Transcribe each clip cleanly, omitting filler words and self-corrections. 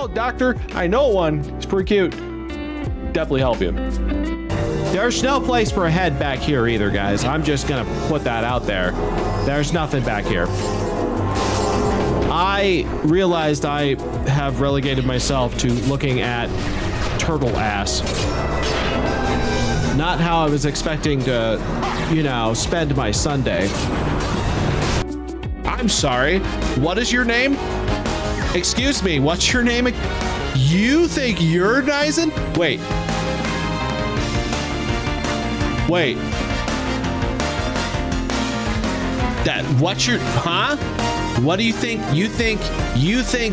Oh, doctor, I know one. He's pretty cute. Definitely help you. There's no place for a head back here either, guys. I'm just gonna put that out there. There's nothing back here. I realized I have relegated myself to looking at turtle ass. Not how I was expecting to, you know, spend my Sunday. I'm sorry. What is your name? Excuse me, what's your name? You think you're Dyson? Wait. Wait. What's your, huh? What do you think? You think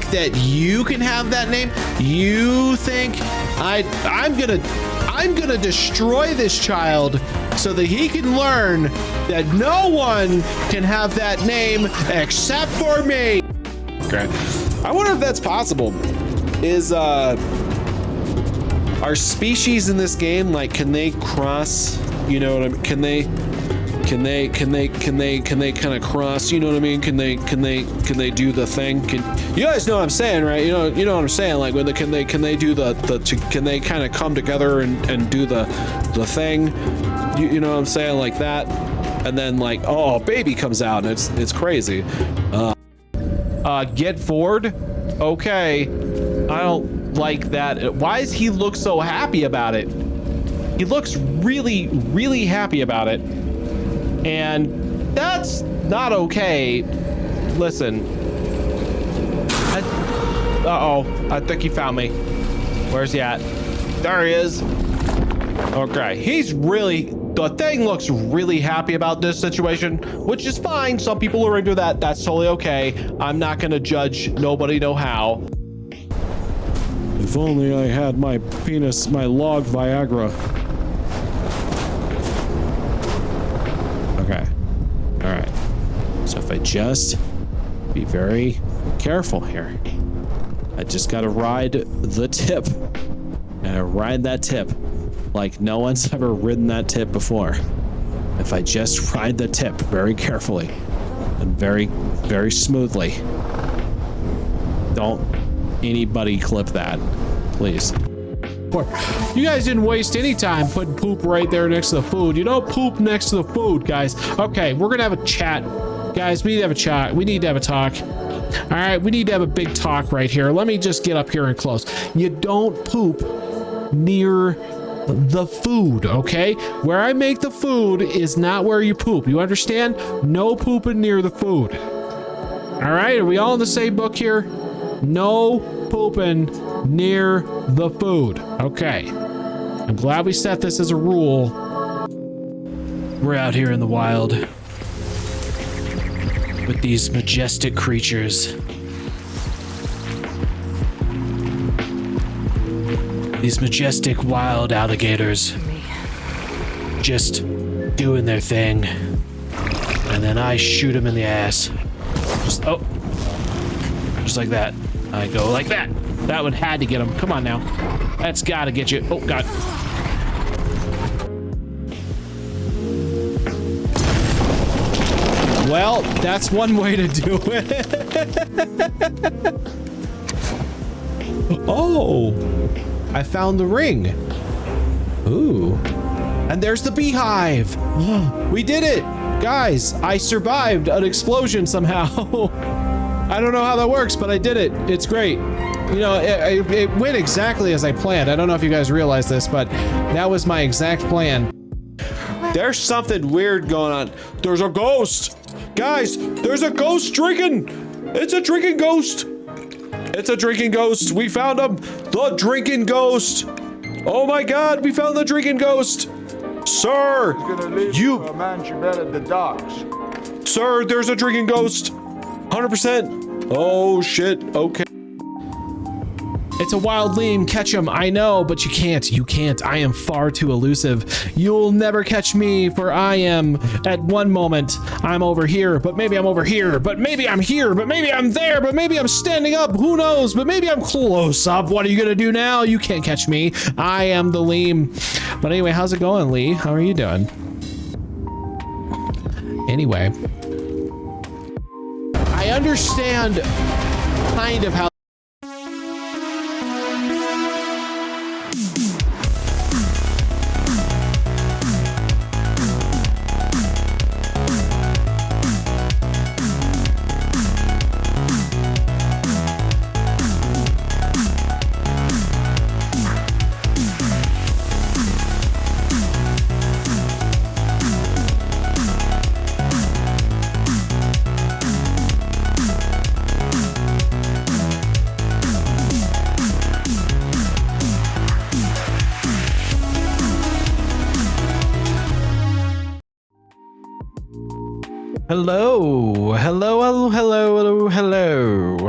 that you can have that name? You think I'm gonna destroy this child so that he can learn that no one can have that name except for me. Okay. I wonder if that's possible. Is our species in this game, like, can they cross, you know what I mean? Can they kind of cross, you know what I mean? Can they do the thing? You guys know what I'm saying, right? You know what I'm saying? Like, when can they do can they kind of come together and do the thing? You know what I'm saying? Like that. And then, like, oh, a baby comes out and it's crazy. Get Ford? Okay. I don't like that. Why does he look so happy about it? He looks really, really happy about it. And that's not okay. Listen. Uh-oh. I think he found me. Where's he at? There he is. Okay. The thing looks really happy about this situation, which is fine. Some people are into that. That's totally okay. I'm not gonna judge nobody no how. If only I had my penis, my log Viagra. Okay. All right. So if I just be very careful here, I just gotta ride the tip. And I ride that tip like no one's ever ridden that tip before. If I just ride the tip very carefully and very, very smoothly. Don't anybody clip that, please. You guys didn't waste any time putting poop right there next to the food. You don't poop next to the food, guys. Okay, we're gonna have a chat. Guys, we need to have a chat. We need to have a talk. All right, we need to have a big talk right here. Let me just get up here and close. You don't poop near the food, okay? Where I make the food is not where you poop. You understand? No pooping near the food. All right, are we all in the same book here? No pooping near the food. Okay. I'm glad we set this as a rule. We're out here in the wild with these majestic creatures. These majestic wild alligators just doing their thing. And then I shoot them in the ass. Just like that. I go like that. That one had to get him. Come on now. That's gotta get you. Oh, God. Well, that's one way to do it. Oh, I found the ring. Ooh. And there's the beehive. We did it. Guys, I survived an explosion somehow. I don't know how that works, but I did it. It's great. You know, it went exactly as I planned. I don't know if you guys realize this, but that was my exact plan. There's something weird going on. There's a ghost. Guys, there's a ghost drinking. It's a drinking ghost. It's a drinking ghost. We found him. The drinking ghost. Oh my God, we found the drinking ghost. Sir, you a man you met at the docks. Sir, there's a drinking ghost. 100%. Oh shit. Okay. It's a wild Leem. Catch him. I know, but you can't. You can't. I am far too elusive. You'll never catch me, for I am, at one moment, I'm over here, but maybe I'm over here, but maybe I'm here, but maybe I'm there, but maybe I'm standing up. Who knows? But maybe I'm close up. What are you gonna do now? You can't catch me. I am the Leem. But anyway, how's it going, Lee? How are you doing? Anyway, I understand kind of how Hello.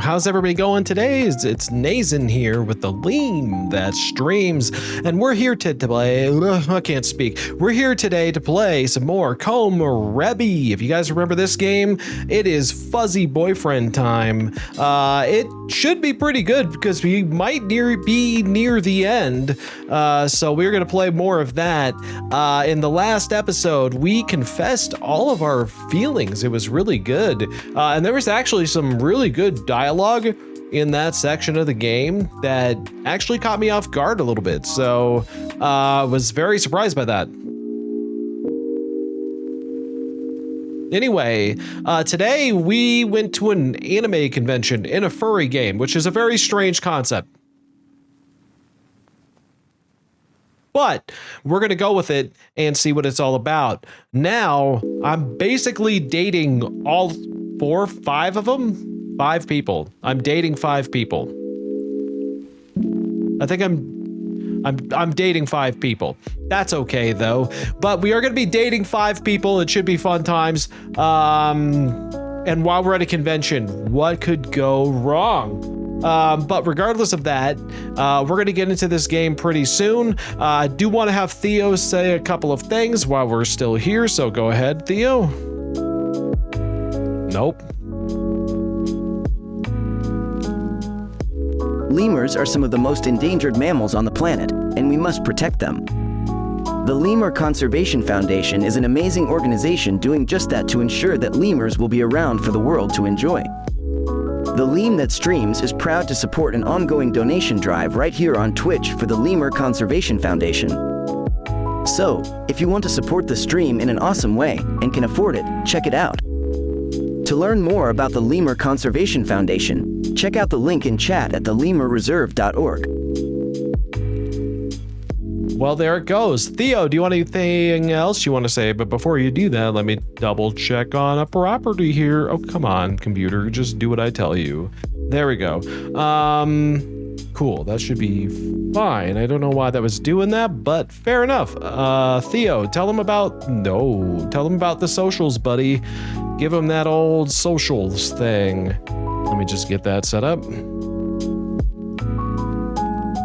How's everybody going today? It's Nazen here with the LeemThatStreams, and we're here to play. I can't speak. We're here today to play some more Komorebi. If you guys remember this game, it is fuzzy boyfriend time. It should be pretty good because we might be near the end. So we're gonna play more of that. In the last episode, we confessed all of our feelings. It was really good. And there was actually some really good dialogue in that section of the game that actually caught me off guard a little bit. So I was very surprised by that. Anyway, today we went to an anime convention in a furry game, which is a very strange concept. But we're going to go with it and see what it's all about. Now, I'm basically dating all 5 of them? 5 people. I'm dating 5 people. I think I'm dating 5 people. That's okay though. But we are going to be dating 5 people. It should be fun times. And while we're at a convention, what could go wrong? But regardless of that, we're going to get into this game pretty soon. I do want to have Theo say a couple of things while we're still here, so go ahead, Theo. Nope. Lemurs are some of the most endangered mammals on the planet, and we must protect them. The Lemur Conservation Foundation is an amazing organization doing just that to ensure that lemurs will be around for the world to enjoy. The LeemThatStreams is proud to support an ongoing donation drive right here on Twitch for the Lemur Conservation Foundation. So, if you want to support the stream in an awesome way and can afford it, check it out. To learn more about the Lemur Conservation Foundation, check out the link in chat at theleemthatstreams.org. Well, there it goes. Theo, do you want anything else you want to say? But before you do that, let me double check on a property here. Oh, come on, computer, just do what I tell you. There we go. Cool, that should be fine. I don't know why that was doing that, but fair enough. Theo, tell them about the socials, buddy. Give them that old socials thing. Let me just get that set up.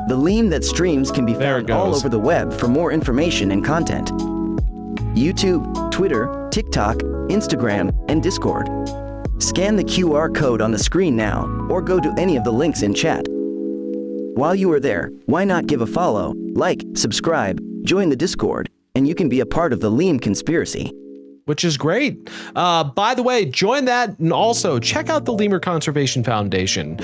The LeemThatStreams can be found all over the web for more information and content. YouTube, Twitter, TikTok, Instagram, and Discord. Scan the QR code on the screen now, or go to any of the links in chat. While you are there, why not give a follow, like, subscribe, join the Discord, and you can be a part of the Leem conspiracy. Which is great. By the way, join that, and also check out the Lemur Conservation Foundation.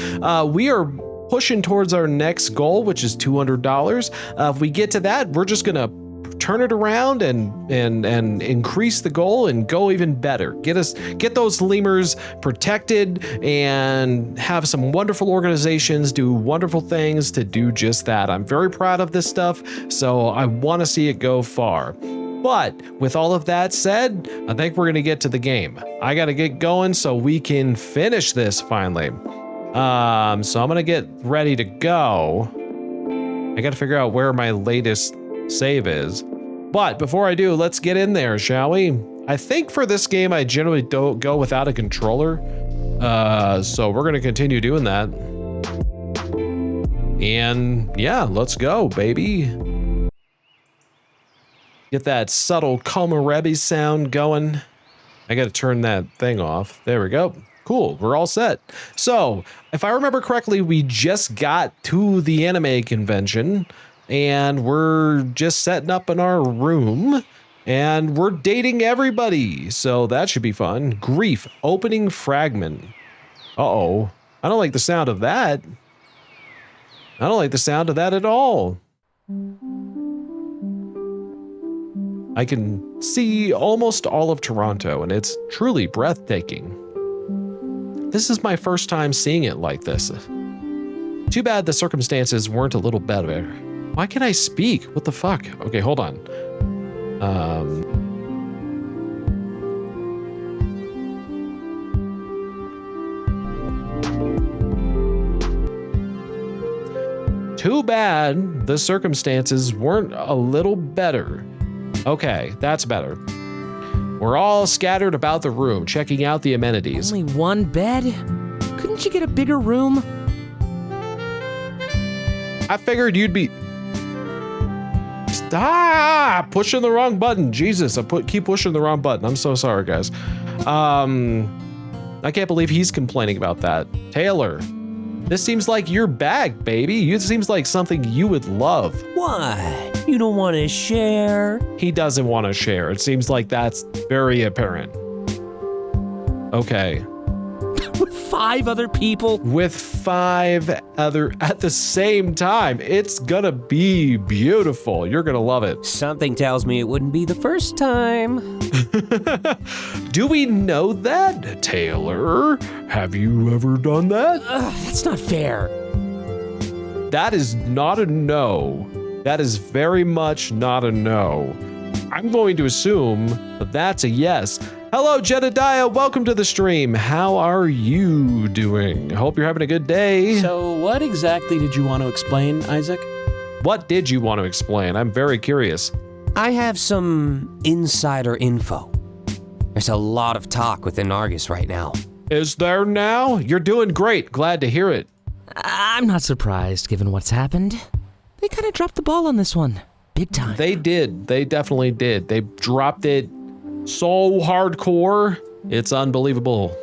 We are pushing towards our next goal, which is $200. If we get to that, we're just gonna turn it around and increase the goal and go even better. Get those lemurs protected and have some wonderful organizations do wonderful things to do just that. I'm very proud of this stuff, so I want to see it go far. But with all of that said, I think we're gonna get to the game. I gotta get going so we can finish this finally. So I'm gonna get ready to go. I gotta figure out where my latest save is. But before I do, let's get in there, shall we? I think for this game, I generally don't go without a controller. So we're gonna continue doing that. And yeah, let's go, baby. Get that subtle Komorebi sound going. I gotta turn that thing off. There we go. Cool, we're all set. So, if I remember correctly, we just got to the anime convention and we're just setting up in our room and we're dating everybody. So that should be fun. Grief, opening fragment. Uh-oh, I don't like the sound of that. I don't like the sound of that at all. I can see almost all of Toronto and it's truly breathtaking. This is my first time seeing it like this. Too bad the circumstances weren't a little better. Why can't I speak? What the fuck? Okay, hold on. Too bad the circumstances weren't a little better. Okay, that's better. We're all scattered about the room, checking out the amenities. Only one bed? Couldn't you get a bigger room? I figured you'd be... Stop! Pushing the wrong button. Jesus, keep pushing the wrong button. I'm so sorry, guys. I can't believe he's complaining about that. Taylor, this seems like your bag, baby. It seems like something you would love. What? You don't want to share? He doesn't want to share. It seems like that's very apparent. Okay. With 5 other people? With 5 other at the same time. It's gonna be beautiful. You're gonna love it. Something tells me it wouldn't be the first time. Do we know that, Taylor? Have you ever done that? That's not fair. That is not a no. That is very much not a no. I'm going to assume that that's a yes. Hello, Jedediah. Welcome to the stream. How are you doing? Hope you're having a good day. So what exactly did you want to explain, Isaac? What did you want to explain? I'm very curious. I have some insider info. There's a lot of talk within Argus right now. Is there now? You're doing great. Glad to hear it. I'm not surprised given what's happened. They kind of dropped the ball on this one. Big time. They did. They definitely did. They dropped it so hardcore. It's unbelievable.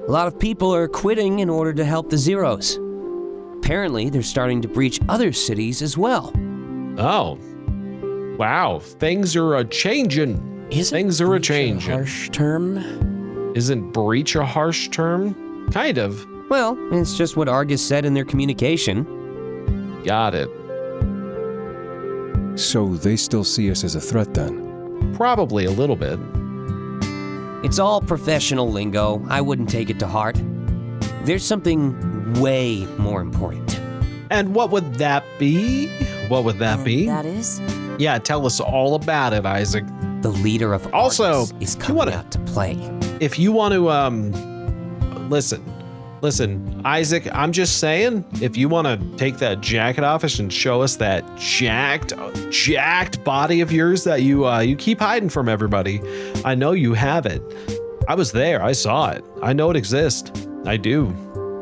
A lot of people are quitting in order to help the Zeros. Apparently, they're starting to breach other cities as well. Oh. Wow. Things are changing. Things are a-changing. Harsh term? Isn't breach a harsh term? Kind of. Well, it's just what Argus said in their communication. Got it. So they still see us as a threat then? Probably a little bit. It's all professional lingo. I wouldn't take it to heart. There's something way more important. And what would that be? What would that be? That is? Yeah, tell us all about it, Isaac. The leader of Also, Argus is coming out to play. If you want to, listen, Isaac, I'm just saying, if you want to take that jacket off us and show us that jacked body of yours that you keep hiding from everybody, I know you have it. I was there. I saw it. I know it exists. I do.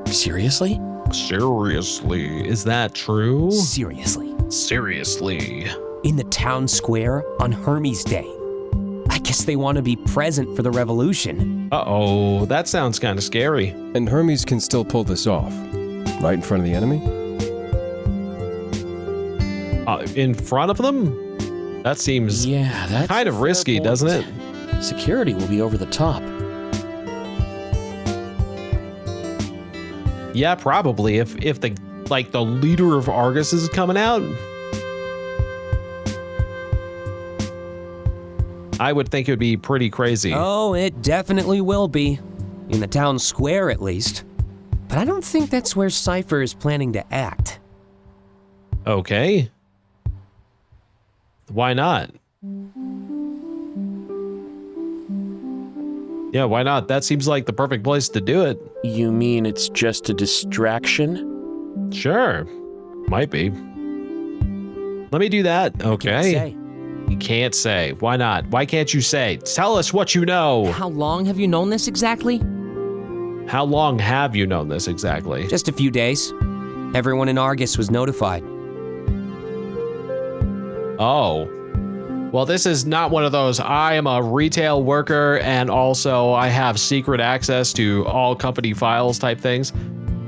Seriously? Seriously. Is that true? Seriously. Seriously. In the town square on Hermes Day. I guess they want to be present for the revolution. Uh-oh, that sounds kind of scary. And Hermes can still pull this off, right in front of the enemy? In front of them? That seems that's kind of risky, doesn't it? Security will be over the top. Yeah, probably. If the leader of Argus is coming out, I would think it would be pretty crazy. Oh, it definitely will be. In the town square, at least. But I don't think that's where Cypher is planning to act. Okay. Why not? Yeah, why not? That seems like the perfect place to do it. You mean it's just a distraction? Sure. Might be. Let me do that. Okay. Can't say. You can't say. Why not? Why can't you say? Tell us what you know. How long have you known this exactly? How long have you known this exactly? Just a few days. Everyone in Argus was notified. Oh. Well, this is not one of those, I am a retail worker and also I have secret access to all company files type things.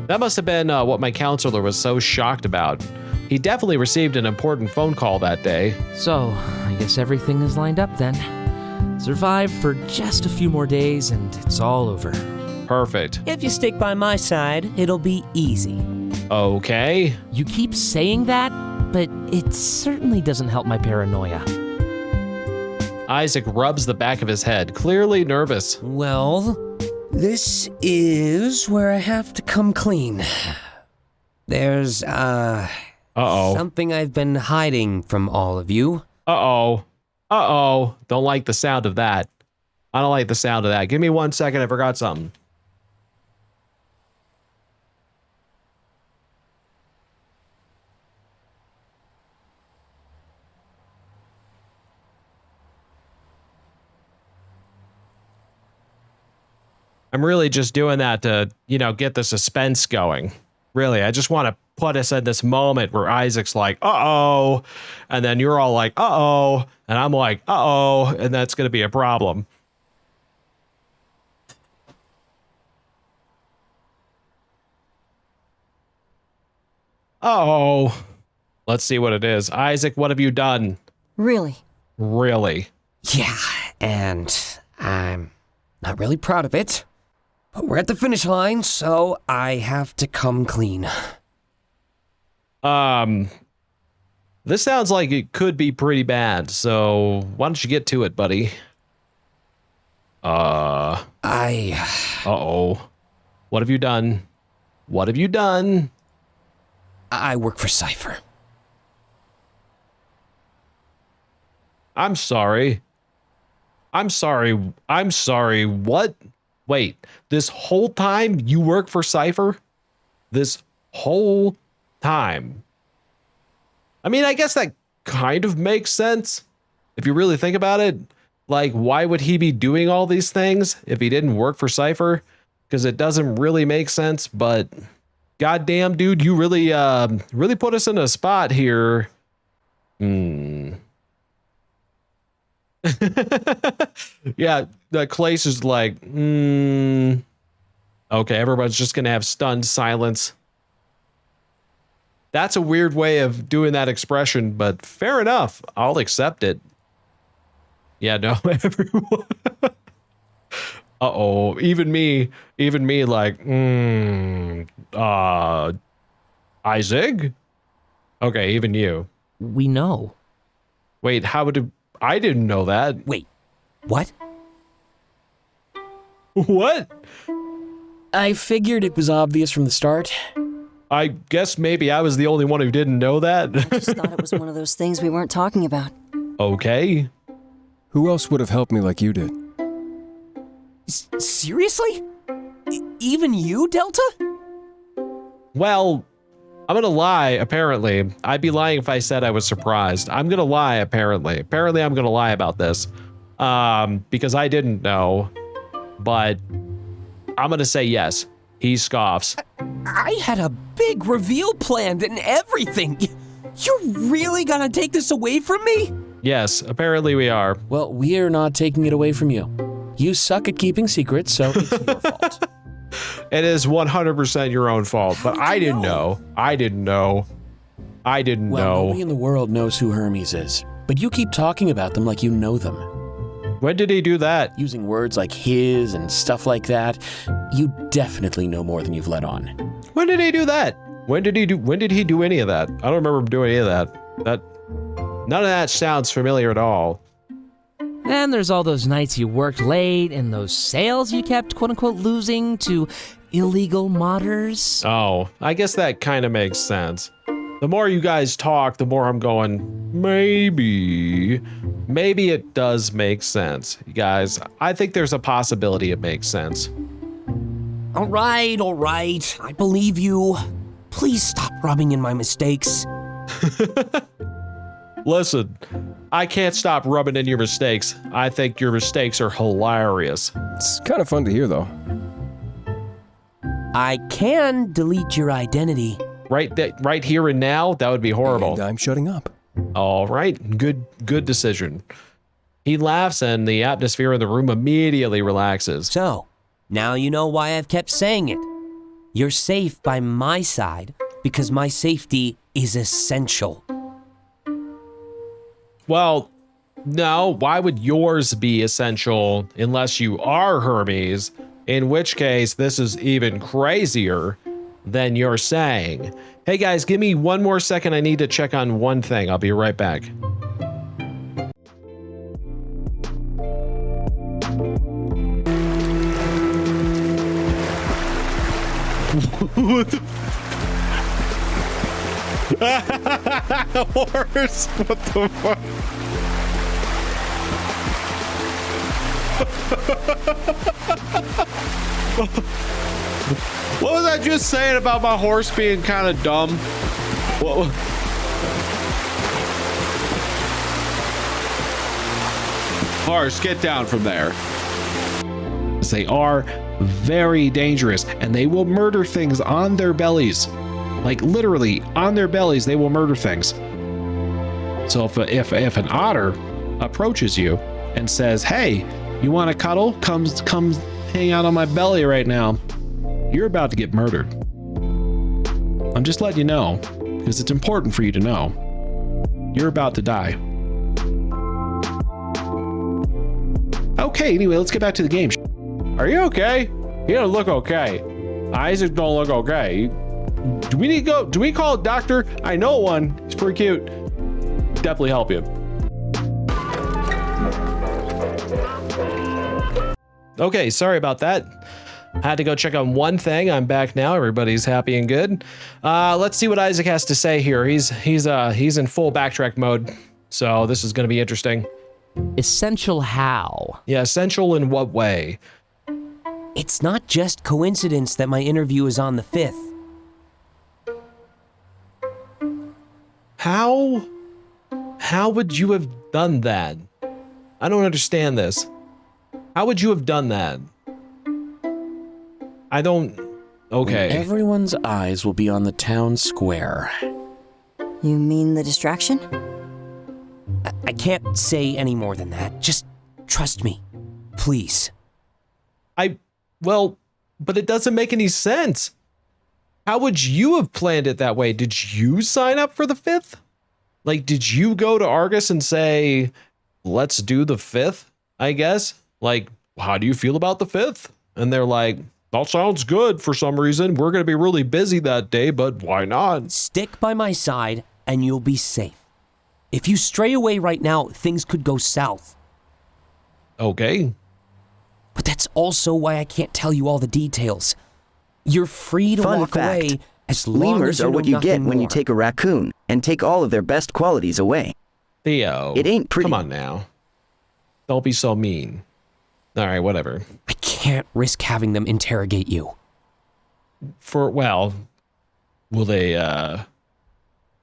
That must have been what my counselor was so shocked about. He definitely received an important phone call that day. So, I guess everything is lined up then. Survive for just a few more days and it's all over. Perfect. If you stick by my side, it'll be easy. Okay. You keep saying that, but it certainly doesn't help my paranoia. Isaac rubs the back of his head, clearly nervous. Well, this is where I have to come clean. There's, something I've been hiding from all of you. Uh-oh. Uh-oh. Don't like the sound of that. I don't like the sound of that. Give me 1 second. I forgot something. I'm really just doing that to, you know, get the suspense going. Really, I just want to put us in this moment where Isaac's like, uh-oh, and then you're all like, uh-oh, and I'm like, uh-oh, and that's going to be a problem. Uh-oh. Let's see what it is. Isaac, what have you done? Really? Really? Yeah, and I'm not really proud of it. But we're at the finish line, so I have to come clean. This sounds like it could be pretty bad, so why don't you get to it, buddy? Uh-oh. What have you done? What have you done? I work for Cypher. I'm sorry. I'm sorry, what? Wait, this whole time you work for Cypher? This whole time? I mean, I guess that kind of makes sense. If you really think about it, like, why would he be doing all these things if he didn't work for Cypher? Because it doesn't really make sense, but goddamn, dude, you really put us in a spot here. Yeah, the Clace is like, okay, everyone's just gonna have stunned silence. That's a weird way of doing that expression, but fair enough. I'll accept it. Yeah, no, everyone. Uh-oh, even me like, Isaac? Okay, even you. We know. Wait, I didn't know that. Wait, what? What? I figured it was obvious from the start. I guess maybe I was the only one who didn't know that. I just thought it was one of those things we weren't talking about. Okay. Who else would have helped me like you did? Seriously? Even you, Delta? Well, I'm gonna lie, apparently. I'd be lying if I said I was surprised. I'm gonna lie, apparently. Apparently, I'm gonna lie about this. Because I didn't know. But I'm gonna say yes. He scoffs. I had a big reveal planned and everything. You're really gonna take this away from me? Yes, apparently we are. Well, we're not taking it away from you. You suck at keeping secrets, so it's your fault. It is 100% your own fault, but I didn't know. I didn't know. Well, nobody in the world knows who Hermes is, but you keep talking about them like you know them. When did he do that? Using words like his and stuff like that, you definitely know more than you've let on. When did he do that? When did he do any of that? I don't remember him doing any of that. None of that sounds familiar at all. And there's all those nights you worked late and those sales you kept quote-unquote losing to illegal modders. Oh, I guess that kind of makes sense. The more you guys talk, the more I'm going, maybe it does make sense. You guys, I think there's a possibility it makes sense. All right. I believe you. Please stop rubbing in my mistakes. Listen, I can't stop rubbing in your mistakes. I think your mistakes are hilarious. It's kind of fun to hear, though. I can delete your identity. Right here and now? That would be horrible. And I'm shutting up. All right, good decision. He laughs and the atmosphere in the room immediately relaxes. So, now you know why I've kept saying it. You're safe by my side because my safety is essential. Well, no, why would yours be essential unless you are Hermes? In which case, this is even crazier than you're saying. Hey guys, give me one more second. I need to check on one thing. I'll be right back. What the horse? What the fuck? What was I just saying about my horse being kind of dumb? What? Horse, get down from there. They are very dangerous, and they will murder things on their bellies. Like literally on their bellies, they will murder things. So if an otter approaches you and says, "Hey, you want to cuddle? Come hang out on my belly right now," you're about to get murdered. I'm just letting you know, because it's important for you to know. You're about to die. Okay, anyway, let's get back to the game. Are you okay? You don't look okay. Isaac don't look okay. Do we call a doctor? I know one. He's pretty cute. Definitely help you. Okay, sorry about that. Had to go check on one thing. I'm back now. Everybody's happy and good. Let's see what Isaac has to say here. He's in full backtrack mode, so this is going to be interesting. Essential how? Yeah, essential in what way? It's not just coincidence that my interview is on the 5th. How would you have done that? I don't understand this. How would you have done that? I don't... Okay. When everyone's eyes will be on the town square. You mean the distraction? I can't say any more than that. Just trust me. Please. Well, but it doesn't make any sense. How would you have planned it that way? Did you sign up for the 5th? Like, did you go to Argus and say, let's do the 5th, I guess? Like, how do you feel about the 5th? And they're like, that sounds good for some reason. We're going to be really busy that day, but why not? Stick by my side and you'll be safe. If you stray away right now, things could go south. Okay. But that's also why I can't tell you all the details. You're free to walk away as long Lemurs as you are know what you get nothing when you more. take a raccoon and take all of their best qualities away. Theo. It ain't pretty. Come on now. Don't be so mean. All right, whatever. I can't risk having them interrogate you. Well, will they,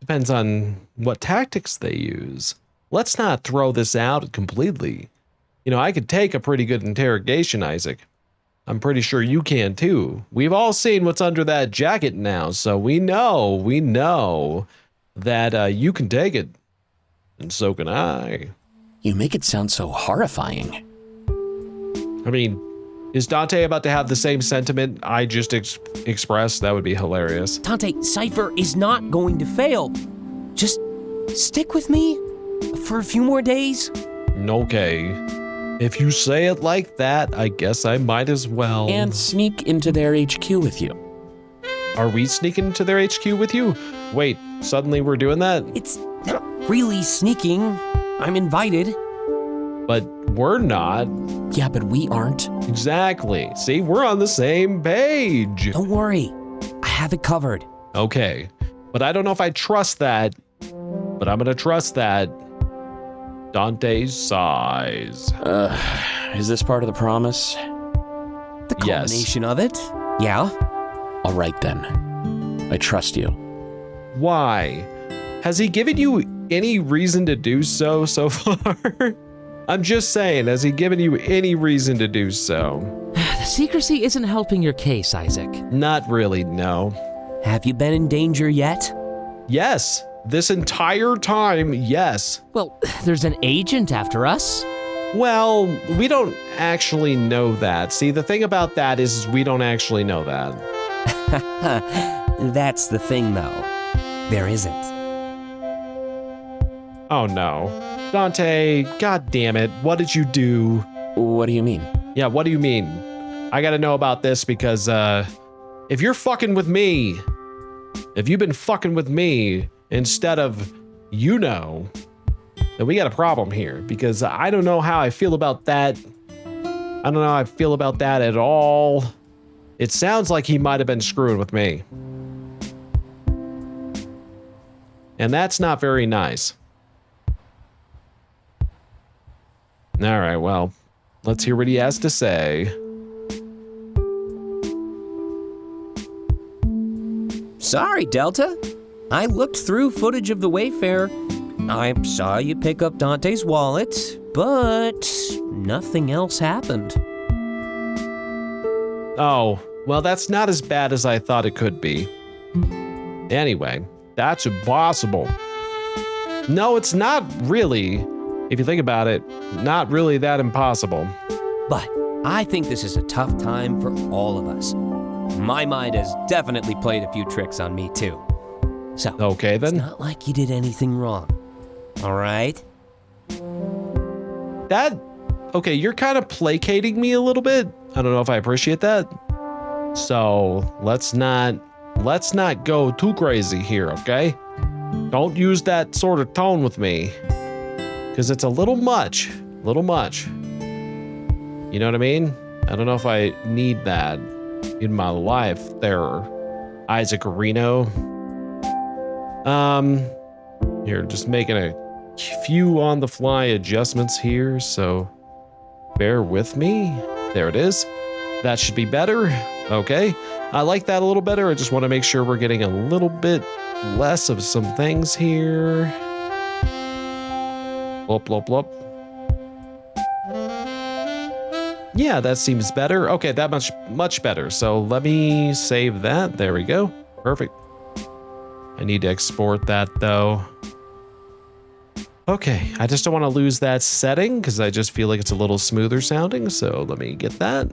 depends on what tactics they use. Let's not throw this out completely. You know, I could take a pretty good interrogation, Isaac. I'm pretty sure you can too. We've all seen what's under that jacket now, so we know that you can take it. And so can I. You make it sound so horrifying. I mean, is Dante about to have the same sentiment I just expressed? That would be hilarious. Dante, Cypher is not going to fail. Just stick with me for a few more days. Okay. If you say it like that, I guess I might as well. And sneak into their HQ with you. Are we sneaking into their HQ with you? Wait, suddenly we're doing that? It's not really sneaking. I'm invited. But we're not. Yeah, but we aren't. Exactly. See, we're on the same page. Don't worry. I have it covered. Okay. But I don't know if I trust that. But I'm going to trust that. Dante's size. Is this part of the promise? The culmination of it. Yeah. All right then. I trust you. Why? Has he given you any reason to do so far? I'm just saying, has he given you any reason to do so? The secrecy isn't helping your case, Isaac. Not really, no. Have you been in danger yet? Yes. This entire time, yes. Well, there's an agent after us. Well, we don't actually know that. See, the thing about that is we don't actually know that. That's the thing, though. There isn't. Oh, no. Dante, god damn it. What did you do? What do you mean? Yeah, what do you mean? I gotta know about this because, if you're fucking with me, if you've been fucking with me instead of then we got a problem here because I don't know how I feel about that. I don't know how I feel about that at all. It sounds like he might have been screwing with me. And that's not very nice. All right, well, let's hear what he has to say. Sorry, Delta. I looked through footage of the Wayfarer. I saw you pick up Dante's wallet, but nothing else happened. Oh, well, that's not as bad as I thought it could be. Anyway, that's impossible. No, it's not really. If you think about it, not really that impossible. But I think this is a tough time for all of us. My mind has definitely played a few tricks on me too. So, okay then. It's not like you did anything wrong. All right? Okay, you're kind of placating me a little bit. I don't know if I appreciate that. So let's not go too crazy here, okay? Don't use that sort of tone with me, because it's a little much. You know what I mean? I don't know if I need that in my life there, Isaac Reno. Here, just making a few on-the-fly adjustments here, so bear with me. There it is. That should be better. Okay, I like that a little better. I just want to make sure we're getting a little bit less of some things here. Blop, blop, blop. Yeah, that seems better. Okay, that much better. So let me save that. There we go. Perfect. I need to export that though. Okay, I just don't want to lose that setting because I just feel like it's a little smoother sounding. So let me get that.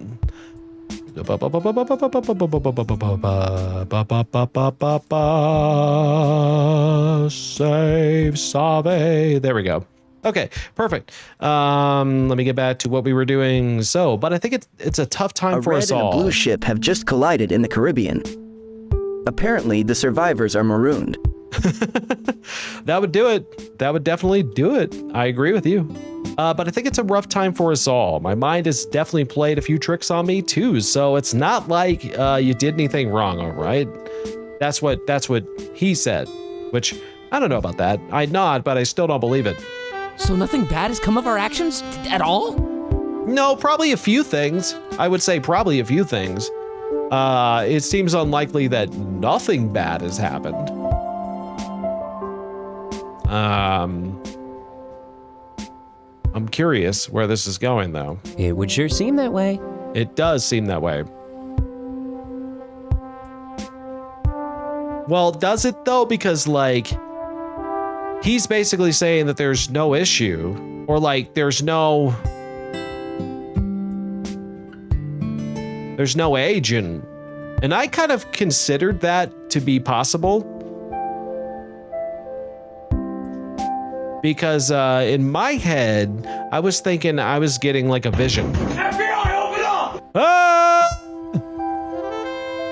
Save, save. There we go. Okay, perfect. Let me get back to what we were doing. So, but I think it's a tough time for us all. A red and a blue ship have just collided in the Caribbean. Apparently, the survivors are marooned. That would do it. That would definitely do it. I agree with you. But I think it's a rough time for us all. My mind has definitely played a few tricks on me too. So it's not like you did anything wrong, all right? That's what he said, which I don't know about that. I nod, but I still don't believe it. So nothing bad has come of our actions at all? No, probably a few things. I would say probably a few things. It seems unlikely that nothing bad has happened. I'm curious where this is going, though. It would sure seem that way. It does seem that way. Well, does it, though? Because, like, he's basically saying that there's no issue, or, like, there's no age, and I kind of considered that to be possible. Because in my head, I was thinking I was getting like a vision. FBI, open up! Ah!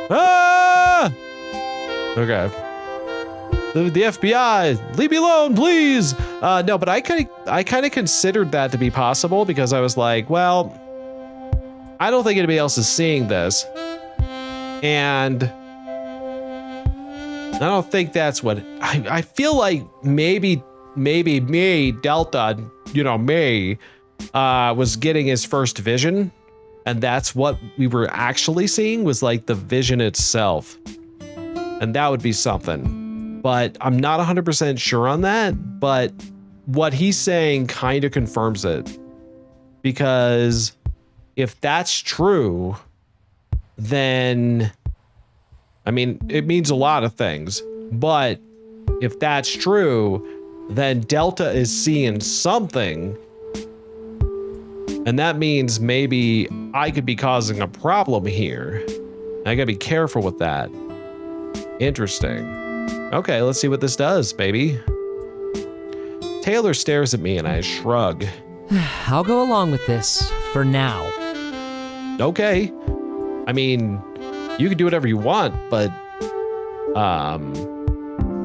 Ah! Okay. The FBI, leave me alone, please. No, but I kind of considered that to be possible because I was like, well, I don't think anybody else is seeing this, and I don't think that's what I feel like. Maybe me, Delta, was getting his first vision, and that's what we were actually seeing was like the vision itself, and that would be something. But I'm not 100% sure on that, but what he's saying kind of confirms it, because if that's true, then, I mean, it means a lot of things, but if that's true, then Delta is seeing something, and that means maybe I could be causing a problem here. I gotta be careful with that. Interesting. Okay, let's see what this does, baby. Taylor stares at me and I shrug. I'll go along with this for now. Okay. I mean, you can do whatever you want, but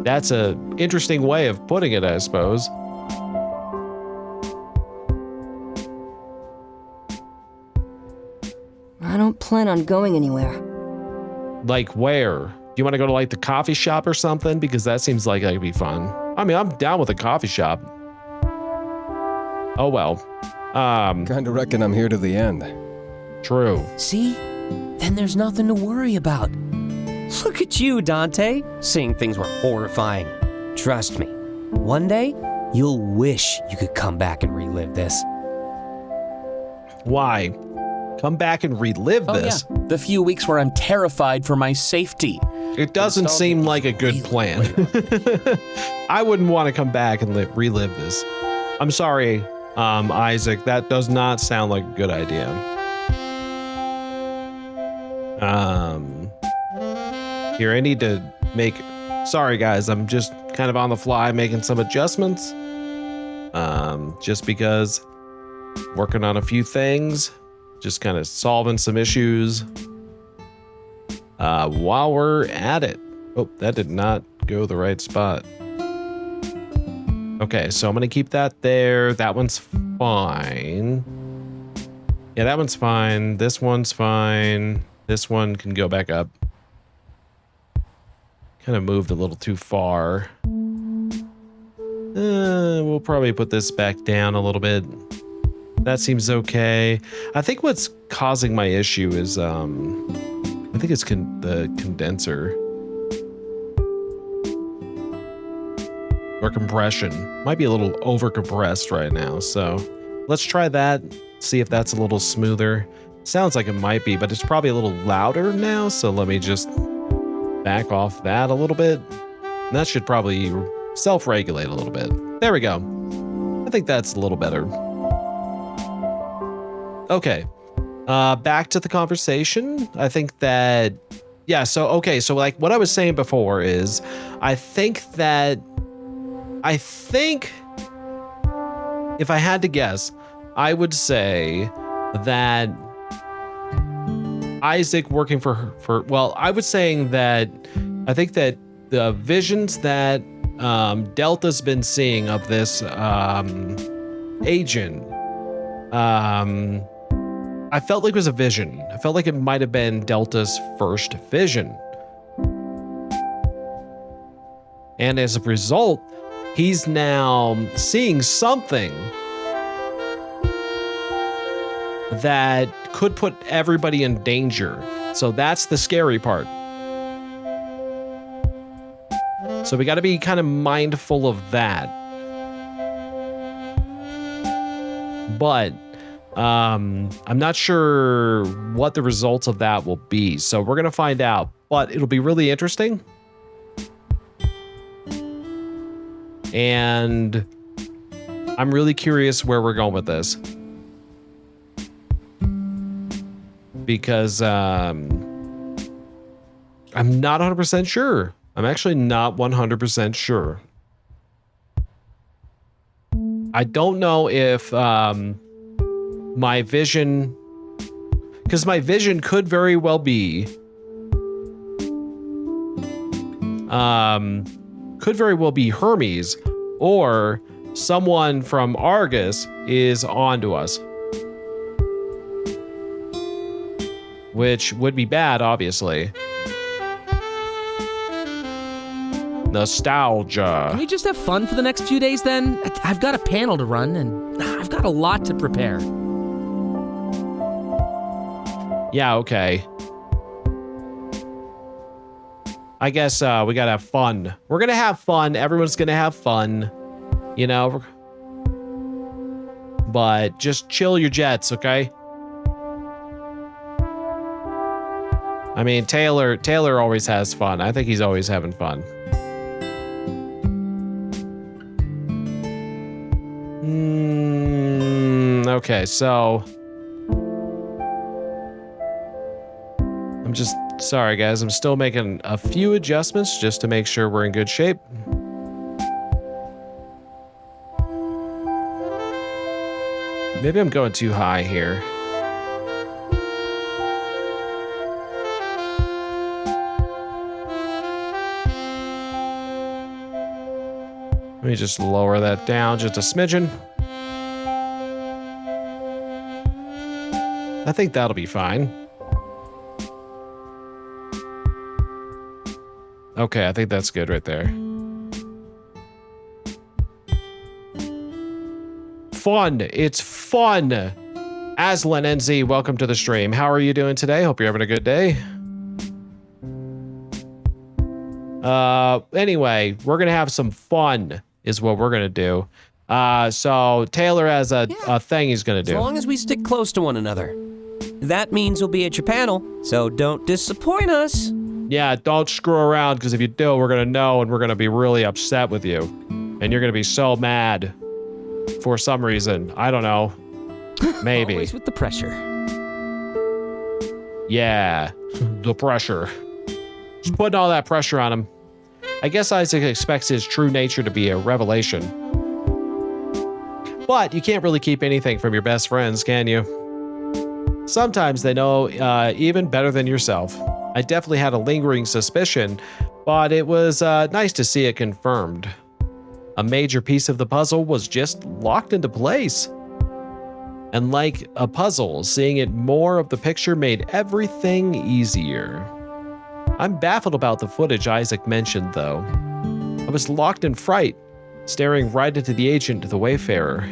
that's a interesting way of putting it, I suppose. I don't plan on going anywhere. Like where? Do you want to go to like the coffee shop or something? Because that seems like that could be fun. I mean, I'm down with a coffee shop. Oh well. Kinda reckon I'm here to the end. True. See? Then there's nothing to worry about. Look at you, Dante. Seeing things were horrifying. Trust me, one day, you'll wish you could come back and relive this. Why? come back and relive this. Yeah. The few weeks where I'm terrified for my safety. It doesn't seem like a good plan. I wouldn't want to come back and relive this. I'm sorry, Isaac, that does not sound like a good idea. Here, I need to make, sorry guys, I'm just kind of on the fly making some adjustments. Just because working on a few things, just kind of solving some issues. While we're at it. Oh, that did not go the right spot. Okay, so I'm gonna keep that there. That one's fine. Yeah, that one's fine. This one's fine. This one can go back up. Kind of moved a little too far. We'll probably put this back down a little bit. That seems okay. I think what's causing my issue is, I think it's the condenser. Or compression. Might be a little over compressed right now, so let's try that, see if that's a little smoother. Sounds like it might be, but it's probably a little louder now, so let me just back off that a little bit. And that should probably self-regulate a little bit. There we go. I think that's a little better. Okay. Back to the conversation. I think that, yeah, so, okay, so like what I was saying before is, I think if I had to guess, I would say that Isaac working for well, I was saying that I think that the visions that Delta's been seeing of this agent, I felt like it was a vision. I felt like it might have been Delta's first vision. And as a result, he's now seeing something that could put everybody in danger. So that's the scary part. So we got to be kind of mindful of that. But I'm not sure what the results of that will be. So we're going to find out, but it'll be really interesting. And I'm really curious where we're going with this. Because I'm not 100% sure. I'm actually not 100% sure. I don't know if my vision, because my vision could very well be Hermes, or someone from Argus is onto us. Which would be bad, obviously. Nostalgia. Can we just have fun for the next few days then? I've got a panel to run and I've got a lot to prepare. Yeah, okay. I guess we gotta have fun. We're gonna have fun. Everyone's gonna have fun. You know? But just chill your jets, okay? I mean, Taylor always has fun. I think he's always having fun. Okay, so I'm just sorry, guys. I'm still making a few adjustments just to make sure we're in good shape. Maybe I'm going too high here. Let me just lower that down just a smidgen. I think that'll be fine. Okay, I think that's good right there. Fun. It's fun. Aslan NZ, welcome to the stream. How are you doing today? Hope you're having a good day. Anyway, we're gonna have some fun is what we're gonna do. So Taylor has a thing he's gonna do. As long as we stick close to one another. That means we'll be at your panel, so don't disappoint us. Yeah, don't screw around, because if you do, we're gonna know and we're gonna be really upset with you. And you're gonna be so mad for some reason. I don't know. Maybe. Always with the pressure. Yeah, the pressure. Just putting all that pressure on him. I guess Isaac expects his true nature to be a revelation. But you can't really keep anything from your best friends, can you? Sometimes they know even better than yourself. I definitely had a lingering suspicion, but it was nice to see it confirmed. A major piece of the puzzle was just locked into place. And like a puzzle, seeing it more of the picture made everything easier. I'm baffled about the footage Isaac mentioned, though. I was locked in fright, staring right into the agent, the Wayfarer.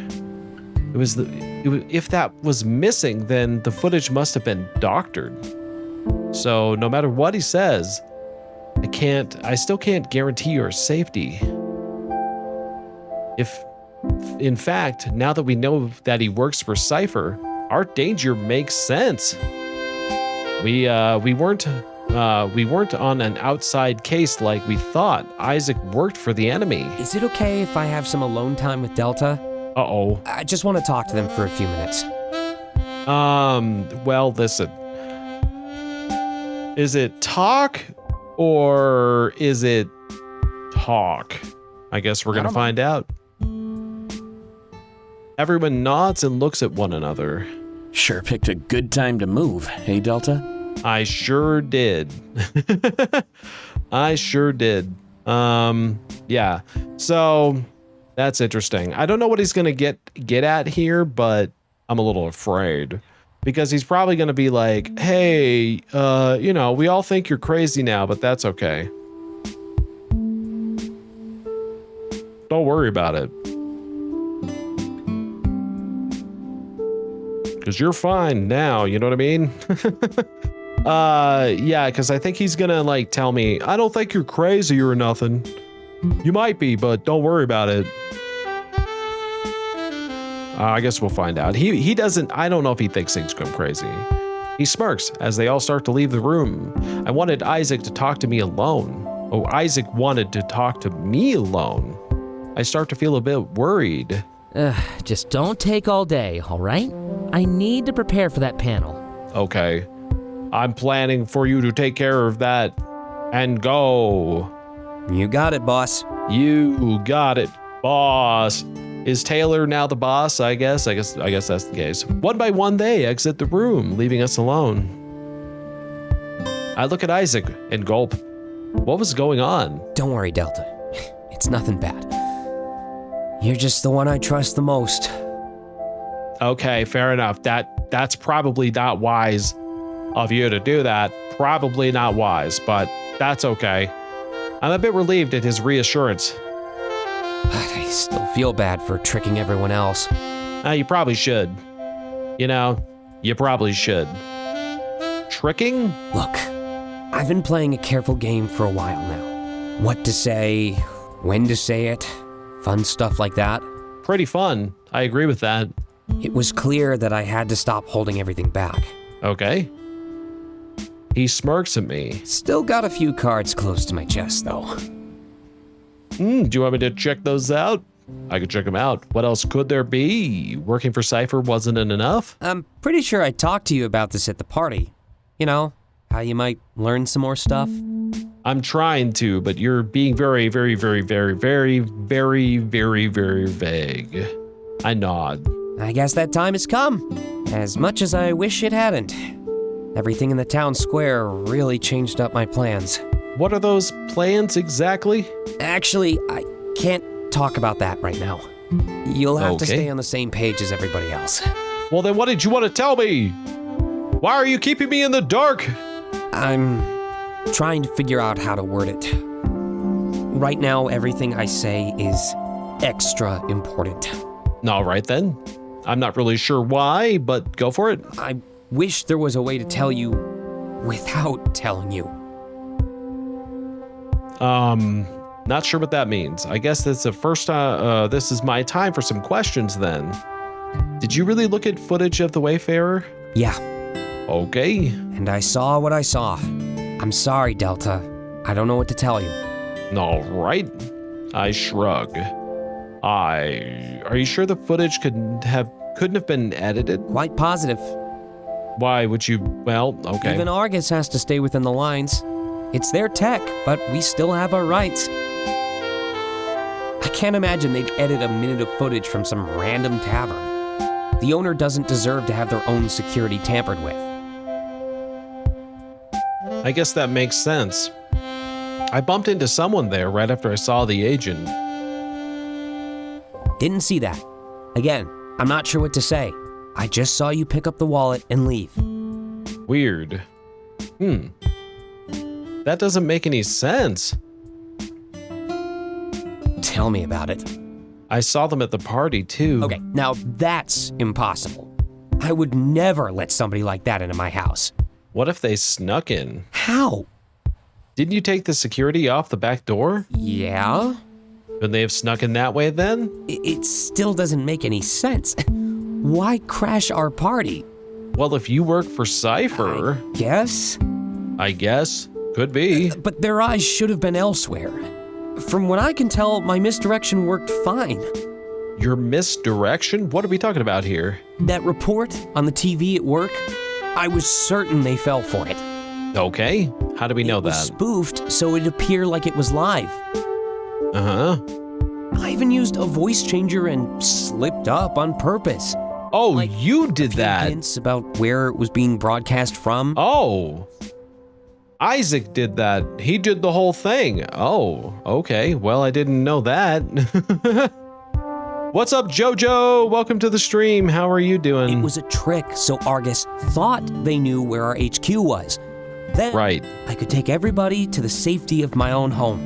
If that was missing, then the footage must have been doctored. So no matter what he says, I still can't guarantee your safety. If, in fact, now that we know that he works for Cypher, our danger makes sense. We weren't on an outside case like we thought. Isaac worked for the enemy. Is it okay if I have some alone time with Delta? Uh-oh. I just want to talk to them for a few minutes. Well, listen. Is it talk or is it talk? I guess we're gonna find out. Everyone nods and looks at one another. Sure picked a good time to move, hey Delta? I sure did. I sure did. Yeah. So that's interesting. I don't know what he's gonna get at here, but I'm a little afraid. Because he's probably gonna be like, hey, you know, we all think you're crazy now, but that's okay. Don't worry about it. Because you're fine now, you know what I mean? Yeah, because I think he's gonna like tell me, I don't think you're crazy or nothing. You might be, but don't worry about it. I guess we'll find out. He doesn't, I don't know if he thinks things go crazy. He smirks as they all start to leave the room. I wanted Isaac to talk to me alone. Oh, Isaac wanted to talk to me alone. I start to feel a bit worried. Just don't take all day, all right? I need to prepare for that panel. Okay. I'm planning for you to take care of that and go. You got it, boss. You got it, boss. Is Taylor now the boss? I guess that's the case. One by one, they exit the room, leaving us alone. I look at Isaac and gulp. What was going on? Don't worry, Delta. It's nothing bad. You're just the one I trust the most. Okay, fair enough. That's probably not wise of you to do that. Probably not wise, but that's okay. I'm a bit relieved at his reassurance. I still feel bad for tricking everyone else. You probably should. You know, you probably should. Tricking? Look, I've been playing a careful game for a while now. What to say, when to say it, fun stuff like that. Pretty fun. I agree with that. It was clear that I had to stop holding everything back. Okay. He smirks at me. Still got a few cards close to my chest, though. Do you want me to check those out? I could check them out. What else could there be? Working for Cypher wasn't enough? I'm pretty sure I talked to you about this at the party. You know, how you might learn some more stuff. I'm trying to, but you're being very, very, very, very, very, very, very, very vague. I nod. I guess that time has come. As much as I wish it hadn't. Everything in the town square really changed up my plans. What are those plans exactly? Actually, I can't talk about that right now. You'll have to stay on the same page as everybody else. Well, then what did you want to tell me? Why are you keeping me in the dark? I'm trying to figure out how to word it. Right now, everything I say is extra important. All right, then. I'm not really sure why, but go for it. I wish there was a way to tell you without telling you. Not sure what that means. I guess that's the first this is my time for some questions then. Did you really look at footage of the Wayfarer? Yeah, Okay. And I saw what I saw. I'm sorry, Delta. I don't know what to tell you. All right. I shrug. Are you sure the footage couldn't have been edited? Quite positive. Why would you? Well, okay. Even Argus has to stay within the lines. It's their tech, but we still have our rights. I can't imagine they'd edit a minute of footage from some random tavern. The owner doesn't deserve to have their own security tampered with. I guess that makes sense. I bumped into someone there right after I saw the agent. Didn't see that. Again, I'm not sure what to say. I just saw you pick up the wallet and leave. Weird. That doesn't make any sense. Tell me about it. I saw them at the party, too. Okay, now that's impossible. I would never let somebody like that into my house. What if they snuck in? How? Didn't you take the security off the back door? Yeah? Could they have snuck in that way then? It still doesn't make any sense. Why crash our party? Well, if you work for Cypher... I guess. Could be. But their eyes should have been elsewhere. From what I can tell, my misdirection worked fine. Your misdirection? What are we talking about here? That report on the TV at work, I was certain they fell for it. Okay. How do we know that? It was spoofed, so it'd appear like it was live. Uh-huh. I even used a voice changer and slipped up on purpose. Oh, like, you did that. Hints about where it was being broadcast from. Oh. Isaac did that. He did the whole thing. Oh, okay. Well, I didn't know that. What's up, Jojo? Welcome to the stream. How are you doing? It was a trick, so Argus thought they knew where our HQ was. Then right. I could take everybody to the safety of my own home.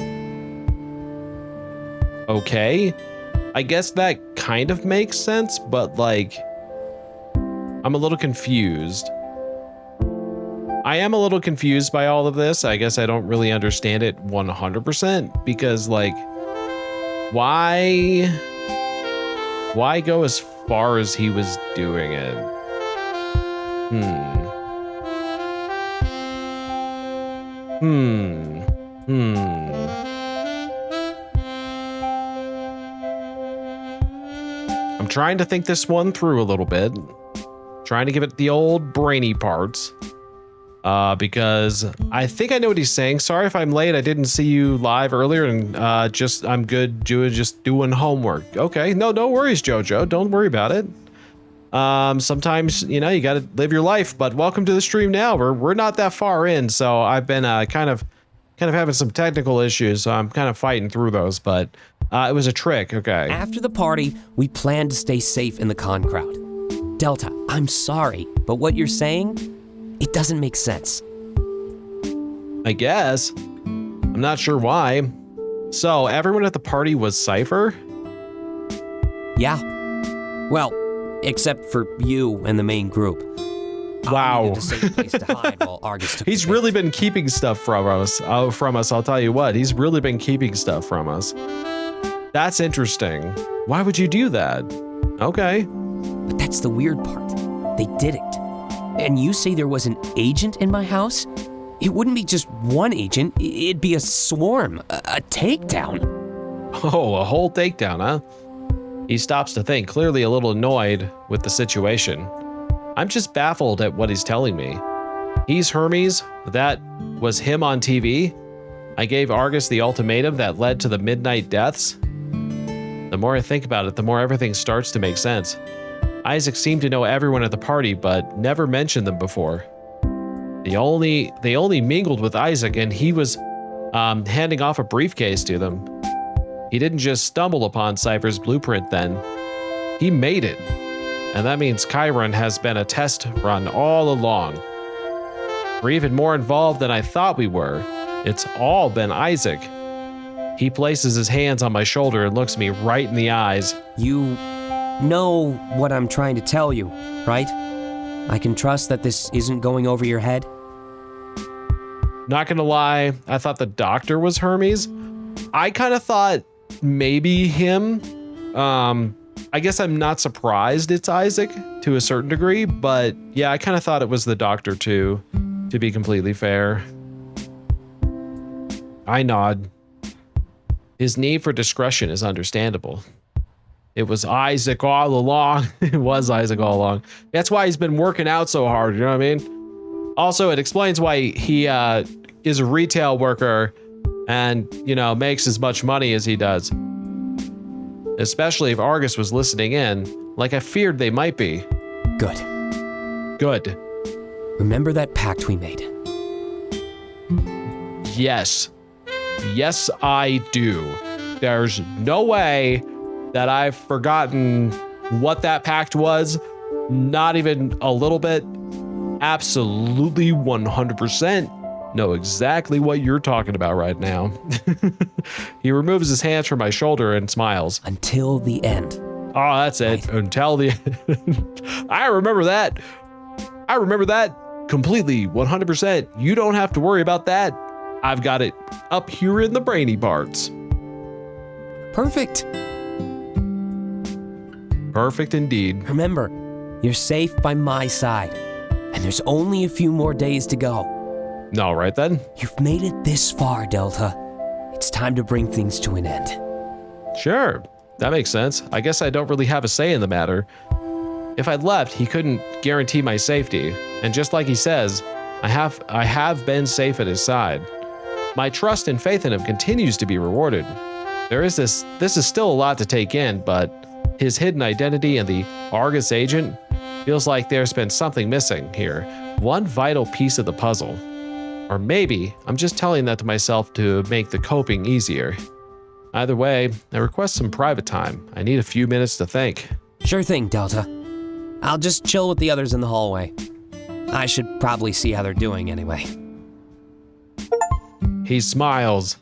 Okay. I guess that kind of makes sense, but like, I'm a little confused. I am a little confused by all of this. I guess I don't really understand it 100% because like, why go as far as he was doing it? I'm trying to think this one through a little bit. Trying to give it the old brainy parts. Because I think I know what he's saying. Sorry if I'm late. I didn't see you live earlier and I'm good just doing homework. Okay, no worries, Jojo. Don't worry about it. Sometimes, you know, you got to live your life, but welcome to the stream now. We're not that far in, so I've been kind of having some technical issues, so I'm kind of fighting through those, but it was a trick. Okay. After the party, we planned to stay safe in the con crowd. Delta, I'm sorry, but what you're saying, it doesn't make sense. I guess. I'm not sure why. So, everyone at the party was Cypher? Yeah. Well, except for you and the main group. Wow. I needed a safe place to hide while Argus took He's really been keeping stuff from us. I'll tell you what. He's really been keeping stuff from us. That's interesting. Why would you do that? Okay. But that's the weird part. They did it. And you say there was an agent in my house? It wouldn't be just one agent. It'd be a swarm, a takedown. Oh, a whole takedown, huh? He stops to think, clearly a little annoyed with the situation. I'm just baffled at what he's telling me. He's Hermes. That was him on TV. I gave Argus the ultimatum that led to the midnight deaths. The more I think about it, the more everything starts to make sense. Isaac seemed to know everyone at the party, but never mentioned them before. They only mingled with Isaac, and he was handing off a briefcase to them. He didn't just stumble upon Cypher's blueprint then. He made it. And that means Chiron has been a test run all along. We're even more involved than I thought we were. It's all been Isaac. He places his hands on my shoulder and looks me right in the eyes. You know what I'm trying to tell you, right? I can trust that this isn't going over your head? Not gonna lie, I thought the doctor was Hermes. I kind of thought maybe him. I guess I'm not surprised it's Isaac, to a certain degree, but yeah, I kind of thought it was the doctor too, to be completely fair. I nod. His need for discretion is understandable. It was Isaac all along. It was Isaac all along. That's why he's been working out so hard, you know what I mean? Also, it explains why he is a retail worker and, you know, makes as much money as he does. Especially if Argus was listening in, like I feared they might be. Good. Good. Remember that pact we made? Yes. Yes, I do. There's no way that I've forgotten what that pact was. Not even a little bit. Absolutely 100% know exactly what you're talking about right now. He removes his hands from my shoulder and smiles. Until the end. Oh, that's it. Right. Until the end. I remember that. I remember that completely, 100%. You don't have to worry about that. I've got it up here in the brainy parts. Perfect. Perfect indeed. Remember, you're safe by my side, and there's only a few more days to go. All right then. You've made it this far, Delta. It's time to bring things to an end. Sure, that makes sense. I guess I don't really have a say in the matter. If I'd left, he couldn't guarantee my safety, and just like he says, I have been safe at his side. My trust and faith in him continues to be rewarded. This is still a lot to take in, but his hidden identity and the Argus agent feels like there's been something missing here. One vital piece of the puzzle. Or maybe I'm just telling that to myself to make the coping easier. Either way, I request some private time. I need a few minutes to think. Sure thing, Delta. I'll just chill with the others in the hallway. I should probably see how they're doing anyway. He smiles.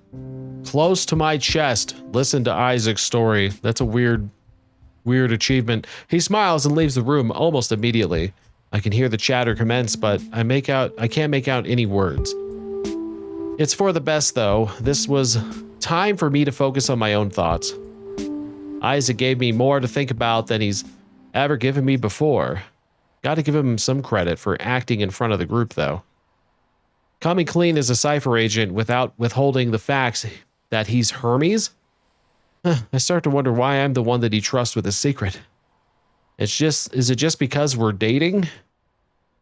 Close to my chest. Listen to Isaac's story. That's a weird achievement. He smiles and leaves the room almost immediately. I can hear the chatter commence, but I can't make out any words. It's for the best though. This was time for me to focus on my own thoughts. Isaac gave me more to think about than he's ever given me before. Gotta give him some credit for acting in front of the group though. Coming clean as a cipher agent without withholding the facts that he's Hermes? I start to wonder why I'm the one that he trusts with a secret. Is it just because we're dating?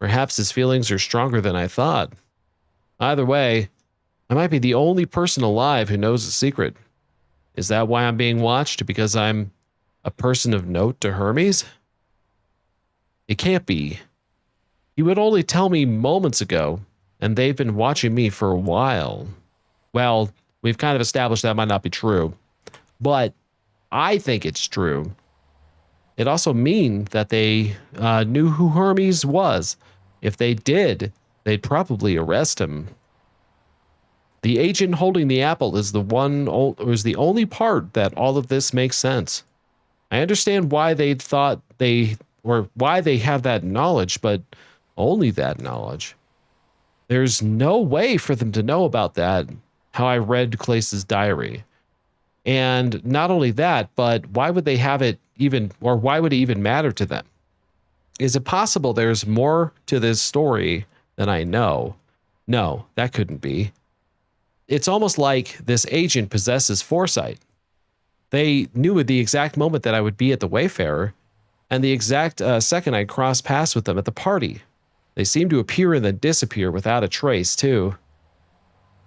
Perhaps his feelings are stronger than I thought. Either way, I might be the only person alive who knows the secret. Is that why I'm being watched? Because I'm a person of note to Hermes? It can't be. He would only tell me moments ago, and they've been watching me for a while. Well, we've kind of established that might not be true, but I think it's true. It also means that they knew who Hermes was. If they did, they'd probably arrest him. The agent holding the apple is the only part that all of this makes sense. I understand why they thought why they have that knowledge, but only that knowledge. There's no way for them to know about that, how I read Clace's diary. And not only that, but why would they have it even, or why would it even matter to them? Is it possible there's more to this story than I know? No, that couldn't be. It's almost like this agent possesses foresight. They knew at the exact moment that I would be at the Wayfarer, and the exact second I crossed paths with them at the party. They seemed to appear and then disappear without a trace, too.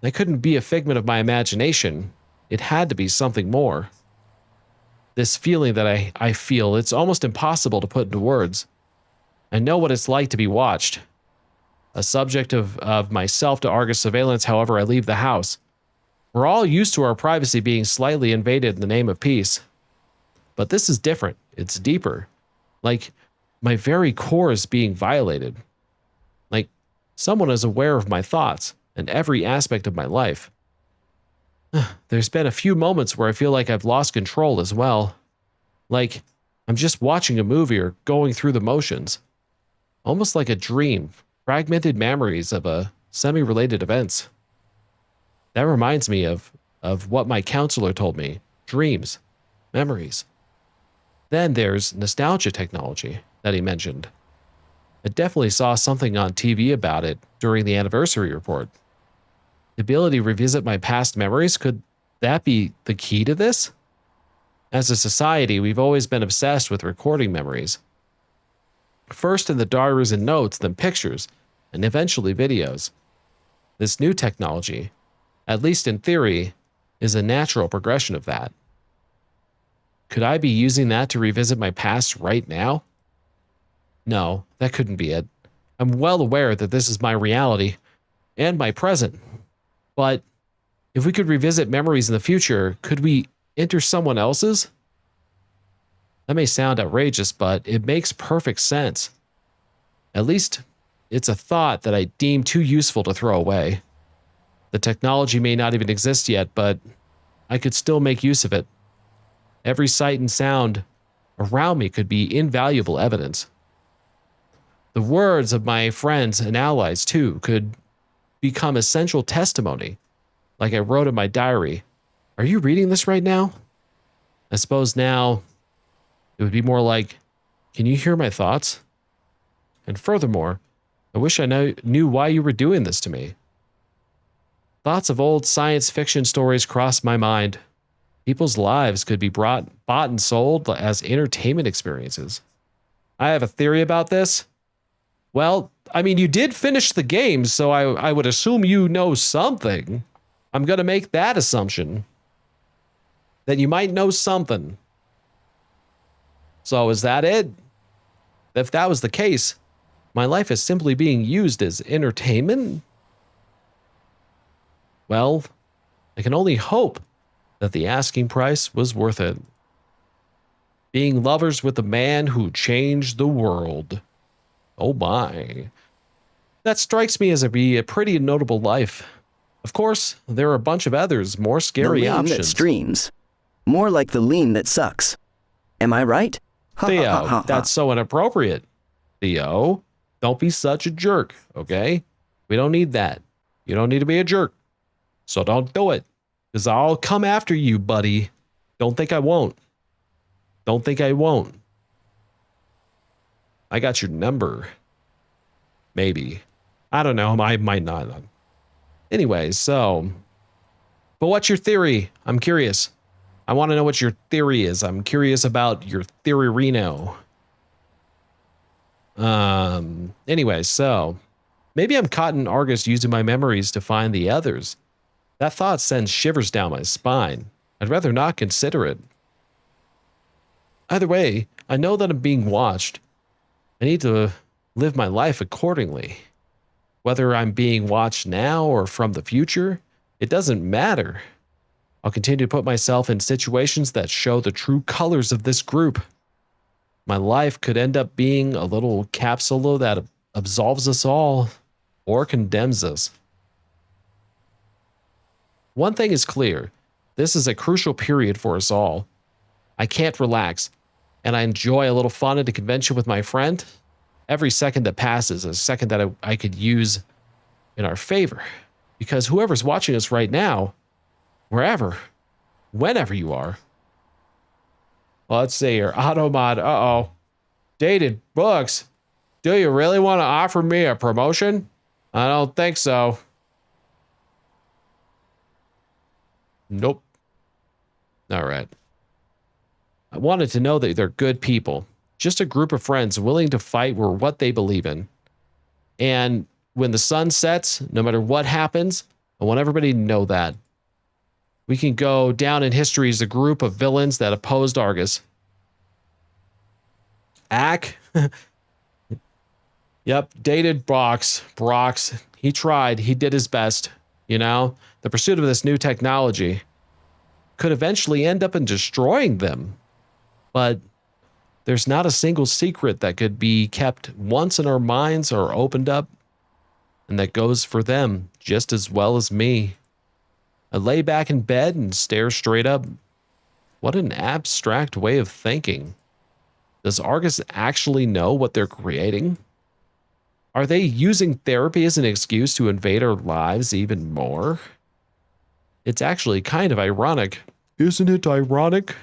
That couldn't be a figment of my imagination. It had to be something more. This feeling that I feel, it's almost impossible to put into words. I know what it's like to be watched. A subject of myself to Argus surveillance, however I leave the house. We're all used to our privacy being slightly invaded in the name of peace. But this is different. It's deeper. Like, my very core is being violated. Like, someone is aware of my thoughts and every aspect of my life. There's been a few moments where I feel like I've lost control as well. Like, I'm just watching a movie or going through the motions. Almost like a dream, fragmented memories of semi-related events. That reminds me of what my counselor told me. Dreams. Memories. Then there's nostalgia technology. that he mentioned. I definitely saw something on TV about it during the anniversary report. The ability to revisit my past memories, could that be the key to this? As a society, we've always been obsessed with recording memories. First in the diaries and notes, then pictures, and eventually videos. This new technology, at least in theory, is a natural progression of that. Could I be using that to revisit my past right now? No, that couldn't be it. I'm well aware that this is my reality and my present. But if we could revisit memories in the future, could we enter someone else's? That may sound outrageous, but it makes perfect sense. At least, it's a thought that I deem too useful to throw away. The technology may not even exist yet, but I could still make use of it. Every sight and sound around me could be invaluable evidence. The words of my friends and allies, too, could become essential testimony, like I wrote in my diary. Are you reading this right now? I suppose now it would be more like, can you hear my thoughts? And furthermore, I wish I knew why you were doing this to me. Thoughts of old science fiction stories crossed my mind. People's lives could be bought and sold as entertainment experiences. I have a theory about this. Well, I mean, you did finish the game, so I would assume you know something. I'm going to make that assumption. That you might know something. So is that it? If that was the case, my life is simply being used as entertainment? Well, I can only hope that the asking price was worth it. Being lovers with the man who changed the world. Oh my. That strikes me as a pretty notable life. Of course, there are a bunch of others, more scary options. Streams. More like the lean that sucks. Am I right? Theo, that's so inappropriate. Theo, don't be such a jerk, okay? We don't need that. You don't need to be a jerk. So don't do it. Because I'll come after you, buddy. Don't think I won't. Don't think I won't. I got your number. Maybe. I don't know. I might not. Anyways, so. But what's your theory? I'm curious. I want to know what your theory is. I'm curious about your theory, Reno. Anyways, so. Maybe I'm caught in Argus using my memories to find the others. That thought sends shivers down my spine. I'd rather not consider it. Either way, I know that I'm being watched. I need to live my life accordingly. Whether I'm being watched now or from the future, it doesn't matter. I'll continue to put myself in situations that show the true colors of this group. My life could end up being a little capsule that absolves us all or condemns us. One thing is clear. This is a crucial period for us all. I can't relax, and I enjoy a little fun at a convention with my friend. Every second that passes is a second that I could use in our favor. Because whoever's watching us right now, wherever, whenever you are. Well, let's see here. Automod, Dated books. Do you really want to offer me a promotion? I don't think so. Nope. All right. I wanted to know that they're good people. Just a group of friends willing to fight for what they believe in. And when the sun sets, no matter what happens, I want everybody to know that. We can go down in history as a group of villains that opposed Argus. Ack. Yep, dated Brox. He tried. He did his best. You know, the pursuit of this new technology could eventually end up in destroying them. But there's not a single secret that could be kept once in our minds or opened up. And that goes for them just as well as me. I lay back in bed and stare straight up. What an abstract way of thinking. Does Argus actually know what they're creating? Are they using therapy as an excuse to invade our lives even more? It's actually kind of ironic. Isn't it ironic?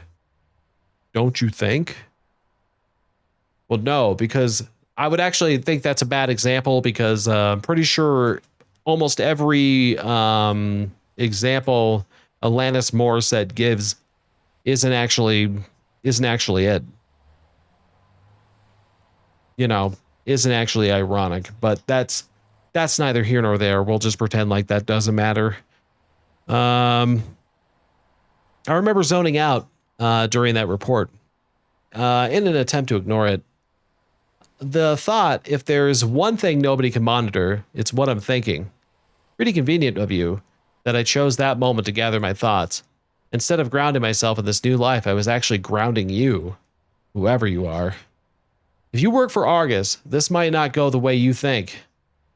Don't you think? Well, no, because I would actually think that's a bad example because I'm pretty sure almost every example Alanis Morissette gives isn't actually it. You know, isn't actually ironic, but that's neither here nor there. We'll just pretend like that doesn't matter. I remember zoning out during that report in an attempt to ignore it. The thought, if there's one thing nobody can monitor, it's what I'm thinking. Pretty convenient of you that I chose that moment to gather my thoughts. Instead of grounding myself in this new life, I was actually grounding you, whoever you are. If you work for Argus, this might not go the way you think.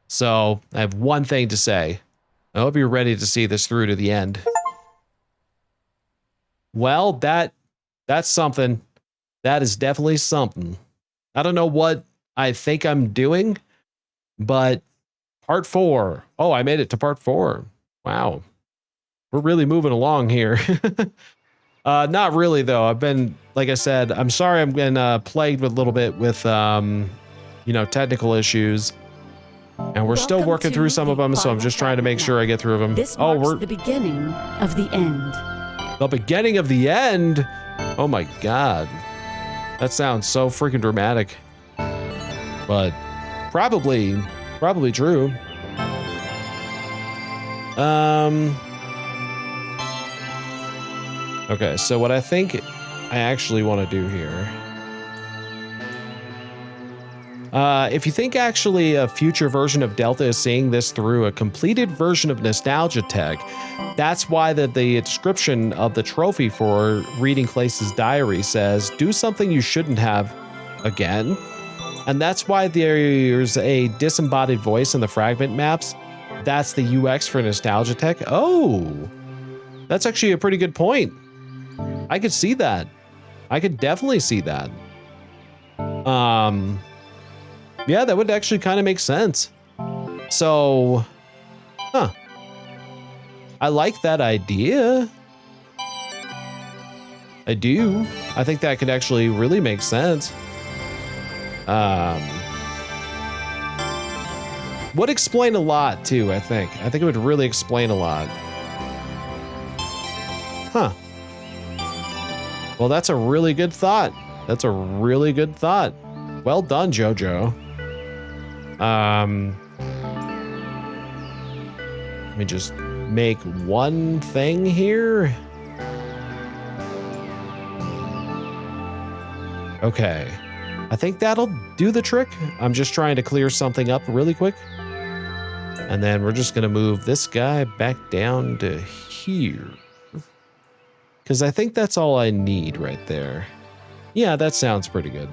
So I have one thing to say. I hope you're ready to see this through to the end. Well, that's something. That is definitely something. I don't know what I think I'm doing, but part 4. Oh, I made it to part 4. Wow. We're really moving along here. Not really, though. I've been, like I said, I'm sorry I've been plagued with a little bit with, technical issues. And we're still working through some of them, so I'm just trying to make sure I get through them. This marks the beginning of the end. The beginning of the end? Oh my god. That sounds so freaking dramatic. But probably true. Okay, so what I think I actually want to do here. If you think actually a future version of Delta is seeing this through a completed version of Nostalgia Tech, that's why the description of the trophy for reading Clace's diary says, do something you shouldn't have again. And that's why there's a disembodied voice in the fragment maps. That's the UX for Nostalgia Tech. Oh, that's actually a pretty good point. I could see that. I could definitely see that. Yeah, that would actually kind of make sense. So, I like that idea. I do. I think that could actually really make sense. Would explain a lot too, I think. I think it would really explain a lot. Huh. Well, that's a really good thought. That's a really good thought. Well done, JoJo. Let me just make one thing here. Okay. I think that'll do the trick. I'm just trying to clear something up really quick. And then we're just going to move this guy back down to here. Because I think that's all I need right there. Yeah, that sounds pretty good.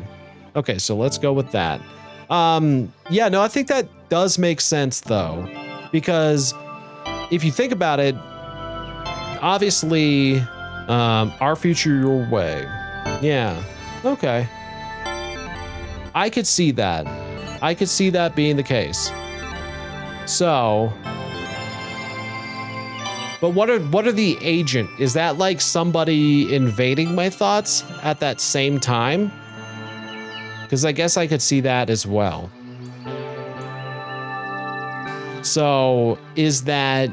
Okay, so let's go with that. Yeah, no, I think that does make sense though, because if you think about it, obviously, our future your way. Yeah, okay. I could see that. I could see that being the case. So, but what are the agent? Is that like somebody invading my thoughts at that same time? Because I guess I could see that as well. So is that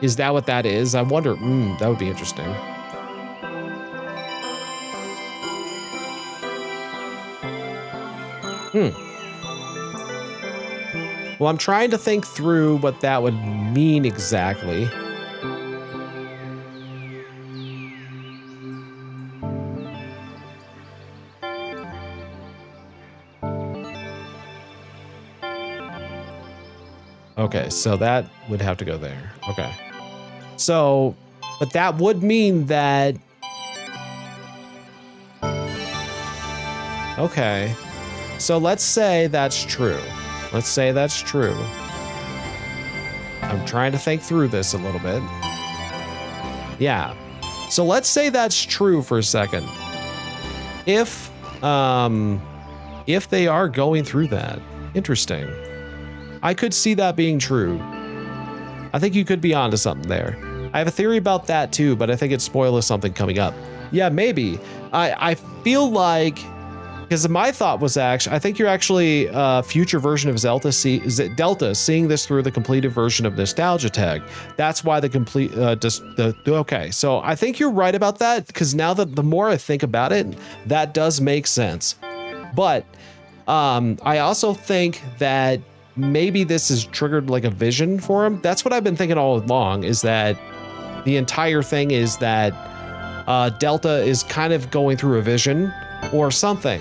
what that is? I wonder. That would be interesting. Well, I'm trying to think through what that would mean exactly. Okay, so that would have to go there. Okay. So, but that would mean that... Okay. So let's say that's true. Let's say that's true. I'm trying to think through this a little bit. Yeah. So let's say that's true for a second. If they are going through that, interesting. I could see that being true. I think you could be onto something there. I have a theory about that too, but I think it spoils something coming up. Yeah, maybe. I feel like Because my thought was actually, I think you're actually a future version of Delta seeing this through the completed version of Nostalgia Tag. That's why the complete, okay. So I think you're right about that, because now that the more I think about it, that does make sense. But I also think that maybe this has triggered like a vision for him. That's what I've been thinking all along, is that the entire thing is that Delta is kind of going through a vision or something,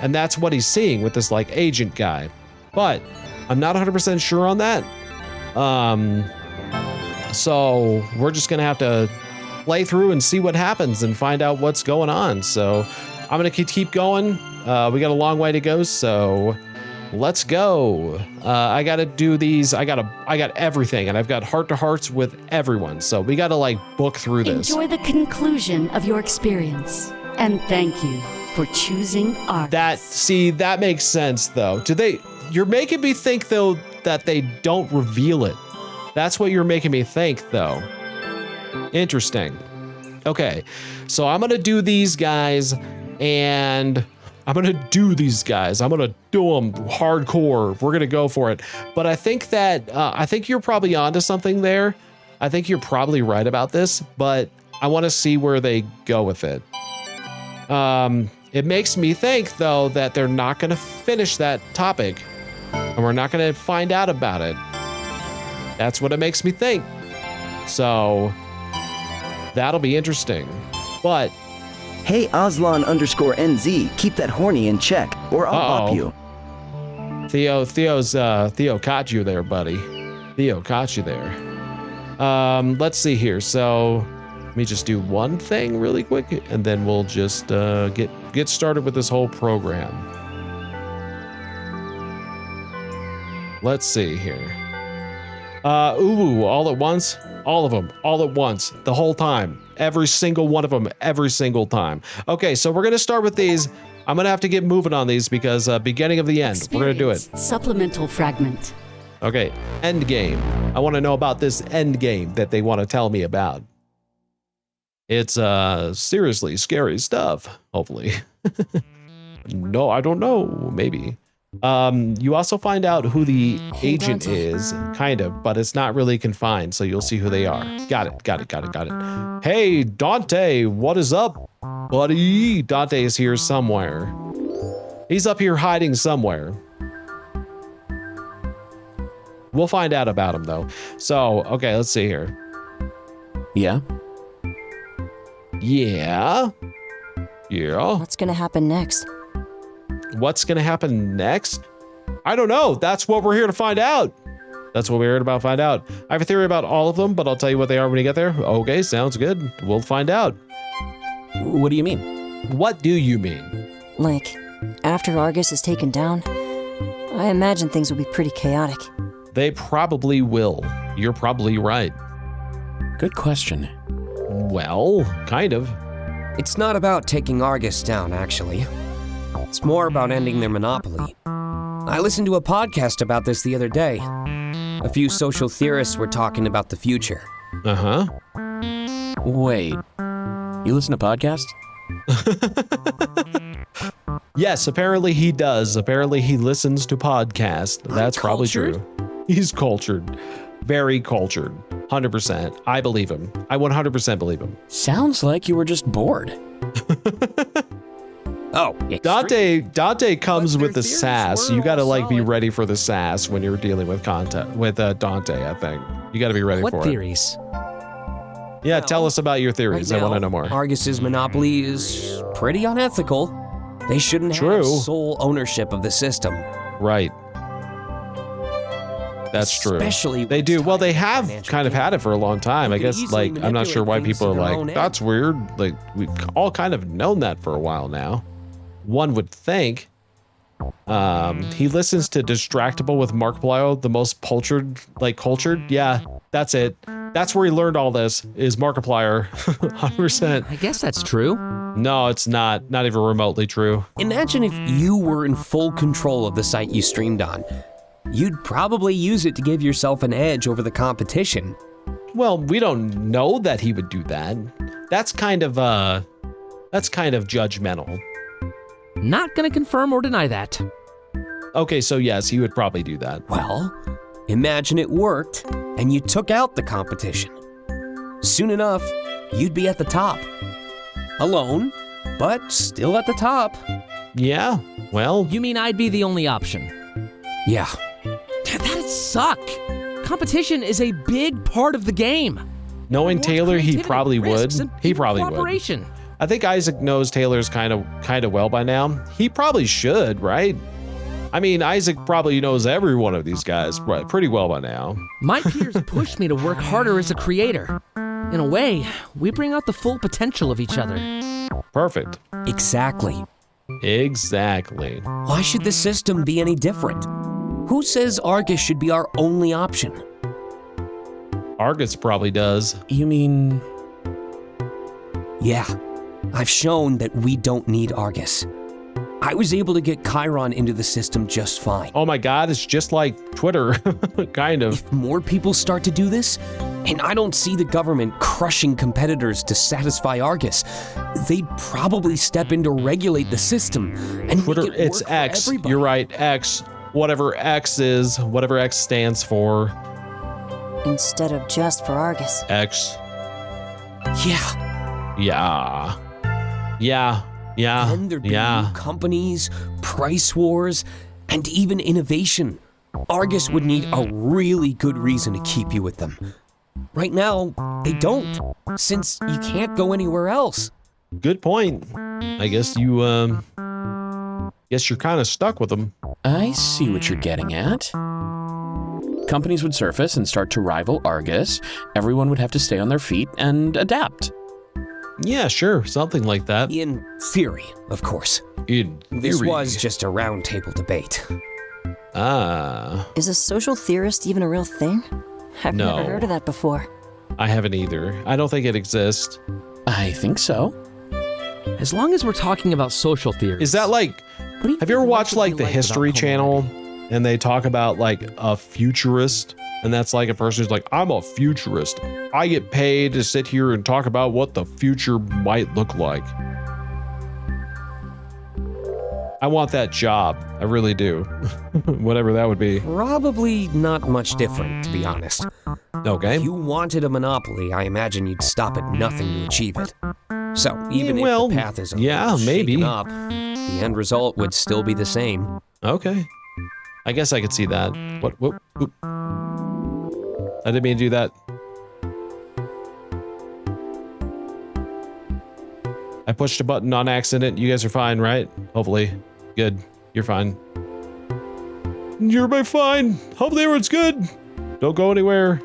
and that's what he's seeing with this like agent guy. But I'm not 100% sure on that. So we're just gonna have to play through and see what happens and find out what's going on. So I'm gonna keep going. We got a long way to go, so let's go. I gotta do these. I got everything, and I've got heart-to-hearts with everyone. So we gotta like book through this. Enjoy the conclusion of your experience, and thank you for choosing art. That makes sense though. You're making me think though that they don't reveal it. That's what you're making me think though. Interesting. Okay, so I'm gonna do these guys, and I'm gonna do these guys. I'm gonna do them hardcore. We're gonna go for it. But I think that, I think you're probably onto something there. I think you're probably right about this, but I wanna see where they go with it. It makes me think though that they're not gonna finish that topic, and we're not gonna find out about it. That's what it makes me think. So that'll be interesting. But hey, Aslan_NZ, keep that horny in check, or I'll bop you. Theo caught you there, buddy. Theo caught you there. Let's see here. So let me just do one thing really quick, and then we'll just get started with this whole program. Let's see here. Ooh, all at once? All of them, all at once, the whole time. Every single one of them, every single time. Okay, so we're gonna start with these. I'm gonna have to get moving on these because beginning of the end. We're gonna do it. Supplemental fragment. Okay, end game. I wanna know about this end game that they wanna tell me about. It's seriously scary stuff, hopefully. No, I don't know, maybe. You also find out who the agent is, kind of, but it's not really confined, so you'll see who they are. Got it. Hey, Dante, what is up, buddy? Dante is here somewhere. He's up here hiding somewhere. We'll find out about him, though. So, okay, let's see here. Yeah? Yeah? What's gonna happen next? What's gonna happen next? I don't know. That's what we're here to find out. That's what we're here to find out. I have a theory about all of them, but I'll tell you what they are when you get there. Okay, sounds good. We'll find out. What do you mean? What do you mean? Like, after Argus is taken down, I imagine things will be pretty chaotic. They probably will. You're probably right. Good question. Well, kind of. It's not about taking Argus down, actually. It's more about ending their monopoly. I listened to a podcast about this the other day. A few social theorists were talking about the future. Uh-huh. Wait, you listen to podcasts? Yes, apparently he does. Apparently he listens to podcasts. That's probably true. He's cultured. Very cultured. 100%. I believe him. I 100% believe him. Sounds like you were just bored. Oh, Dante comes with the sass. You gotta like be ready for the sass when you're dealing with Dante. I think you gotta be ready for it. What theories? Yeah, tell us about your theories. Right I want to now, know more. Argus's monopoly is pretty unethical. They shouldn't have sole ownership of the system. Right. That's true. Especially they do. Well, they have kind of had it for a long time. I guess, like, I'm not sure why people are like, that's weird. Like, we've all kind of known that for a while now. One would think. He listens to Distractable with Markiplier, the most cultured. Yeah, that's it. That's where he learned all this, is Markiplier. 100%. I guess that's true. No, it's not. Not even remotely true. Imagine if you were in full control of the site you streamed on. You'd probably use it to give yourself an edge over the competition. Well, we don't know that he would do that. That's kind of judgmental. Not gonna confirm or deny that. Okay, so yes, he would probably do that. Well, imagine it worked and you took out the competition. Soon enough, you'd be at the top. Alone, but still at the top. Yeah, well... You mean I'd be the only option? Yeah. That'd suck. Competition is a big part of the game. Knowing Taylor, he probably would. He probably would. Cooperation. I think Isaac knows Taylor's kind of well by now. He probably should, right? I mean, Isaac probably knows every one of these guys pretty well by now. My peers push me to work harder as a creator. In a way, we bring out the full potential of each other. Perfect. Exactly. Exactly. Why should the system be any different? Who says Argus should be our only option? Argus probably does. You mean... Yeah, I've shown that we don't need Argus. I was able to get Chiron into the system just fine. Oh my God, it's just like Twitter, kind of. If more people start to do this, and I don't see the government crushing competitors to satisfy Argus, they'd probably step in to regulate the system and Twitter, make it it's work X. for everybody. You're right, X. Whatever X is, whatever X stands for. Instead of just for Argus. X. Yeah. Yeah. Yeah. Yeah. Then there'd be new companies, price wars, and even innovation. Argus would need a really good reason to keep you with them. Right now, they don't, since you can't go anywhere else. Good point. I guess you, guess you're kind of stuck with them. I see what you're getting at. Companies would surface and start to rival Argus. Everyone would have to stay on their feet and adapt. Yeah, sure. Something like that. In theory, of course. In This theory. was just a roundtable debate. Ah. Is a social theorist even a real thing? I've No. never heard of that before. I haven't either. I don't think it exists. I think so. As long as we're talking about social theories. Is that like, what do you have you ever think watched life would like be the History without Channel Komorebi? and they talk about like a futurist? And that's like a person who's like, I'm a futurist. I get paid to sit here and talk about what the future might look like. I want that job. I really do. Whatever that would be. Probably not much different, to be honest. Okay. If you wanted a monopoly, I imagine you'd stop at nothing to achieve it. So even well, if the path is maybe. shaken up, the end result would still be the same. Okay. I guess I could see that. What? Whoop, whoop. I didn't mean to do that. I pushed a button on accident. You guys are fine, right? Hopefully. Good. You're fine. You're fine. Hopefully everyone's good. Don't go anywhere.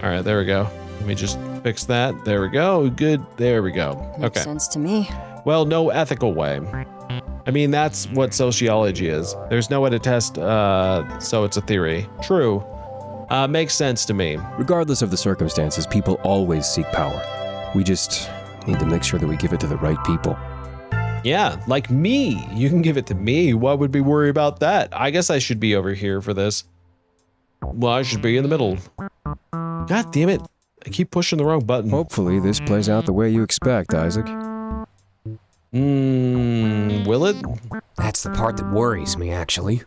All right, there we go. Let me just fix that. There we go. Good. There we go. Makes Okay. sense to me. Well, no ethical way. I mean, that's what sociology is. There's no way to test, so it's a theory. True. Makes sense to me. Regardless of the circumstances, people always seek power. We just need to make sure that we give it to the right people. Yeah, like me. You can give it to me. Why would we worry about that? I guess I should be over here for this. Well, I should be in the middle. God damn it. I keep pushing the wrong button. Hopefully this plays out the way you expect, Isaac. Will it? That's the part that worries me, actually.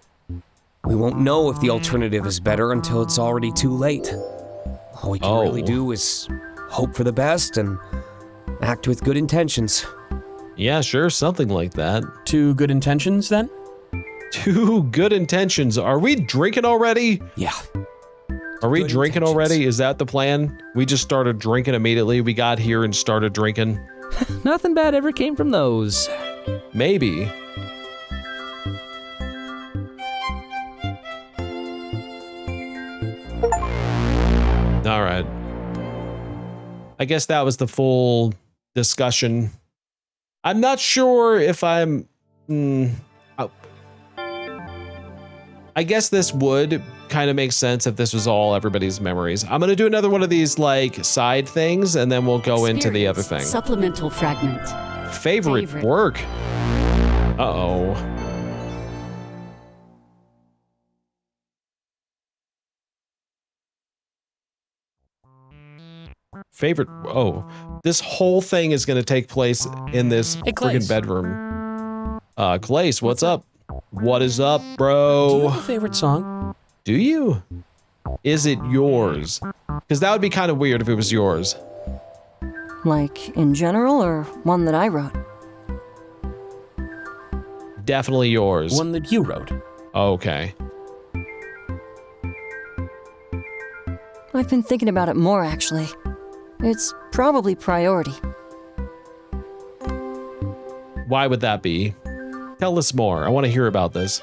We won't know if the alternative is better until it's already too late. All we can really do is hope for the best and act with good intentions. Yeah, sure, something like that. 2 good intentions, then? 2 good intentions. Are we drinking already? Yeah. Are we Good drinking intentions. already? Is that the plan? We just started drinking immediately. We got here and started drinking. Nothing bad ever came from those. Maybe. All right. I guess that was the full discussion. I'm not sure if I'm... I guess this would kind of make sense if this was all everybody's memories. I'm going to do another one of these like side things and then we'll go into the other thing. Supplemental fragment. Favorite work. Uh-oh. favorite. Oh, this whole thing is going to take place in this Hey, freaking Clace. bedroom. Clace, what's up? What is up, bro? Do you have a favorite song? Do you? Is it yours? Because that would be kind of weird if it was yours. Like, in general, or one that I wrote? Definitely yours. One that you wrote. Okay. I've been thinking about it more, actually. It's probably priority. Why would that be? Tell us more. I want to hear about this.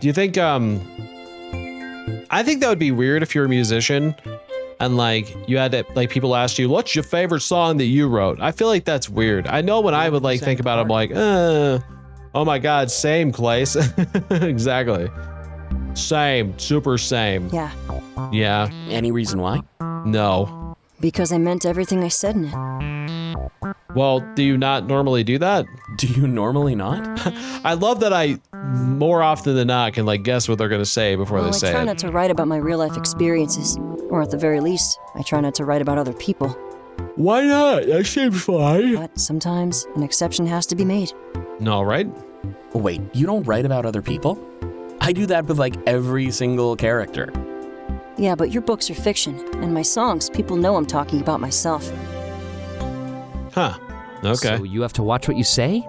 Do you think, I think that would be weird if you're a musician and like you had to, like people ask you, what's your favorite song that you wrote? I feel like that's weird. I know when I would like think about it, I'm like, oh my God, same, Clace. Exactly. Same, super same. Yeah, Yeah, Any reason why? no. because I meant everything I said in it. Well, do you not normally do that? Do you normally not? I love that I more often than not can like guess what they're gonna say before Well, they I say try it. not to write about my real-life experiences. Or at the very least, I try not to write about other people. Why not? That seems fine. But sometimes, an exception has to be made. No, right? Wait, you don't write about other people? I do that with like every single character. Yeah, but your books are fiction, and my songs, people know I'm talking about myself. Huh. Okay. So you have to watch what you say?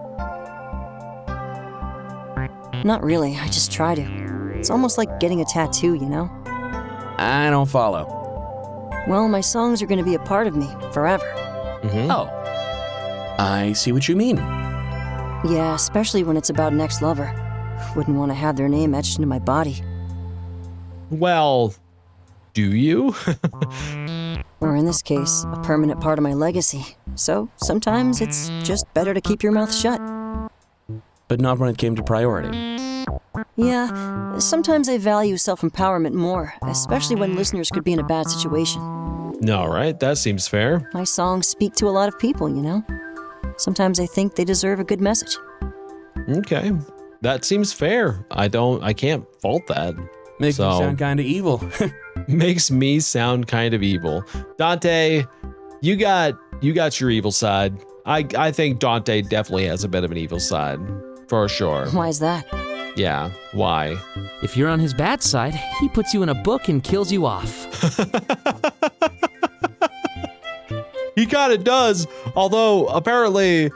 Not really, I just try to. It's almost like getting a tattoo, you know? I don't follow. Well, my songs are gonna be a part of me, forever. Mm-hmm. Oh. I see what you mean. Yeah, especially when it's about an ex-lover. Wouldn't want to have their name etched into my body. Well, do you? Or in this case, a permanent part of my legacy. So, sometimes it's just better to keep your mouth shut. But not when it came to priority. Yeah, sometimes I value self-empowerment more, especially when listeners could be in a bad situation. No, right? That seems fair. My songs speak to a lot of people, you know? Sometimes I think they deserve a good message. Okay. That seems fair. I can't fault that. Makes me So- sound kind of evil. Makes me sound kind of evil. Dante, you got your evil side. I think Dante definitely has a bit of an evil side. For sure. Why is that? Yeah. Why? If you're on his bad side, he puts you in a book and kills you off. He kind of does, although apparently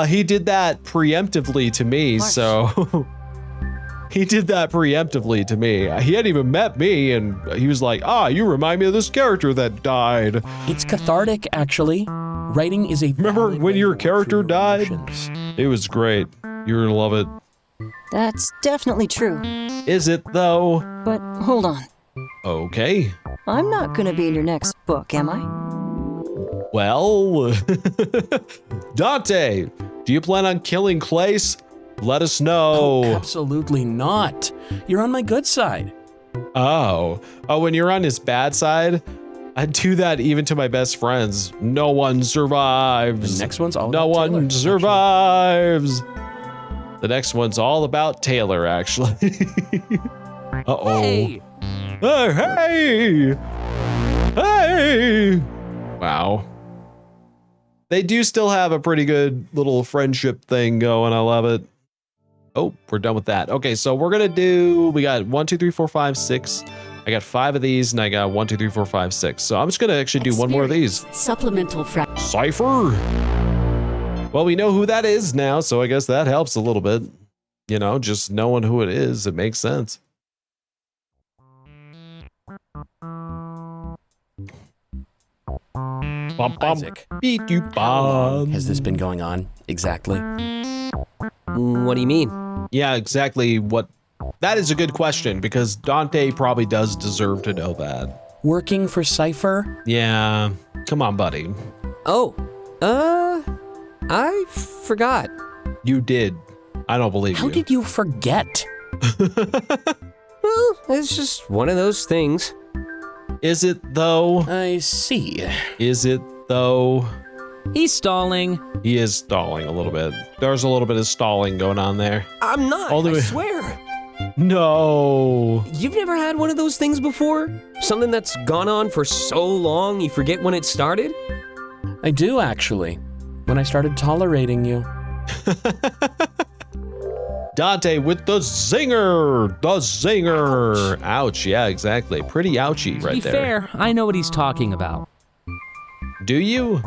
he did that preemptively to me, Harsh. so he did that preemptively to me. He hadn't even met me, and he was like, you remind me of this character that died. It's cathartic, actually. Writing is a Remember valid when way your to character work through died? emotions. It was great. You're gonna love it. That's definitely true. Is it though? But hold on. Okay. I'm not gonna be in your next book, am I? Well, Dante, do you plan on killing Clace? Let us know. Absolutely not. You're on my good side. Oh, when you're on his bad side, I do that even to my best friends. No one survives. The next one's all No about one Taylor, survives. The next one's all about Taylor, actually. Uh-oh. Hey! Hey! Hey! Wow. They do still have a pretty good little friendship thing going. I love it. Oh, we're done with that. Okay, so we're gonna do, we got 1, 2, 3, 4, 5, 6. I got 5 of these, and I got 1, 2, 3, 4, 5, 6. So I'm just gonna actually do one more of these. Supplemental Cypher. Well, we know who that is now, so I guess that helps a little bit. You know, just knowing who it is, it makes sense. Bum, bum, Isaac, beat you, how long bum. has this been going on exactly? What do you mean? Yeah, exactly what. That is a good question, because Dante probably does deserve to know that. Working for Cypher? Yeah, come on, buddy. Oh, I forgot. You did. I don't believe How you. did you forget? Well, it's just one of those things. Is it though? I see. Is it though? He's stalling. He is stalling a little bit. There's a little bit of stalling going on there. I'm not, All the I way- swear. No. You've never had one of those things before? Something that's gone on for so long you forget when it started? I do, actually. When I started tolerating you. Dante with the zinger. The zinger. Ouch. Yeah, exactly. Pretty ouchy right Be there. fair, I know what he's talking about. Do you?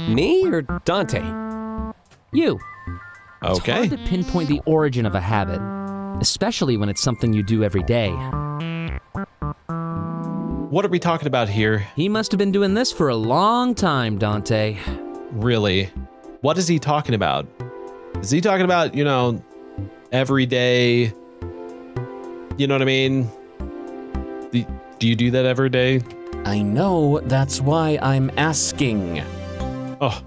Me or Dante? You. It's Okay. hard to pinpoint the origin of a habit, especially when it's something you do every day. What are we talking about here? He must have been doing this for a long time, Dante. Really? What is he talking about? Is he talking about, you know, every day? You know what I mean? Do you do that every day? I know, that's why I'm asking. Oh,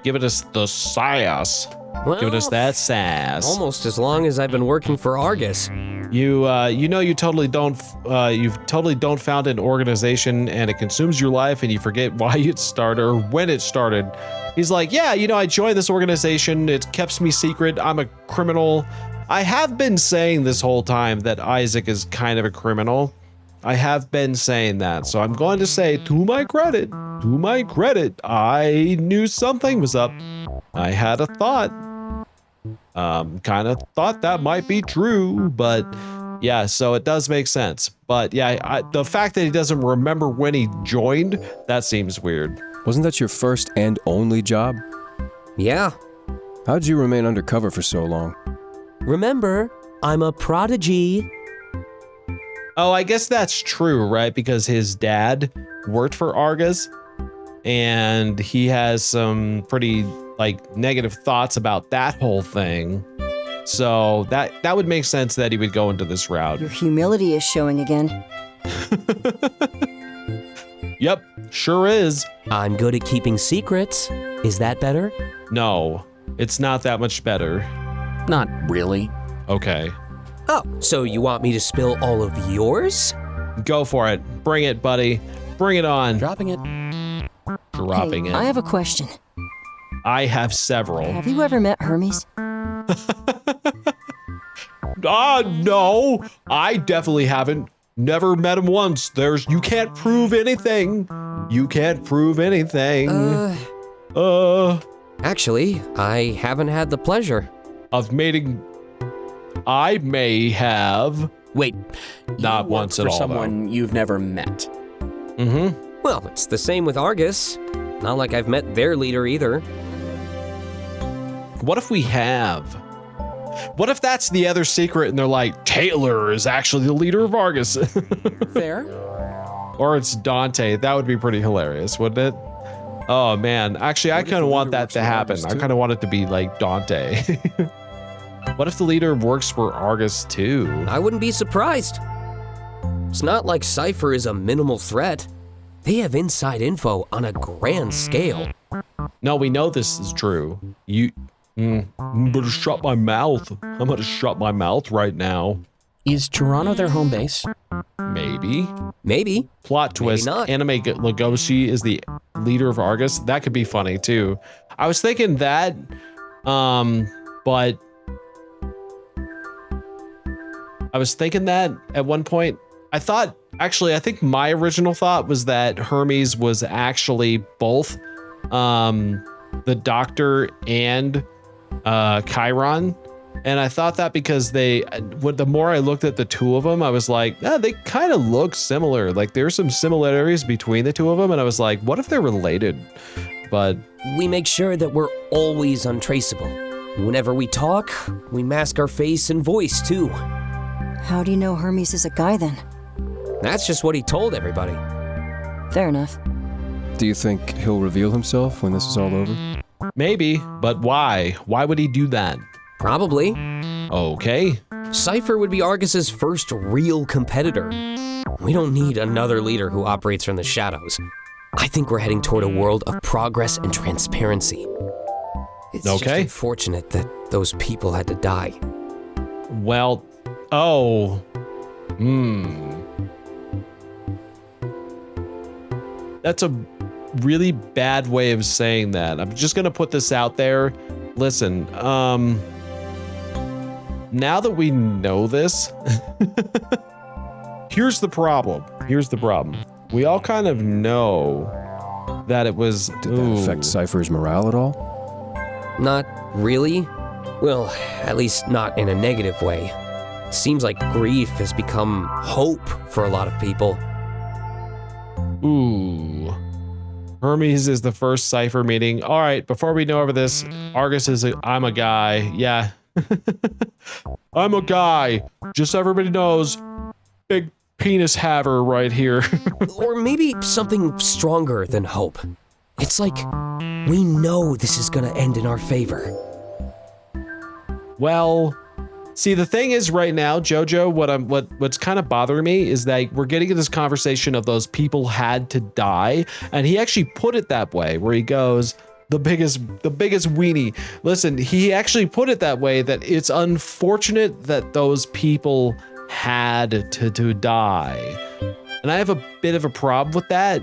giving us the sass. Well, Giving us that sass. almost as long as I've been working for Argus. You totally don't found an organization and it consumes your life and you forget why it started or when it started. He's like, yeah, I joined this organization. It keeps me secret. I'm a criminal. I have been saying this whole time that Isaac is kind of a criminal. I have been saying that. So I'm going to say, to my credit, I knew something was up. I had a thought. Kind of thought that might be true, but yeah, so it does make sense. But yeah, the fact that he doesn't remember when he joined, that seems weird. Wasn't that your first and only job? Yeah. How'd you remain undercover for so long? Remember, I'm a prodigy. Oh, I guess that's true, right? Because his dad worked for Argus and he has some pretty negative thoughts about that whole thing. So that would make sense that he would go into this route. Your humility is showing again. Yep, sure is. I'm good at keeping secrets. Is that better? No, it's not that much better. Not really. Okay. Oh, so you want me to spill all of yours? Go for it. Bring it, buddy. Bring it on. Dropping it. Dropping Hey, it. I have a question. I have several. Have you ever met Hermes? No, I definitely haven't. Never met him once. You can't prove anything. You can't prove anything. Actually, I haven't had the pleasure. Of meeting. I may have. Wait. Not you once work at for all, someone you've never met. Mm-hmm. Well, it's the same with Argus. Not like I've met their leader either. What if we have? What if that's the other secret and they're like, Taylor is actually the leader of Argus? Fair. Or it's Dante. That would be pretty hilarious, wouldn't it? Oh man, actually I kind of want that to happen. I kind of want it to be like Dante. What if the leader works for Argus too? I wouldn't be surprised. It's not like Cypher is a minimal threat. They have inside info on a grand scale. No, we know this is true. I'm gonna shut my mouth. I'm gonna shut my mouth right now. Is Toronto their home base? Maybe. Maybe. Plot twist. not. Anime Legoshi is the leader of Argus. That could be funny too. I was thinking that, but I was thinking that at one point. I think my original thought was that Hermes was actually both the Doctor and Chiron. And I thought that because the more I looked at the two of them, I was like, they kind of look similar. Like there's some similarities between the two of them. And I was like, what if they're related? But We make sure that we're always untraceable. Whenever we talk, we mask our face and voice too. How do you know Hermes is a guy then? That's just what he told everybody. Fair enough. Do you think he'll reveal himself when this is all over? maybe, but why? Why would he do that? Probably. Okay. Cypher would be Argus's first real competitor. We don't need another leader who operates from the shadows. I think we're heading toward a world of progress and transparency. It's just unfortunate that those people had to die. Well, That's a really bad way of saying that. I'm just gonna put this out there. Listen, now that we know this, here's the problem. We all kind of know that it was... Did that affect Cypher's morale at all? Not really. Well, at least not in a negative way. Seems like grief has become hope for a lot of people. Ooh. Hermes is the first Cypher meeting. All right, before we know over this, Argus is I'm a guy. Yeah. I'm a guy. Just so everybody knows, big penis haver right here. Or maybe something stronger than hope. It's like we know this is gonna end in our favor. Well, see, the thing is right now, Jojo, what's kind of bothering me is that we're getting into this conversation of those people had to die, and he actually put it that way, where he goes, the biggest weenie. Listen, he actually put it that way, that it's unfortunate that those people had to die. And I have a bit of a problem with that.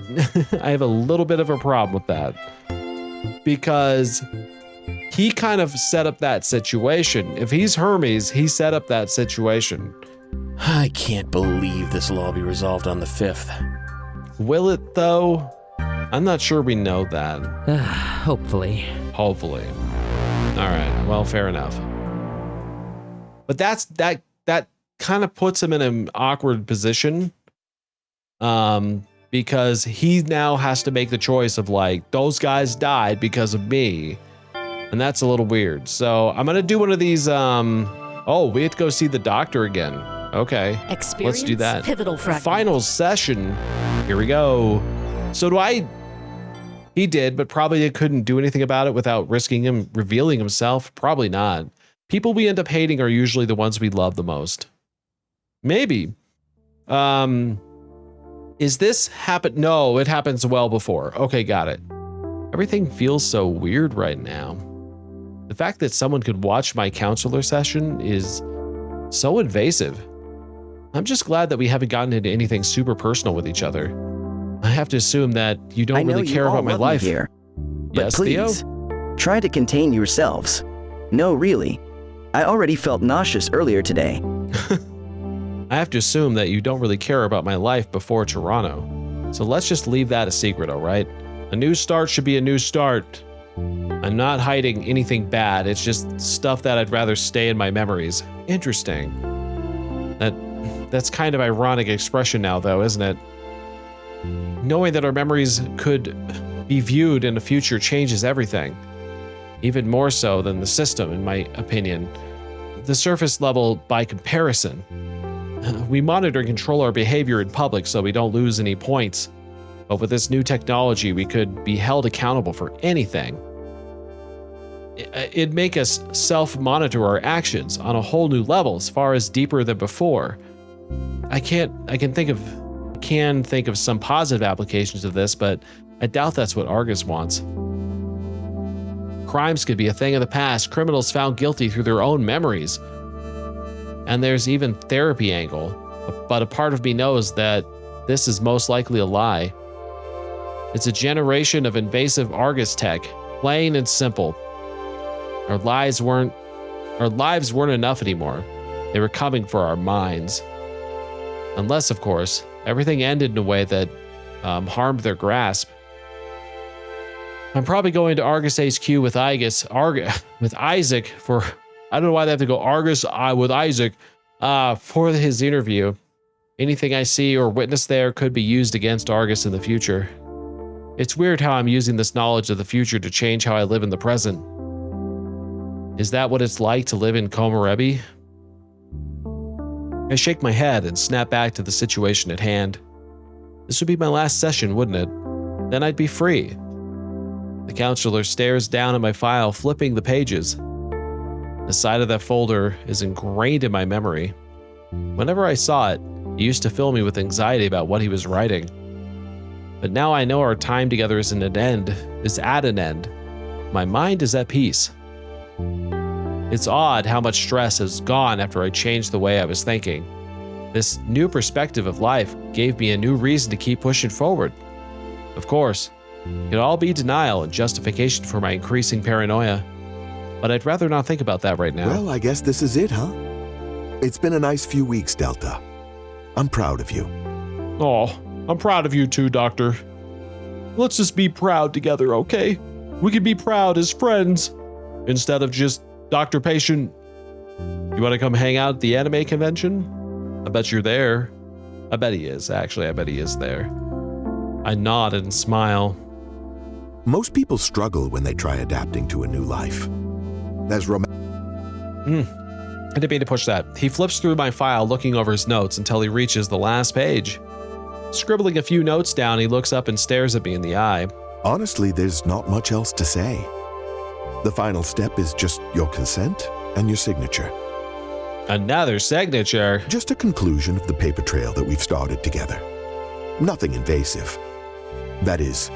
I have a little bit of a problem with that. Because he kind of set up that situation. If he's Hermes, he set up that situation. I can't believe this will all be resolved on the 5th. Will it, though? I'm not sure we know that. Hopefully. Hopefully. All right, well, fair enough. But that kind of puts him in an awkward position. Because he now has to make the choice of like, those guys died because of me. And that's a little weird. So I'm going to do one of these, oh, we have to go see the doctor again. Okay, let's do that. Pivotal fragment. Final session. Here we go. So he did, but probably couldn't do anything about it without risking him revealing himself. Probably not. People we end up hating are usually the ones we love the most. Maybe. Is this happen? No, it happens well before. Okay, got it. Everything feels so weird right now. The fact that someone could watch my counselor session is so invasive. I'm just glad that we haven't gotten into anything super personal with each other. I have to assume that you don't really care about my life. Here, but yes, please, Theo? try to contain yourselves. No, really. I already felt nauseous earlier today. I have to assume that you don't really care about my life before Toronto. So let's just leave that a secret, all right? A new start should be a new start. I'm not hiding anything bad. It's just stuff that I'd rather stay in my memories. Interesting. That's kind of ironic expression now, though, isn't it? Knowing that our memories could be viewed in the future changes everything. Even more so than the system, in my opinion. The surface level by comparison. We monitor and control our behavior in public so we don't lose any points. But with this new technology, we could be held accountable for anything. It'd make us self-monitor our actions on a whole new level, as far as deeper than before. I can think of some positive applications of this, but I doubt that's what Argus wants. Crimes could be a thing of the past, criminals found guilty through their own memories. And there's even therapy angle, but a part of me knows that this is most likely a lie. It's a generation of invasive Argus tech, plain and simple. Our lives weren't enough anymore. They were coming for our minds. Unless, of course, everything ended in a way that harmed their grasp. I'm probably going to Argus HQ with Isaac for... I don't know why they have to go Argus with Isaac for his interview. Anything I see or witness there could be used against Argus in the future. It's weird how I'm using this knowledge of the future to change how I live in the present. Is that what it's like to live in Komorebi? I shake my head and snap back to the situation at hand. This would be my last session, wouldn't it? Then I'd be free. The counselor stares down at my file, flipping the pages. The side of that folder is ingrained in my memory. Whenever I saw it, it used to fill me with anxiety about what he was writing. But now I know our time together is at an end. My mind is at peace. It's odd how much stress has gone after I changed the way I was thinking. This new perspective of life gave me a new reason to keep pushing forward. Of course, it could all be denial and justification for my increasing paranoia. But I'd rather not think about that right now. Well, I guess this is it, huh? It's been a nice few weeks, Delta. I'm proud of you. Oh, I'm proud of you too, Doctor. Let's just be proud together, okay? We can be proud as friends instead of just doctor-patient. You want to come hang out at the anime convention? I bet you're there. I bet he is, actually. I bet he is there. I nod and smile. Most people struggle when they try adapting to a new life. As I didn't mean to push that. He flips through my file, looking over his notes until he reaches the last page. Scribbling a few notes down, he looks up and stares at me in the eye. Honestly, there's not much else to say. The final step is just your consent and your signature. Another signature? Just a conclusion of the paper trail that we've started together. Nothing invasive. That is,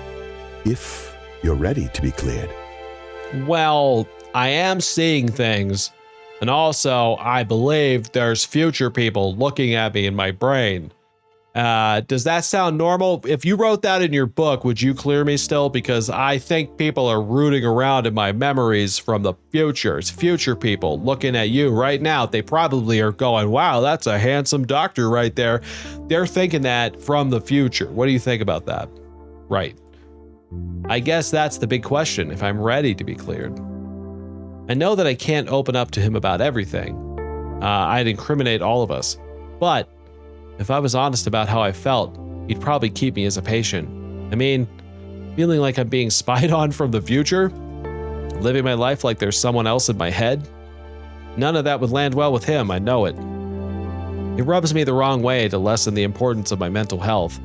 if you're ready to be cleared. Well, I am seeing things. And also, I believe there's future people looking at me in my brain. Does that sound normal? If you wrote that in your book, would you clear me still? Because I think people are rooting around in my memories from the future. It's future people looking at you right now. They probably are going, wow, that's a handsome doctor right there. They're thinking that from the future. What do you think about that? Right. I guess that's the big question, if I'm ready to be cleared. I know that I can't open up to him about everything. I'd incriminate all of us. But if I was honest about how I felt, he'd probably keep me as a patient. I mean, feeling like I'm being spied on from the future, living my life like there's someone else in my head, none of that would land well with him, I know it. It rubs me the wrong way to lessen the importance of my mental health.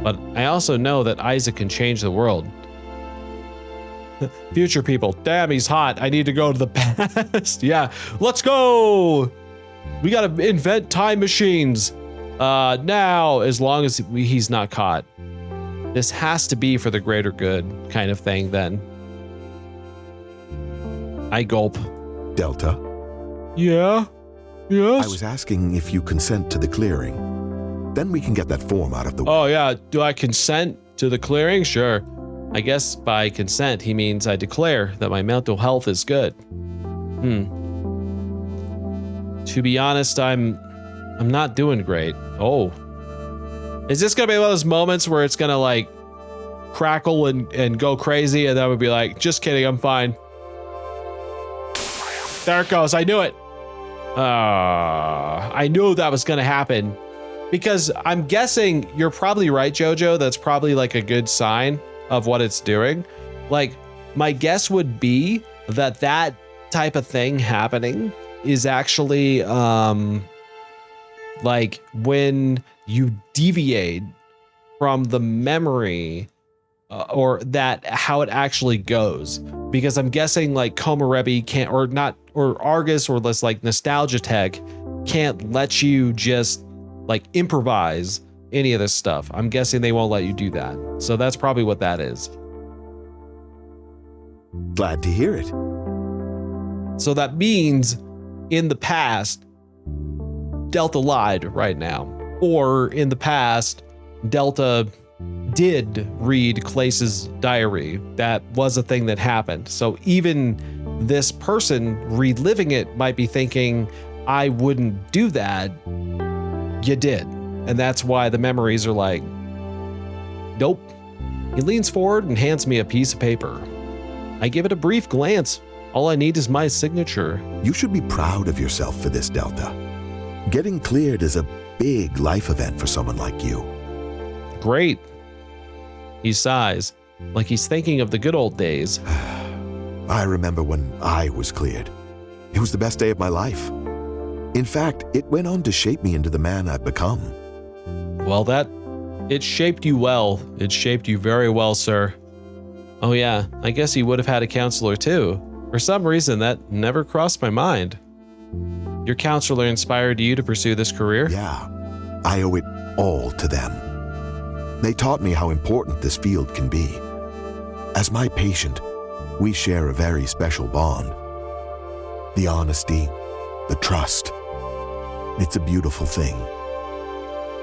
But I also know that Isaac can change the world. Future people, damn, he's hot. I need to go to the past. Yeah, let's go. We gotta invent time machines. Now, as long as he's not caught. This has to be for the greater good kind of thing then. I gulp. Delta? Yeah? Yes? I was asking if you consent to the clearing. Then we can get that form out of the way. Oh yeah, do I consent to the clearing? Sure. I guess by consent, he means I declare that my mental health is good. To be honest, I'm not doing great. Oh. Is this gonna be one of those moments where it's gonna like crackle and go crazy and then would be like, just kidding, I'm fine. There it goes, I knew it. I knew that was gonna happen. Because I'm guessing you're probably right, Jojo, that's probably like a good sign of what it's doing. Like, my guess would be that that type of thing happening is actually like when you deviate from the memory or that how it actually goes. Because I'm guessing like Komorebi can't, or not, or Argus or this like nostalgia tech can't let you just like improvise any of this stuff. I'm guessing they won't let you do that. So that's probably what that is. Glad to hear it. So that means in the past, Delta lied right now. Or in the past, Delta did read Clace's diary. That was a thing that happened. So even this person reliving it might be thinking, I wouldn't do that. You did. And that's why the memories are like, nope. He leans forward and hands me a piece of paper. I give it a brief glance. All I need is my signature. You should be proud of yourself for this, Delta. Getting cleared is a big life event for someone like you. Great. He sighs, like he's thinking of the good old days. I remember when I was cleared. It was the best day of my life. In fact, it went on to shape me into the man I've become. Well, it shaped you well. It shaped you very well, sir. Oh yeah, I guess he would have had a counselor too. For some reason, that never crossed my mind. Your counselor inspired you to pursue this career? Yeah, I owe it all to them. They taught me how important this field can be. As my patient, we share a very special bond. The honesty, the trust. It's a beautiful thing.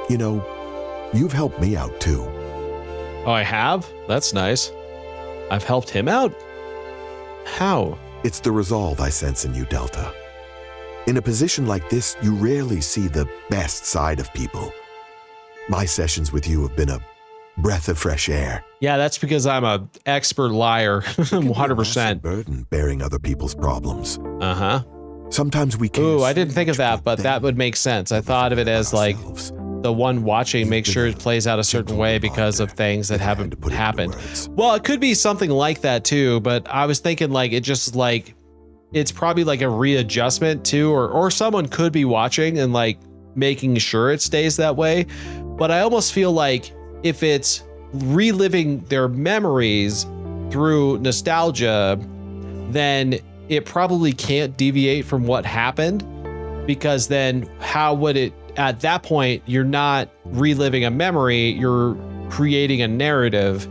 You know, you've helped me out too. Oh, I have? That's nice. I've helped him out? How? It's the resolve I sense in you, Delta. In a position like this, you rarely see the best side of people. My sessions with you have been a breath of fresh air. Yeah, that's because I'm a expert liar, 100%. Burden bearing other people's problems. Uh-huh. Sometimes we can't. Ooh, I didn't think of that, but that would make sense. I thought of it as like the one watching makes sure it plays out a certain way because of things that haven't happened. Well, it could be something like that too, but I was thinking like it just like it's probably like a readjustment too, or someone could be watching and like making sure it stays that way. But I almost feel like if it's reliving their memories through nostalgia, then it probably can't deviate from what happened, because then how would it, at that point, you're not reliving a memory, you're creating a narrative.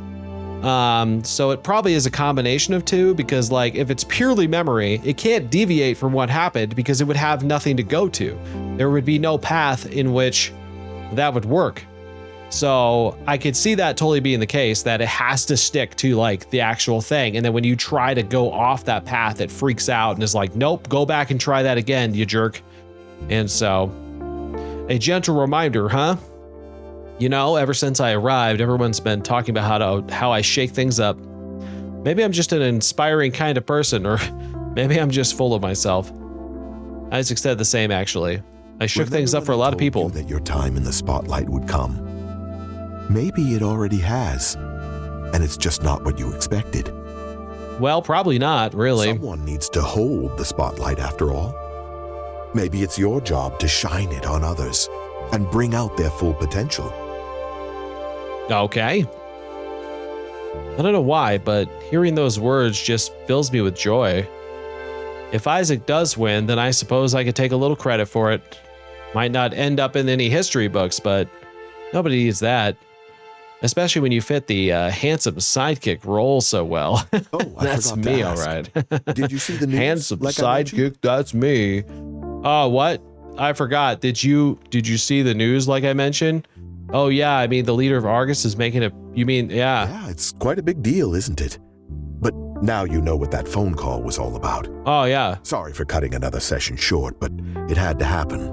So it probably is a combination of two, because like if it's purely memory, it can't deviate from what happened because it would have nothing to go to. There would be no path in which that would work. So I could see that totally being the case, that it has to stick to like the actual thing. And then when you try to go off that path, it freaks out and is like, nope, go back and try that again, you jerk. And so a gentle reminder, huh? You know, ever since I arrived, everyone's been talking about how I shake things up. Maybe I'm just an inspiring kind of person, or maybe I'm just full of myself. Isaac said the same, actually. I shook things up for a lot of people. That your time in the spotlight would come. Maybe it already has, and it's just not what you expected. Well, probably not, really. Someone needs to hold the spotlight after all. Maybe it's your job to shine it on others and bring out their full potential. Okay. I don't know why, but hearing those words just fills me with joy. If Isaac does win, then I suppose I could take a little credit for it. Might not end up in any history books, but nobody needs that. Especially when you fit the handsome sidekick role so well. Oh, that's me, all right. Did you see the news? Handsome sidekick, that's me. Oh, what? I forgot. Did you see the news like I mentioned? Oh yeah, I mean the leader of Argus is making a. You mean yeah? Yeah, it's quite a big deal, isn't it? But now you know what that phone call was all about. Oh yeah. Sorry for cutting another session short, but it had to happen.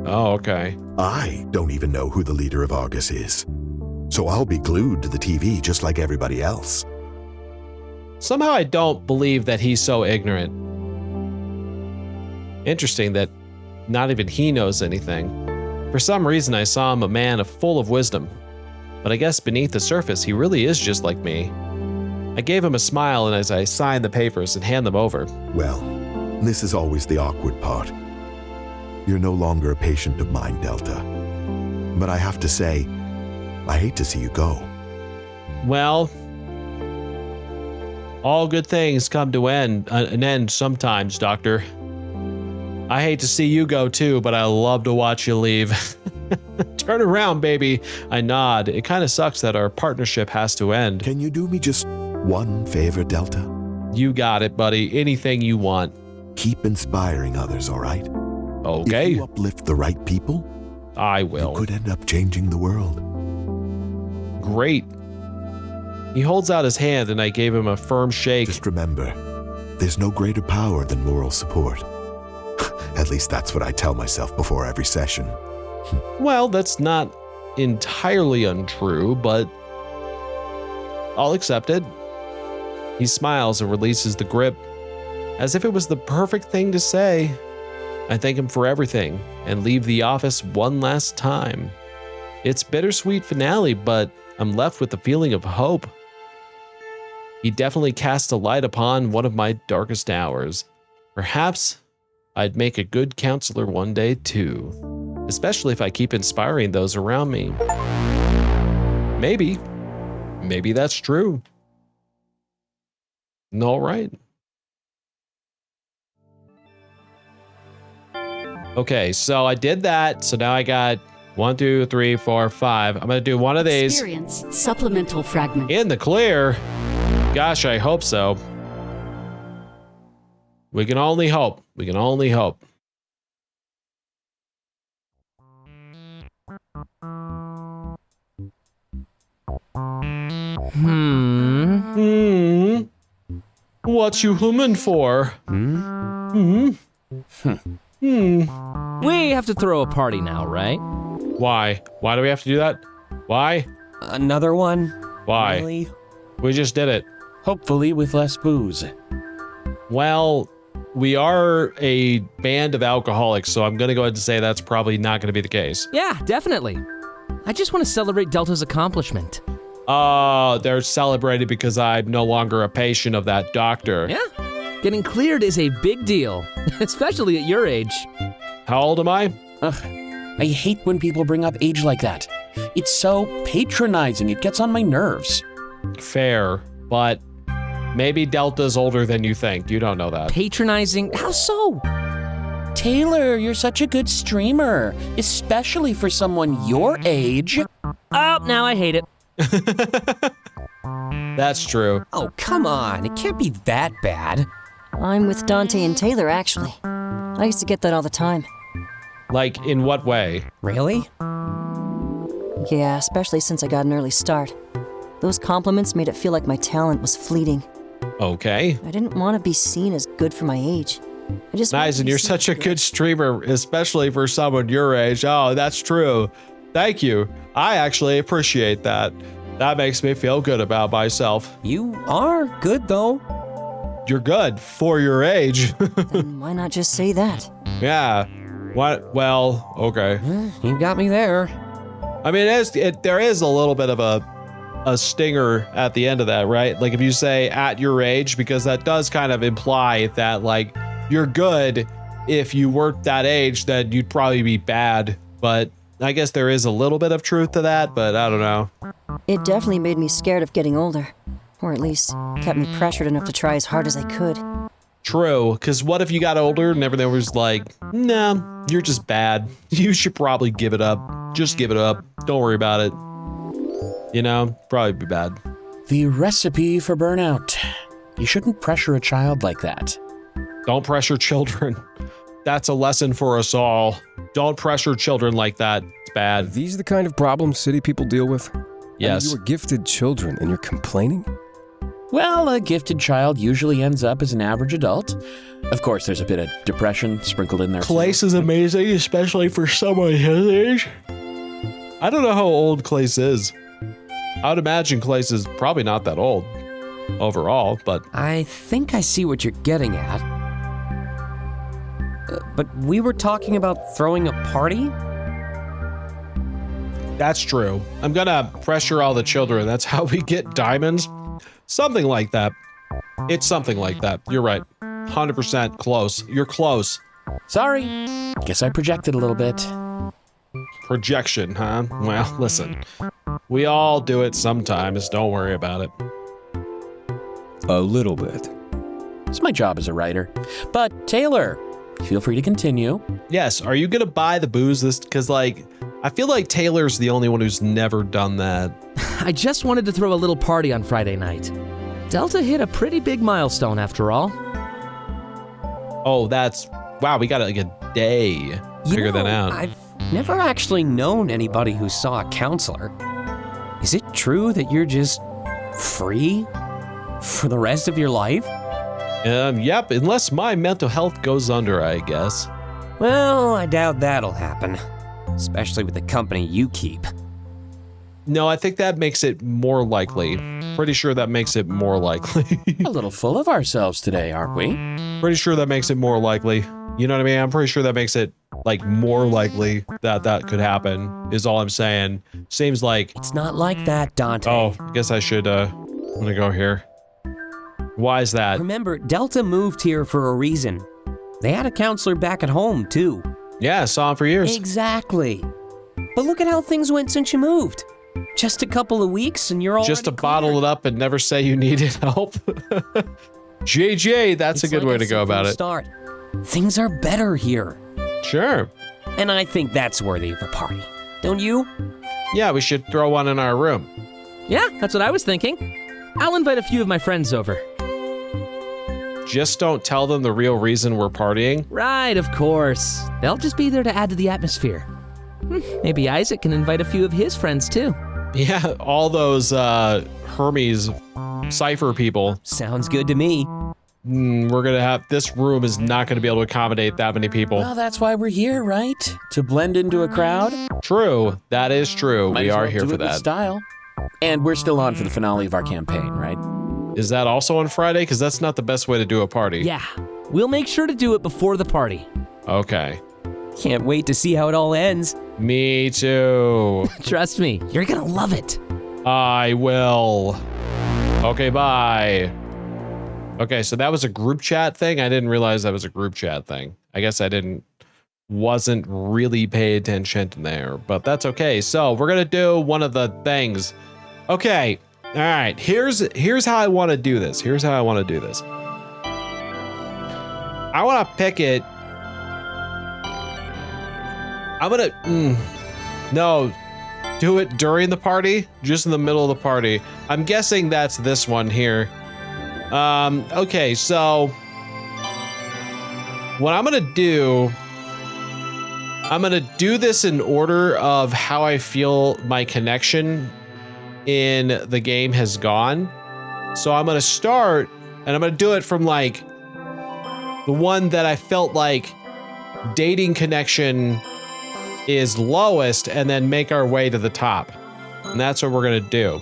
Oh okay. I don't even know who the leader of Argus is. So I'll be glued to the TV just like everybody else. Somehow I don't believe that he's so ignorant. Interesting that not even he knows anything. For some reason I saw him a man full of wisdom. But I guess beneath the surface he really is just like me. I gave him a smile and as I signed the papers and hand them over. Well, this is always the awkward part. You're no longer a patient of mine, Delta. But I have to say, I hate to see you go. Well, all good things come to an end sometimes, Doctor. I hate to see you go too, but I love to watch you leave. Turn around, baby. I nod. It kind of sucks that our partnership has to end. Can you do me just one favor, Delta? You got it, buddy. Anything you want. Keep inspiring others, all right? Okay. If you uplift the right people, I will. You could end up changing the world. Great. He holds out his hand and I gave him a firm shake. Just remember, there's no greater power than moral support. At least that's what I tell myself before every session. Well, that's not entirely untrue, but I'll accept it. He smiles and releases the grip, as if it was the perfect thing to say. I thank him for everything and leave the office one last time. It's bittersweet finale, but I'm left with the feeling of hope. He definitely cast a light upon one of my darkest hours. Perhaps I'd make a good counselor one day too, especially if I keep inspiring those around me. Maybe that's true. All right. Okay, so I did that. So now I got 1, 2, 3, 4, 5. I'm gonna do one of these. Experience supplemental fragment. In the clear. Gosh, I hope so. We can only hope. We can only hope. What you humming for? We have to throw a party now, right? Why? Why do we have to do that? Why? Another one? Why? Really? We just did it. Hopefully with less booze. Well, we are a band of alcoholics, so I'm going to go ahead and say that's probably not going to be the case. Yeah, definitely. I just want to celebrate Delta's accomplishment. They're celebrating because I'm no longer a patient of that doctor. Yeah, getting cleared is a big deal, especially at your age. How old am I? Ugh, I hate when people bring up age like that. It's so patronizing. It gets on my nerves. Fair, but maybe Delta's older than you think. You don't know that. Patronizing? How so? Taylor, you're such a good streamer, especially for someone your age. Oh, now I hate it. That's true. Oh, come on. It can't be that bad. I'm with Dante and Taylor, actually. I used to get that all the time. Like, in what way? Really? Yeah, especially since I got an early start. Those compliments made it feel like my talent was fleeting. Okay. I didn't want to be seen as good for my age. I just Nice, and you're such a good streamer, especially for someone your age. Oh, that's true. Thank you. I actually appreciate that. That makes me feel good about myself. You are good, though. You're good for your age. Then why not just say that? Yeah. What? Well, okay. You got me there. I mean, there is a little bit of a stinger at the end of that, right? Like if you say at your age, because that does kind of imply that like you're good. If you weren't that age, then you'd probably be bad. But I guess there is a little bit of truth to that, but I don't know. It definitely made me scared of getting older. Or at least kept me pressured enough to try as hard as I could. True, because what if you got older and everything was like, nah, you're just bad. You should probably give it up. Just give it up. Don't worry about it. You know, probably be bad. The recipe for burnout. You shouldn't pressure a child like that. Don't pressure children. That's a lesson for us all. Don't pressure children like that. It's bad. Are these the kind of problems city people deal with? Yes. I mean, you are gifted children and you're complaining? Well, a gifted child usually ends up as an average adult. Of course, there's a bit of depression sprinkled in there. Clace is amazing, especially for someone his age. I don't know how old Clace is. I would imagine Clace is probably not that old overall, but... I think I see what you're getting at. But we were talking about throwing a party? That's true. I'm gonna pressure all the children. That's how we get diamonds. Something like that. It's something like that. You're right. 100% close. You're close. Sorry. Guess I projected a little bit. Projection, huh? Well, listen. We all do it sometimes. Don't worry about it. A little bit. It's my job as a writer. But Taylor, feel free to continue. Yes. Are you gonna buy the booze this? Because like, I feel like Taylor's the only one who's never done that. I just wanted to throw a little party on Friday night. Delta hit a pretty big milestone after all. Oh, wow, we got like a day to figure that out. I've never actually known anybody who saw a counselor. Is it true that you're just free for the rest of your life? Yep, unless my mental health goes under, I guess. Well, I doubt that'll happen, especially with the company you keep. No, I think that makes it more likely. Pretty sure that makes it more likely. A little full of ourselves today, aren't we? Pretty sure that makes it more likely. You know what I mean? I'm pretty sure that makes it like more likely that that could happen is all I'm saying. Seems like... It's not like that, Dante. Oh, I guess I should, I'm gonna go here. Why is that? Remember, Delta moved here for a reason. They had a counselor back at home, too. Yeah, I saw him for years. Exactly. But look at how things went since you moved. Just a couple of weeks and you're already Just to bottle it up and never say you needed help. JJ, that's a good way to go about it. Start. Things are better here. Sure. And I think that's worthy of a party. Don't you? Yeah, we should throw one in our room. Yeah, that's what I was thinking. I'll invite a few of my friends over. Just don't tell them the real reason we're partying. Right, of course. They'll just be there to add to the atmosphere. Maybe Isaac can invite a few of his friends too. Yeah, all those Hermes Cypher people. Sounds good to me. we're gonna have, this room is not gonna be able to accommodate that many people. Well, that's why we're here, right? To blend into a crowd. True, that is true. Might We as are well here do for it with that. style. And we're still on for the finale of our campaign, right? Is that also on Friday? Because that's not the best way to do a party. Yeah, we'll make sure to do it before the party. Okay. Can't wait to see how it all ends. Me too. Trust me, you're gonna love it. I will. Okay, bye. Okay, so that was a group chat thing. I didn't realize that was a group chat thing. I guess I wasn't really paying attention there, but that's okay. So we're gonna do one of the things. Okay, all right. Here's how I want to do this. I want to pick it. I'm gonna no, do it during the party, just in the middle of the party. I'm guessing that's this one here. Okay, so what I'm gonna do this in order of how I feel my connection in the game has gone. So I'm gonna start, and I'm gonna do it from like the one that I felt like dating connection is lowest, and then make our way to the top. And that's what we're gonna do.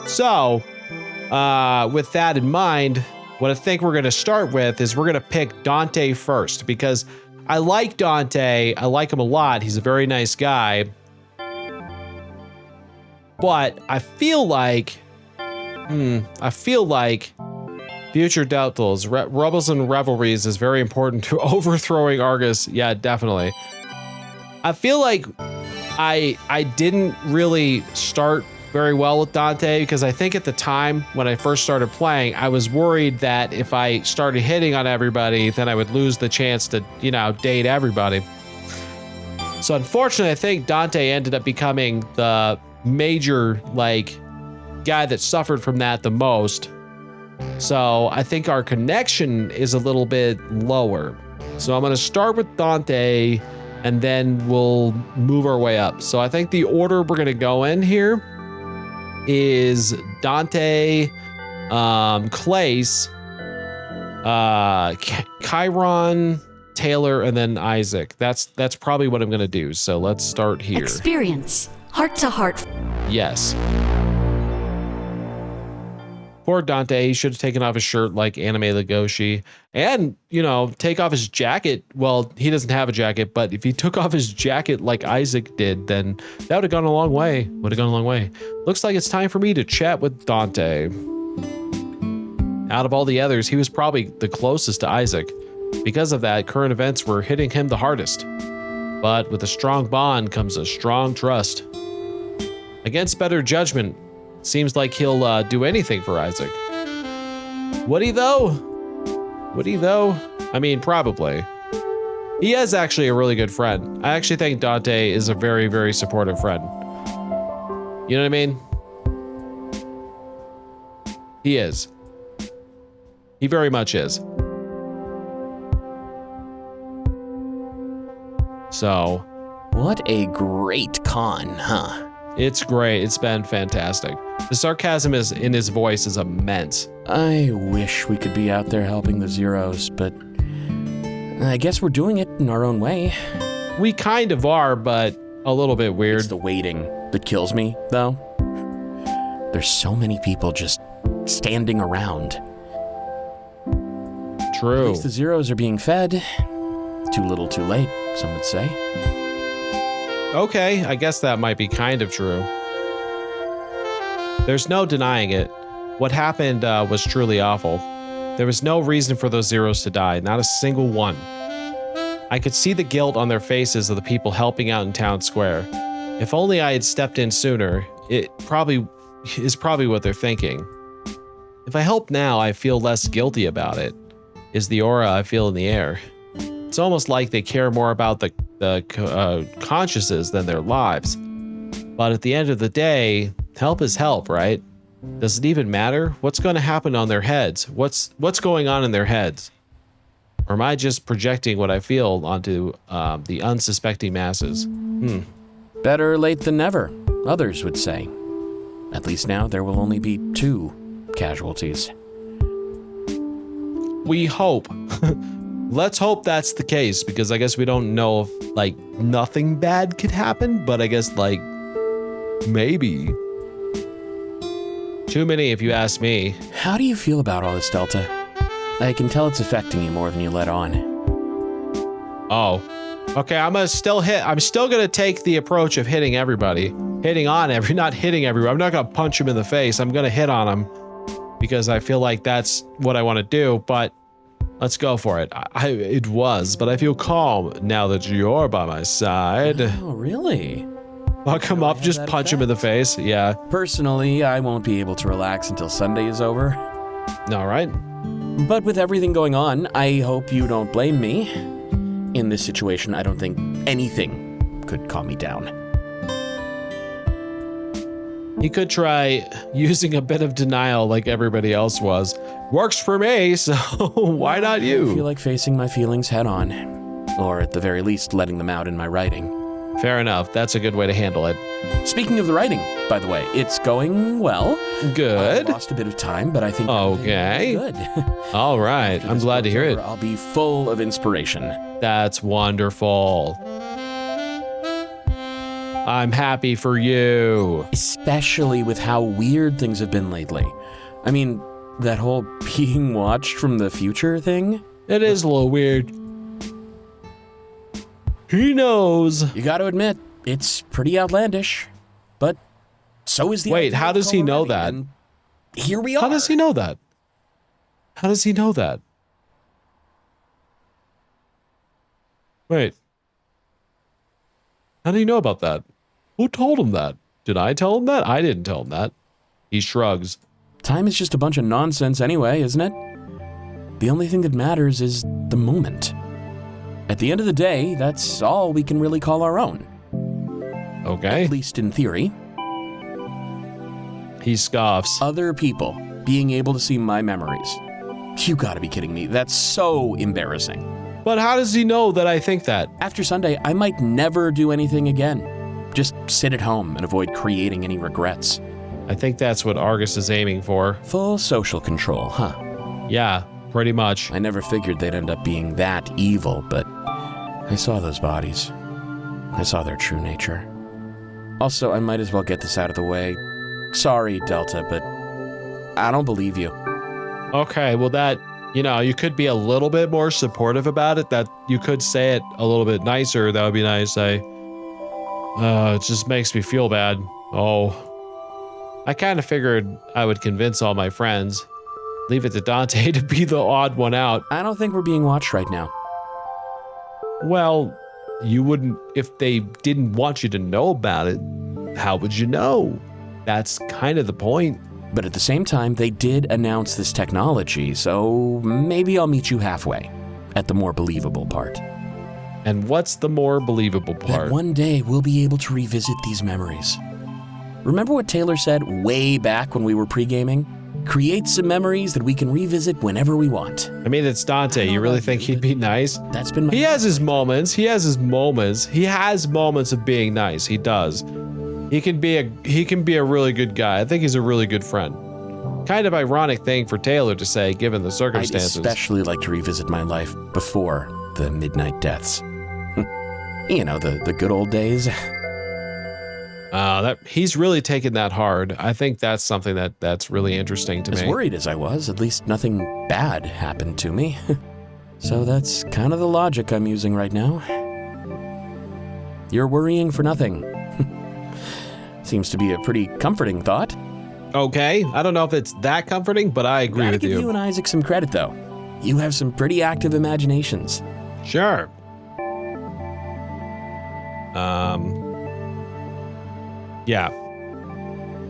So, with that in mind, what I think we're gonna start with is we're gonna pick Dante first, because I like Dante, I like him a lot, he's a very nice guy. But I feel like Future Doubtfuls, Rebels and Revelries is very important to overthrowing Argus. Yeah, definitely. I feel like I didn't really start very well with Dante, because I think at the time when I first started playing, I was worried that if I started hitting on everybody, then I would lose the chance to, date everybody. So unfortunately, I think Dante ended up becoming the major, guy that suffered from that the most. So I think our connection is a little bit lower. So I'm going to start with Dante, and then we'll move our way up. So I think the order we're going to go in here is Dante, Clace, Chiron, Taylor, and then Isaac. That's probably what I'm going to do. So let's start here. Experience. Heart to heart. Yes. Poor Dante, he should have taken off his shirt like Anime Legoshi, and, take off his jacket. Well, he doesn't have a jacket, but if he took off his jacket like Isaac did, then that would have gone a long way. Looks like it's time for me to chat with Dante. Out of all the others, he was probably the closest to Isaac. Because of that, current events were hitting him the hardest. But with a strong bond comes a strong trust. Against better judgment, seems like he'll do anything for Isaac. Would he though? I mean, probably. He is actually a really good friend. I actually think Dante is a very, very supportive friend. You know what I mean? He is. He very much is. So. What a great con, huh? It's great. It's been fantastic. The sarcasm in his voice is immense. I wish we could be out there helping the Zeros, but I guess we're doing it in our own way. We kind of are, but a little bit weird. It's the waiting that kills me, though. There's so many people just standing around. True. At least the Zeros are being fed. Too little, too late, some would say. Okay, I guess that might be kind of true. There's no denying it. What happened was truly awful. There was no reason for those Zeros to die, not a single one. I could see the guilt on their faces of the people helping out in town square. If only I had stepped in sooner, is probably what they're thinking. If I help now, I feel less guilty about it, is the aura I feel in the air. It's almost like they care more about the consciences than their lives. But at the end of the day, help is help, right? Does it even matter? What's going to happen on their heads? What's going on in their heads? Or am I just projecting what I feel onto the unsuspecting masses? Better late than never, others would say. At least now there will only be 2 casualties. We hope. Let's hope that's the case, because I guess we don't know if, like, nothing bad could happen, but I guess, like, maybe. Too many, if you ask me. How do you feel about all this, Delta? I can tell it's affecting you more than you let on. Oh. Okay, I'm still gonna take the approach of hitting everybody. Not hitting everybody. I'm not gonna punch him in the face. I'm gonna hit on him because I feel like that's what I want to do, but let's go for it. But I feel calm now that you're by my side. Oh, really? I'll come up, just punch him in the face. Yeah. Personally, I won't be able to relax until Sunday is over. All right. But with everything going on, I hope you don't blame me. In this situation, I don't think anything could calm me down. You could try using a bit of denial like everybody else was. Works for me, so why not you? I feel like facing my feelings head on. Or at the very least, letting them out in my writing. Fair enough. That's a good way to handle it. Speaking of the writing, by the way, it's going well. Good. I lost a bit of time, but I think okay. Good. All right. I'm glad to hear it. I'll be full of inspiration. That's wonderful. I'm happy for you. Especially with how weird things have been lately. I mean, that whole being watched from the future thing? It is a little weird. He knows. You gotta admit, it's pretty outlandish. But so is the Wait, how does he know that? Here we are. How does he know that? How does he know that? Wait. How do you know about that? Who told him that? Did I tell him that? I didn't tell him that. He shrugs. Time is just a bunch of nonsense anyway, isn't it? The only thing that matters is the moment. At the end of the day, that's all we can really call our own. Okay. At least in theory. He scoffs. Other people being able to see my memories. You gotta be kidding me. That's so embarrassing. But how does he know that I think that? After Sunday, I might never do anything again. Just sit at home and avoid creating any regrets. I think that's what Argus is aiming for. Full social control, huh? Yeah, pretty much. I never figured they'd end up being that evil, but I saw those bodies. I saw their true nature. Also, I might as well get this out of the way. Sorry, Delta, but I don't believe you. Okay, well that, you could be a little bit more supportive about it. That you could say it a little bit nicer. That would be nice. It just makes me feel bad. Oh. I kind of figured I would convince all my friends. Leave it to Dante to be the odd one out. I don't think we're being watched right now. Well, you wouldn't, if they didn't want you to know about it, how would you know? That's kind of the point. But at the same time, they did announce this technology, so maybe I'll meet you halfway at the more believable part. And what's the more believable part? That one day we'll be able to revisit these memories. Remember what Taylor said way back when we were pre-gaming? Create some memories that we can revisit whenever we want. I mean, it's Dante. You really think he'd be nice? That's been my... He has his moments. He has moments of being nice. He does. He can be a really good guy. I think he's a really good friend. Kind of ironic thing for Taylor to say, given the circumstances. I'd especially like to revisit my life before the midnight deaths. The good old days. He's really taken that hard. I think that's something that's really interesting to me. As worried as I was, at least nothing bad happened to me. So that's kind of the logic I'm using right now. You're worrying for nothing. Seems to be a pretty comforting thought. Okay, I don't know if it's that comforting, but I agree with you. Gotta give you and Isaac some credit, though. You have some pretty active imaginations. Sure. Yeah.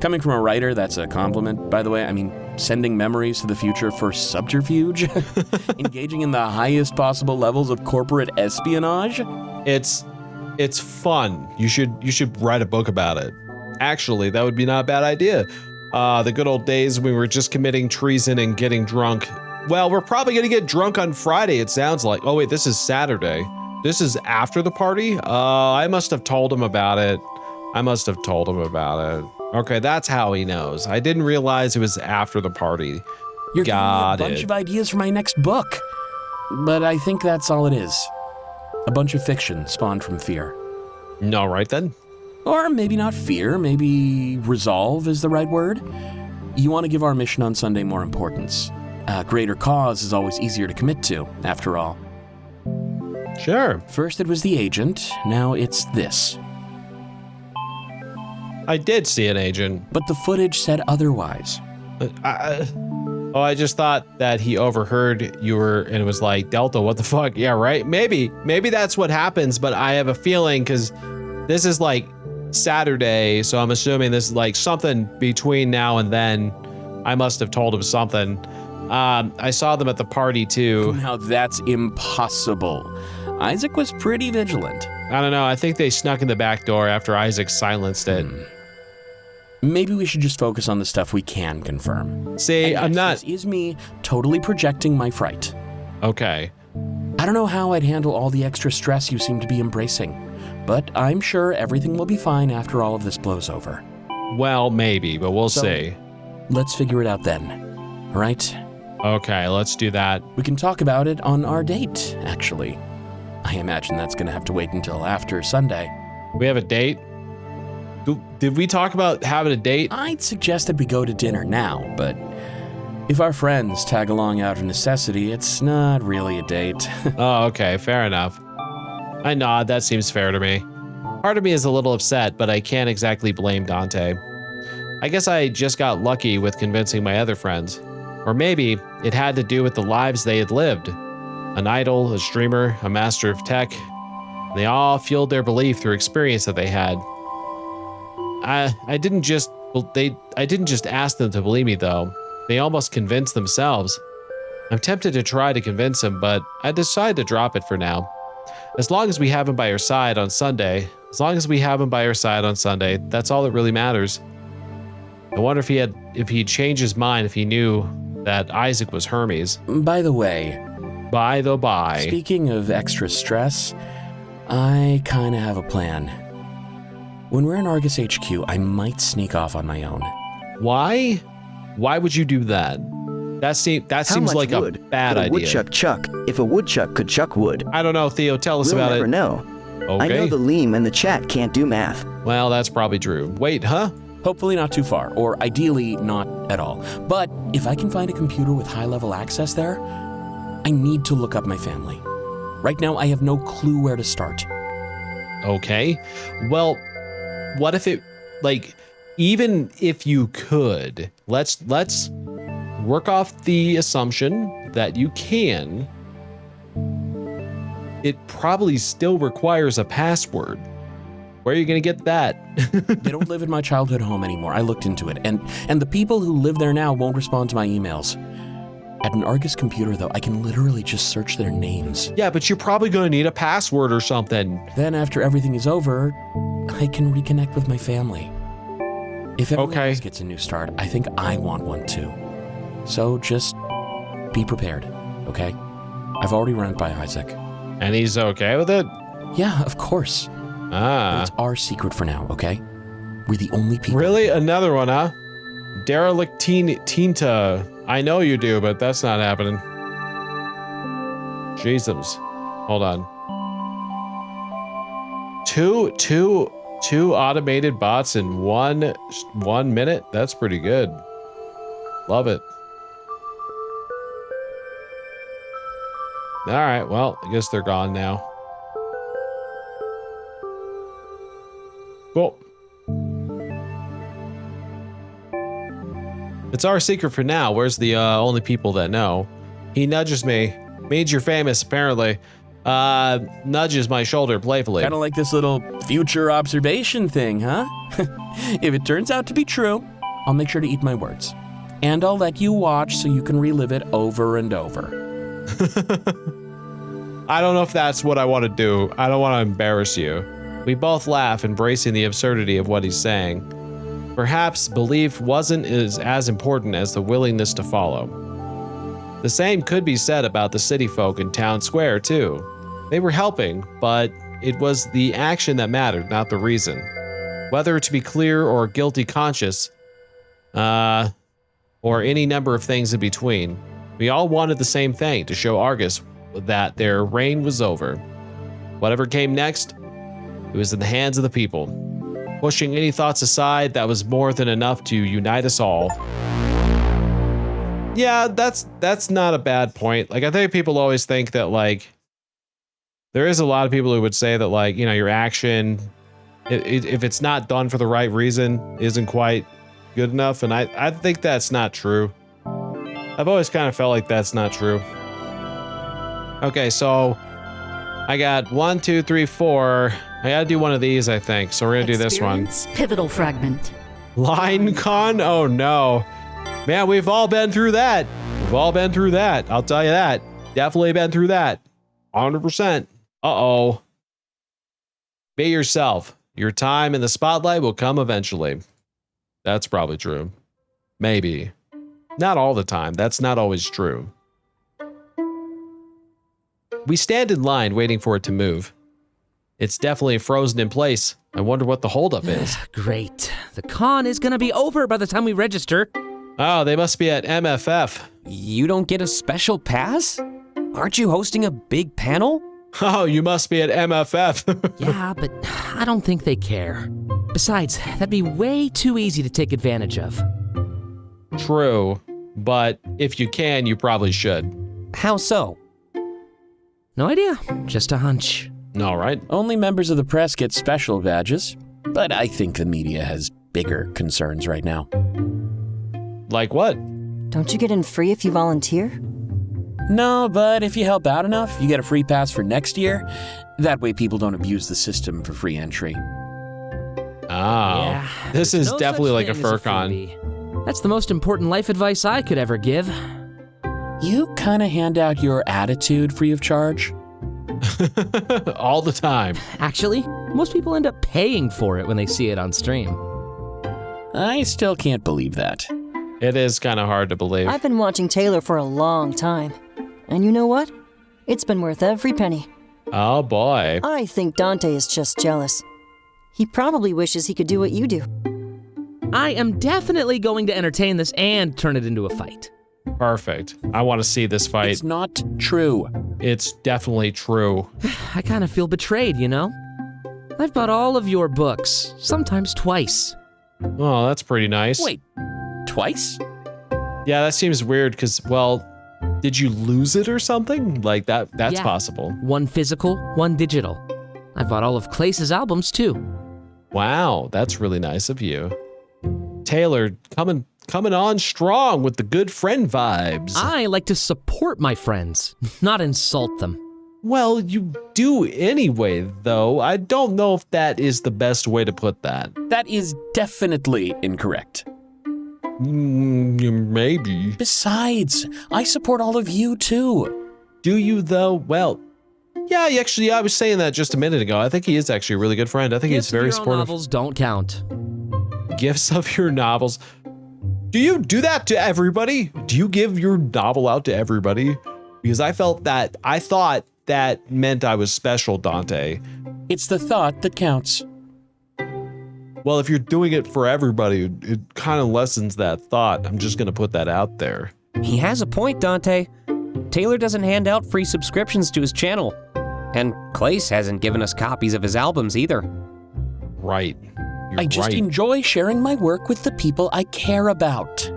Coming from a writer, that's a compliment, by the way. I mean, sending memories to the future for subterfuge? Engaging in the highest possible levels of corporate espionage? It's fun. You should write a book about it. Actually, that would be not a bad idea. The good old days when we were just committing treason and getting drunk. Well, we're probably gonna get drunk on Friday, it sounds like. Oh wait, this is Saturday. This is after the party? I must have told him about it. Okay, that's how he knows. I didn't realize it was after the party. You're giving me Got a bunch it. of ideas for my next book. But I think that's all it is. A bunch of fiction spawned from fear. All right then. Or maybe not fear, maybe resolve is the right word. You want to give our mission on Sunday more importance. A greater cause is always easier to commit to, after all. Sure. First it was the agent, now it's this. I did see an agent. But the footage said otherwise. I just thought that he overheard you were, and it was like, Delta, what the fuck? Yeah, right? Maybe that's what happens, but I have a feeling, because this is like Saturday, so I'm assuming this is like something between now and then. I must have told him something. I saw them at the party too. Now that's impossible. Isaac was pretty vigilant. I don't know, I think they snuck in the back door after Isaac silenced it. Maybe we should just focus on the stuff we can confirm. See, I'm not... This is me totally projecting my fright. Okay. I don't know how I'd handle all the extra stress you seem to be embracing, but I'm sure everything will be fine after all of this blows over. Well, maybe, but we'll see. Let's figure it out then, all right? Okay, let's do that. We can talk about it on our date, actually. I imagine that's gonna have to wait until after Sunday. We have a date? Did we talk about having a date? I'd suggest that we go to dinner now, but if our friends tag along out of necessity, it's not really a date. Oh, okay, fair enough. I nod, that seems fair to me. Part of me is a little upset, but I can't exactly blame Dante. I guess I just got lucky with convincing my other friends. Or maybe it had to do with the lives they had lived. An idol, a streamer, a master of tech. They all fueled their belief through experience that they had. I didn't just ask them to believe me though. They almost convinced themselves. I'm tempted to try to convince them, but I decided to drop it for now. As long as we have him by our side on Sunday, that's all that really matters. I wonder if he'd change his mind if he knew that Isaac was Hermes. By the way, speaking of extra stress, I kinda have a plan. When we're in Argus HQ, I might sneak off on my own. Why? Why would you do that? That seems like a bad idea. Woodchuck chuck if a woodchuck could chuck wood? I don't know, Theo. Tell us about it. We'll never know. Okay. I know the Leem and the chat can't do math. Well, that's probably true. Wait, huh? Hopefully not too far, or ideally not at all. But if I can find a computer with high-level access there, I need to look up my family. Right now, I have no clue where to start. Okay. Well, what if it, like, even if you could, let's work off the assumption that you can. It probably still requires a password. Where are you gonna get that? They don't live in my childhood home anymore. I looked into it, and the people who live there now won't respond to my emails. At an Argus computer, though, I can literally just search their names. Yeah, but you're probably gonna need a password or something. Then after everything is over, I can reconnect with my family. If everyone else gets a new start, I think I want one too. So just be prepared, okay? I've already run it by Isaac. And he's okay with it? Yeah, of course. But it's our secret for now, okay? We're the only people. Really? Another one, huh? Derelict Tinta. I know you do, but that's not happening. Jesus. Hold on. Two automated bots in one minute? That's pretty good. Love it. All right, well, I guess they're gone now. Cool. It's our secret for now. Where's the only people that know? He nudges me. Means you're famous, apparently. Nudges my shoulder playfully. Kind of like this little future observation thing, huh? If it turns out to be true, I'll make sure to eat my words. And I'll let you watch so you can relive it over and over. I don't know if that's what I want to do. I don't want to embarrass you. We both laugh, embracing the absurdity of what he's saying. Perhaps belief wasn't as important as the willingness to follow. The same could be said about the city folk in town square, too. They were helping, but it was the action that mattered, not the reason. Whether to be clear or guilty conscious, or any number of things in between. We all wanted the same thing, to show Argus that their reign was over. Whatever came next, it was in the hands of the people. Pushing any thoughts aside, that was more than enough to unite us all. Yeah, that's not a bad point. Like, I think people always think that, like, there is a lot of people who would say that, like, you know, your action, if it's not done for the right reason, isn't quite good enough. And I think that's not true. I've always kind of felt like that's not true. Okay, so I got 1, 2, 3, 4. I gotta do one of these, I think. So we're gonna do this one. Pivotal fragment. Line con? Oh no. Man, we've all been through that. We've all been through that. I'll tell you that. Definitely been through that. 100%. Uh-oh. Be yourself. Your time in the spotlight will come eventually. That's probably true. Maybe. Not all the time. That's not always true. We stand in line waiting for it to move. It's definitely frozen in place. I wonder what the holdup is. Great. The con is gonna be over by the time we register. Oh, they must be at MFF. You don't get a special pass? Aren't you hosting a big panel? Oh, you must be at MFF. Yeah, but I don't think they care. Besides, that'd be way too easy to take advantage of. True, but if you can, you probably should. How so? No idea, just a hunch. All right. Only members of the press get special badges, but I think the media has bigger concerns right now. Like what? Don't you get in free if you volunteer? No, but if you help out enough, you get a free pass for next year. That way people don't abuse the system for free entry. Oh, Yeah, this there's is no definitely such like a thing as furcon. freebie. That's the most important life advice I could ever give. You kind of hand out your attitude free of charge. All the time. Actually, most people end up paying for it when they see it on stream. I still can't believe that. It is kind of hard to believe. I've been watching Taylor for a long time. And you know what? It's been worth every penny. Oh boy. I think Dante is just jealous. He probably wishes he could do what you do. I am definitely going to entertain this and turn it into a fight. Perfect. I want to see this fight. It's not true. It's definitely true. I kind of feel betrayed, you know? I've bought all of your books, sometimes twice. Oh, that's pretty nice. Wait, twice? Yeah, that seems weird because, well, did you lose it or something? Like that's Yeah. possible. One physical, one digital. I've bought all of Clace's albums too. Wow, that's really nice of you. Taylor, coming on strong with the good friend vibes. I like to support my friends, not insult them. Well, you do anyway, though. I don't know if that is the best way to put that. That is definitely incorrect. Maybe. Besides, I support all of you too. Do you, though? Well, yeah, actually, I was saying that just a minute ago. I think he is actually a really good friend. I think he's very Gifts of your own supportive. novels don't count. Gifts of your novels. Do you do that to everybody? Do you give your novel out to everybody? Because I thought that meant I was special, Dante. It's the thought that counts. Well, if you're doing it for everybody, it kind of lessens that thought. I'm just going to put that out there. He has a point, Dante. Taylor doesn't hand out free subscriptions to his channel. And Clace hasn't given us copies of his albums either. Right. You're I just right. enjoy sharing my work with the people I care about.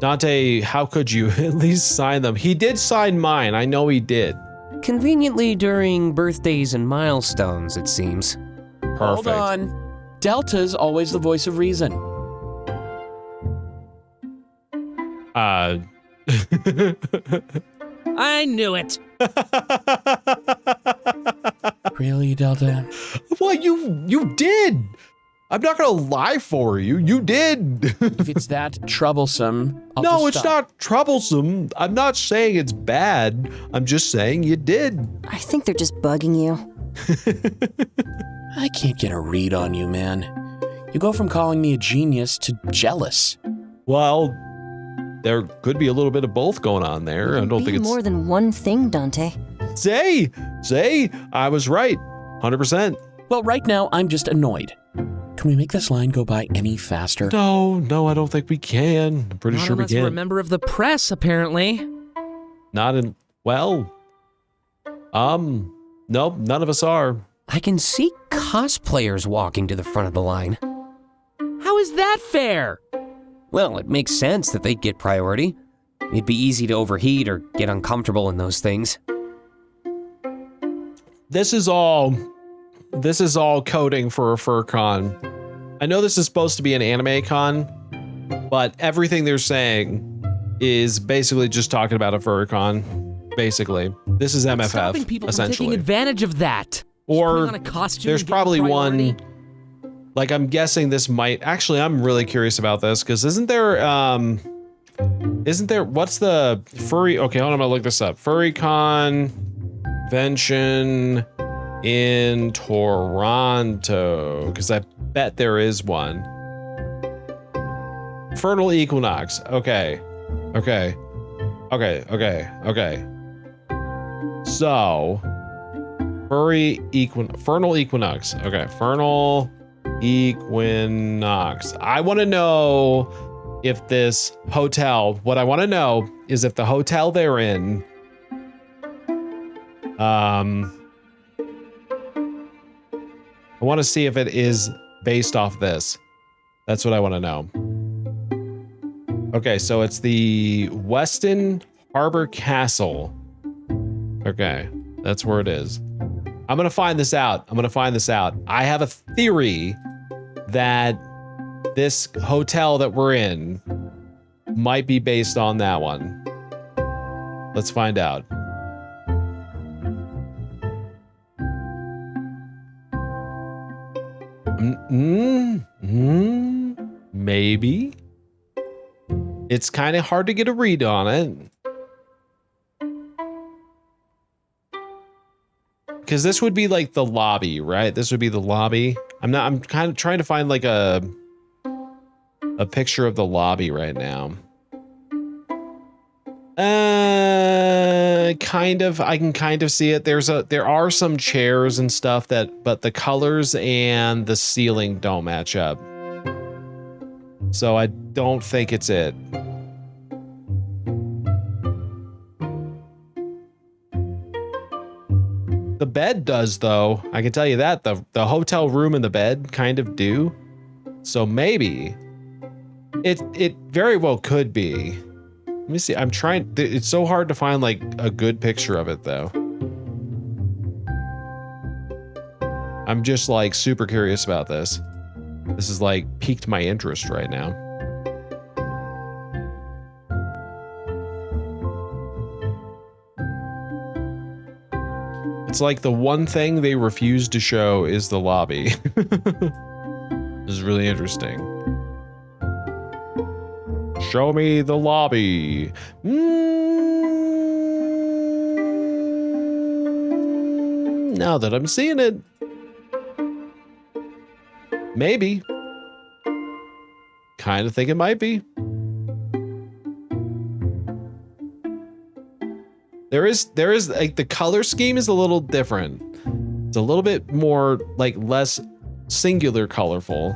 Dante, how could you at least sign them? He did sign mine. I know he did. Conveniently during birthdays and milestones, it seems. Perfect. Hold on. Delta's always the voice of reason. I knew it. Really, Delta? Well, you did. I'm not gonna lie for you. You did. If it's that troublesome, I'll No, just it's stop. not troublesome. I'm not saying it's bad. I'm just saying you did. I think they're just bugging you. I can't get a read on you, man. You go from calling me a genius to jealous. Well, there could be a little bit of both going on there. I don't think it's more than one thing, Dante. Say, I was right. 100%. Well, right now, I'm just annoyed. Can we make this line go by any faster? No, I don't think we can. I'm pretty sure we Unless we're a can. member of the press, apparently. Not in, well, nope, none of us are. I can see cosplayers walking to the front of the line. How is that fair? Well, it makes sense that they'd get priority. It'd be easy to overheat or get uncomfortable in those things. This is all coding for a fur con. I know this is supposed to be an anime con, but everything they're saying is basically just talking about a fur con. Basically, this is MFF, Stopping people from essentially. taking advantage of that. Or Putting on a costume there's and getting probably priority. one, like I'm guessing this might, actually I'm really curious about this, because isn't there, what's the furry, okay, hold on, I'm gonna look this up. Furry convention in Toronto, because I bet there is one. Vernal Equinox, okay. So, Vernal Equinox. Okay, Vernal Equinox. I want to know if this hotel, what I want to know is if the hotel they're in, I want to see if it is based off this. That's what I want to know. Okay, so it's the Weston Harbor Castle. Okay, that's where it is. I'm gonna find this out. I have a theory that this hotel that we're in might be based on that one. Let's find out. Maybe. It's kind of hard to get a read on it. Because this would be like the lobby, right? This would be the lobby. I'm kind of trying to find like a picture of the lobby right now. Kind of, I can kind of see it. There are some chairs and stuff but the colors and the ceiling don't match up. So I don't think it's it. The bed does, though. I can tell you that. The hotel room and the bed kind of do. So maybe it very well could be. Let me see. I'm trying. It's so hard to find like a good picture of it, though. I'm just like super curious about this. This is like piqued my interest right now. It's like the one thing they refuse to show is the lobby. This is really interesting. Show me the lobby. Now that I'm seeing it. Maybe. Kind of think it might be. There is like the color scheme is a little different. It's a little bit more like less singular colorful.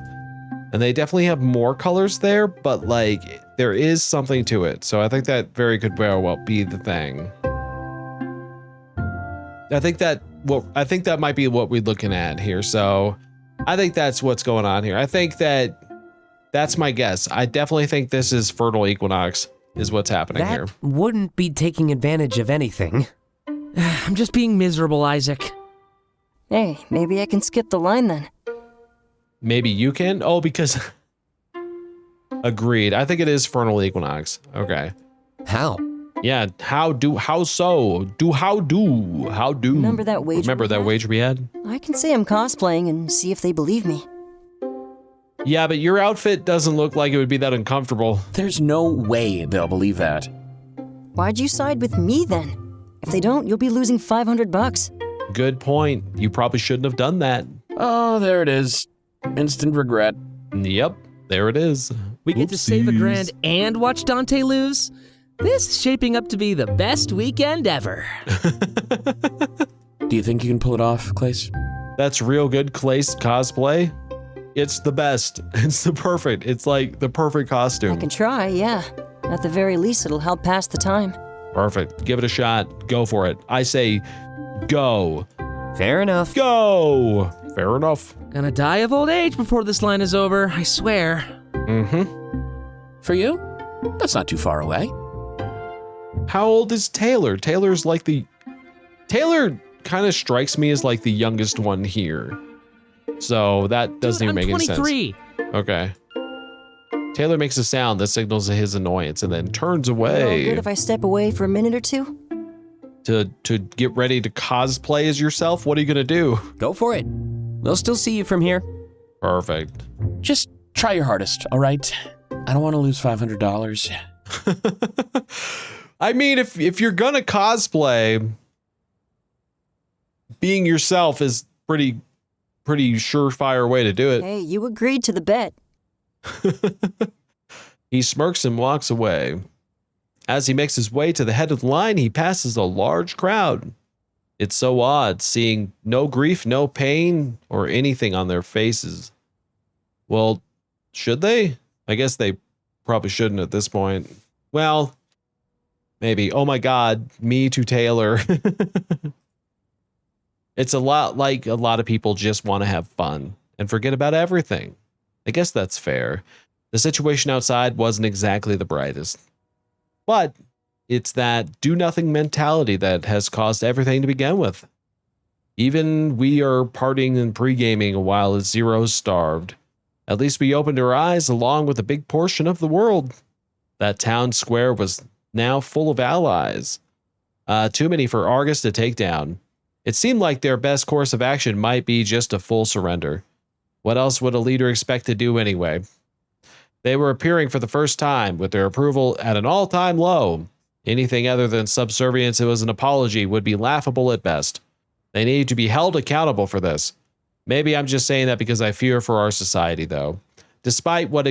And they definitely have more colors there, but like there is something to it. So I think that very could very well be the thing. I think that might be what we're looking at here. So I think that's what's going on here. I think that's my guess. I definitely think this is Vernal Equinox is what's happening here. That wouldn't be taking advantage of anything. I'm just being miserable, Isaac. Hey, maybe I can skip the line then. Maybe you can? Oh, because... Agreed. I think it is Vernal Equinox. Okay. How? Yeah, how do? Remember that wager? Remember that wager we had? I can say I'm cosplaying and see if they believe me. Yeah, but your outfit doesn't look like it would be that uncomfortable. There's no way they'll believe that. Why'd you side with me then? If they don't, you'll be losing $500. Good point. You probably shouldn't have done that. Oh, there it is. Instant regret. Yep, there it is. We get to save $1,000 and watch Dante lose? This is shaping up to be the best weekend ever. Do you think you can pull it off, Clace? That's real good Clace cosplay. It's the best. It's like the perfect costume. I can try, yeah. At the very least, it'll help pass the time. Perfect. Give it a shot. Go for it. I say go. Fair enough. Go. Fair enough. Gonna die of old age before this line is over, I swear. For you? That's not too far away. How old is Taylor? Taylor kind of strikes me as like the youngest one here. So that doesn't even make any sense. 23. Okay. Taylor makes a sound that signals his annoyance and then turns away. Good if I step away for a minute or two? To get ready to cosplay as yourself? What are you gonna do? Go for it. We'll still see you from here. Perfect. Just try your hardest, all right? I don't want to lose $500. I mean, if you're gonna cosplay, being yourself is pretty surefire way to do it. Hey, you agreed to the bet. He smirks and walks away. As he makes his way to the head of the line, he passes a large crowd. It's so odd seeing no grief, no pain, or anything on their faces. Well, should they? I guess they probably shouldn't at this point. Well, maybe. Oh my God, me to Taylor. It's a lot like a lot of people just want to have fun and forget about everything. I guess that's fair. The situation outside wasn't exactly the brightest. But it's that do-nothing mentality that has caused everything to begin with. Even we are partying and pre-gaming while Zero's starved. At least we opened our eyes along with a big portion of the world. That town square was now full of allies. Too many for Argus to take down. It seemed like their best course of action might be just a full surrender. What else would a leader expect to do anyway? They were appearing for the first time with their approval at an all-time low. Anything other than subservience as an apology would be laughable at best. They need to be held accountable for this. Maybe I'm just saying that because I fear for our society, though. Despite what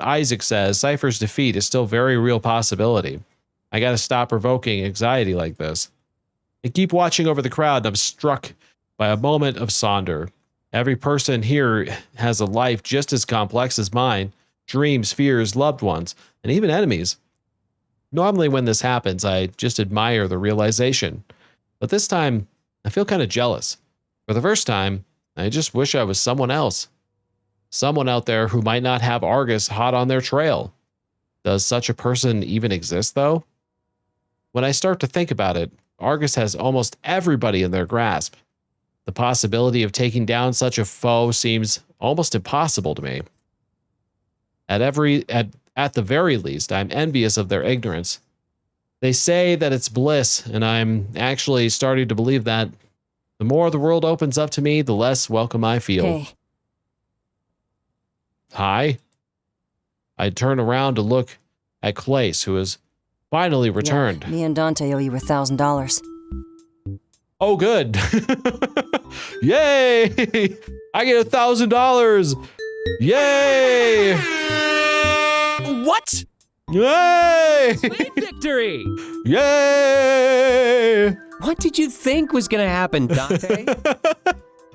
Isaac says, Cypher's defeat is still a very real possibility. I gotta stop provoking anxiety like this. I keep watching over the crowd and I'm struck by a moment of Sonder. Every person here has a life just as complex as mine. Dreams, fears, loved ones, and even enemies. Normally when this happens, I just admire the realization. But this time, I feel kind of jealous. For the first time, I just wish I was someone else. Someone out there who might not have Argus hot on their trail. Does such a person even exist, though? When I start to think about it, Argus has almost everybody in their grasp. The possibility of taking down such a foe seems almost impossible to me. At the very least, I'm envious of their ignorance. They say that it's bliss, and I'm actually starting to believe that. The more the world opens up to me, the less welcome I feel. Hey. Hi. I turn around to look at Clace, who has finally returned. Yeah, me and Dante owe you $1,000. Oh, good. Yay! I get $1,000. Yay! What? Yay! Sweet victory! Yay! What did you think was gonna happen, Dante?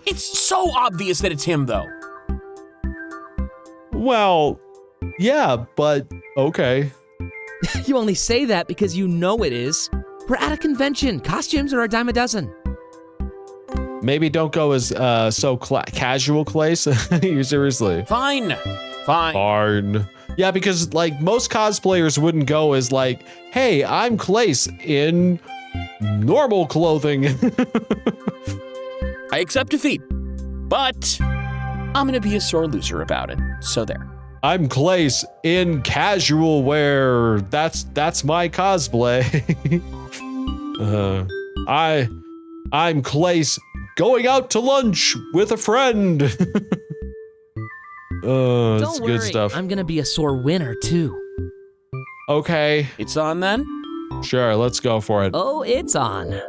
It's so obvious that it's him, though. Well, yeah, but okay. You only say that because you know it is. We're at a convention. Costumes are a dime a dozen. Maybe don't go as casual, Clace. Seriously. Fine. Yeah, because like most cosplayers wouldn't go as like, hey, I'm Clace in normal clothing. I accept defeat, but I'm gonna be a sore loser about it. So there. I'm Clace in casual wear. That's my cosplay. I'm Clace going out to lunch with a friend. Don't it's worry, good stuff. I'm gonna be a sore winner too. Okay, It's on then? sure, let's go for it. Oh, it's on.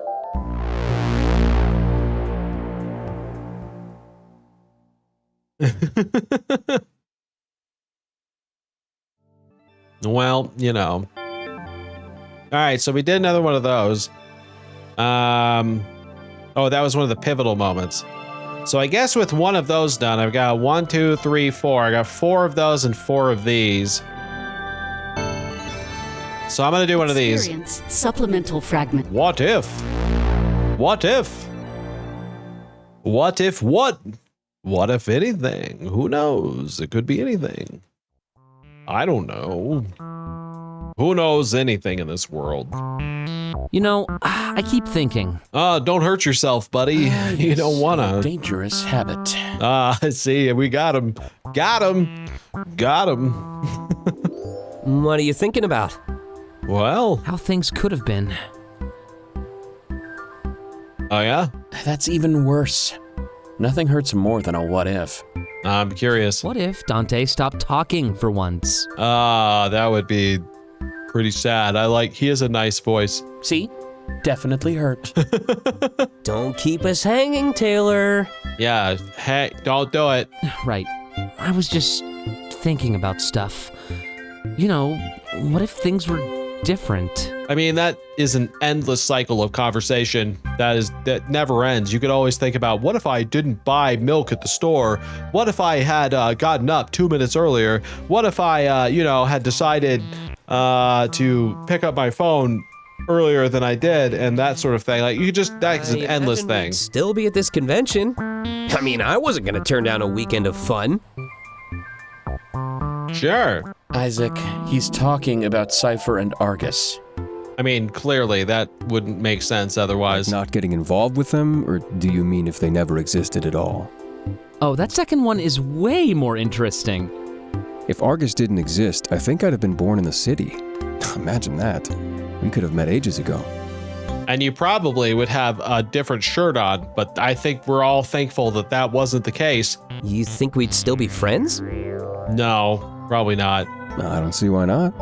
Well, you know. All right, so we did another one of those. Oh, that was one of the pivotal moments. So I guess with one of those done, I've got 1, 2, 3, 4. I got 4 of those and 4 of these. So I'm gonna do one of these. Experience supplemental fragment. What if? What if? What if what? What if anything? Who knows? It could be anything. I don't know. Who knows anything in this world? You know, I keep thinking. Don't hurt yourself, buddy. You don't wanna. Dangerous habit. See, we got him. Got him. Got him. What are you thinking about? Well. How things could have been. Oh, yeah? That's even worse. Nothing hurts more than a what if. I'm curious. What if Dante stopped talking for once? That would be pretty sad. He has a nice voice. See? Definitely hurt. Don't keep us hanging, Taylor. Yeah, hey, don't do it. Right. I was just thinking about stuff. You know, what if things were different? I mean, that is an endless cycle of conversation that never ends. You could always think about, what if I didn't buy milk at the store? What if I had gotten up 2 minutes earlier? What if I, had decided to pick up my phone earlier than I did, and that sort of thing. That's an endless thing. We'd still be at this convention. I mean, I wasn't gonna turn down a weekend of fun. Sure. Isaac, he's talking about Cypher and Argus. I mean, clearly that wouldn't make sense otherwise. Not getting involved with them, or do you mean if they never existed at all? Oh, that second one is way more interesting. If Argus didn't exist, I think I'd have been born in the city. Imagine that. We could have met ages ago. And you probably would have a different shirt on, but I think we're all thankful that that wasn't the case. You think we'd still be friends? No, probably not. I don't see why not.